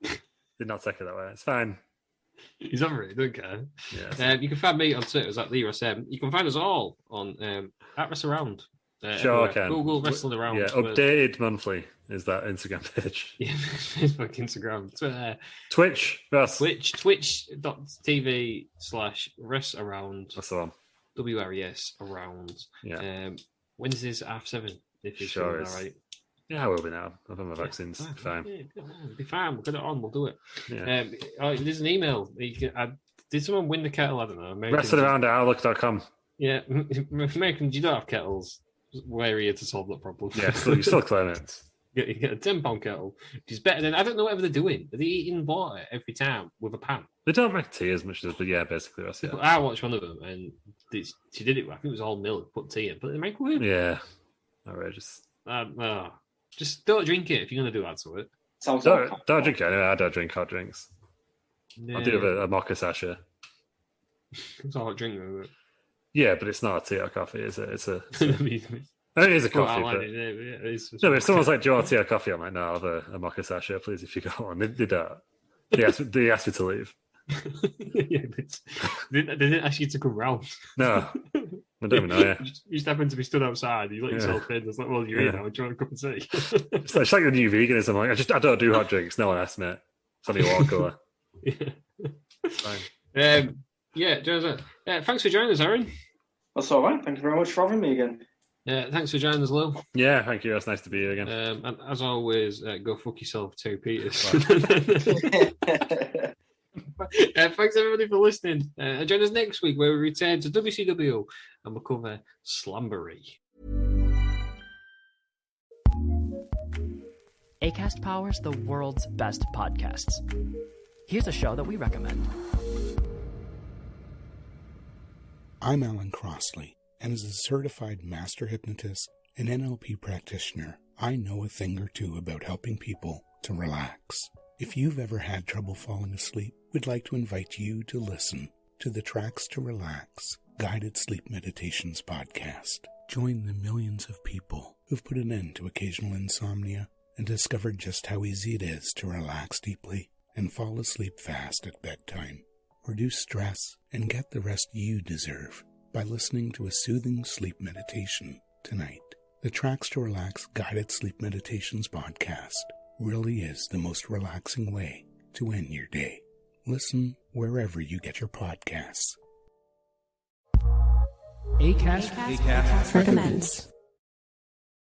Did not take it that way. It's fine. He's over it. Don't care. Yeah. You can find me on Twitter at LeRossM. You can find us all on at Wrestle Around. Sure, I can. Google Wrestling Around. Yeah, updated monthly is that Instagram page. Yeah, Facebook, Instagram, Twitter, Twitch, Russ. Twitch.tv/Res Around. That's the one. WRES Around. Yeah. Wednesdays 7:30. If you're sure all right. Yeah, I will be now. I've had my vaccines. Fine. Yeah, be fine. We'll get it on. We'll do it. Yeah. There's an email. Did someone win the kettle? I don't know. WrestlingAround@outlook.com. Yeah, Americans, you don't have kettles. We're here to solve that problem. Yeah, you still claim it. You get a £10 kettle, which is better than, I don't know whatever they're doing. Are they eating water every time with a pan? They don't make tea as much as, but yeah, basically that's it. I watched one of them, and she did it. I think it was all milk, put tea in, but they make it. Yeah, outrageous. Just don't drink it if you're going to do that to it. Don't drink it anyway. I don't drink hot drinks. Yeah. I do have a mocha sasha. It's a hot drink, isn't it? Yeah, but it's not a tea or coffee, is it? It is a coffee. Well, but if someone's like, "Do you want tea or coffee?" I'm like, "No, I'll have a mocha sasha, please." If you got one, they don't. They asked me to leave. Yeah, they didn't ask you to come round. No, I don't even know. Yeah. You just happen to be stood outside. You let yourself in. It's like, well, you're here now. Do you want a cup of tea? It's like the new veganism. Like, I don't do hot drinks. No one asked me. It's only water cooler. Fine. Thanks for joining us, Aaron. That's all right. Thank you very much for having me again. Thanks for joining us, Lew. Yeah, thank you. It's nice to be here again. And as always, go fuck yourself too, Peters. Thanks everybody for listening. Join us next week where we return to WCW and we'll cover Slamboree. Acast powers the world's best podcasts. Here's a show that we recommend. I'm Alan Crossley, and as a certified master hypnotist and NLP practitioner, I know a thing or two about helping people to relax. If you've ever had trouble falling asleep, we'd like to invite you to listen to the Tracks to Relax Guided Sleep Meditations podcast. Join the millions of people who've put an end to occasional insomnia and discovered just how easy it is to relax deeply and fall asleep fast at bedtime. Reduce stress and get the rest you deserve by listening to a soothing sleep meditation tonight. The Tracks to Relax Guided Sleep Meditations podcast really is the most relaxing way to end your day. Listen wherever you get your podcasts. Acast recommends.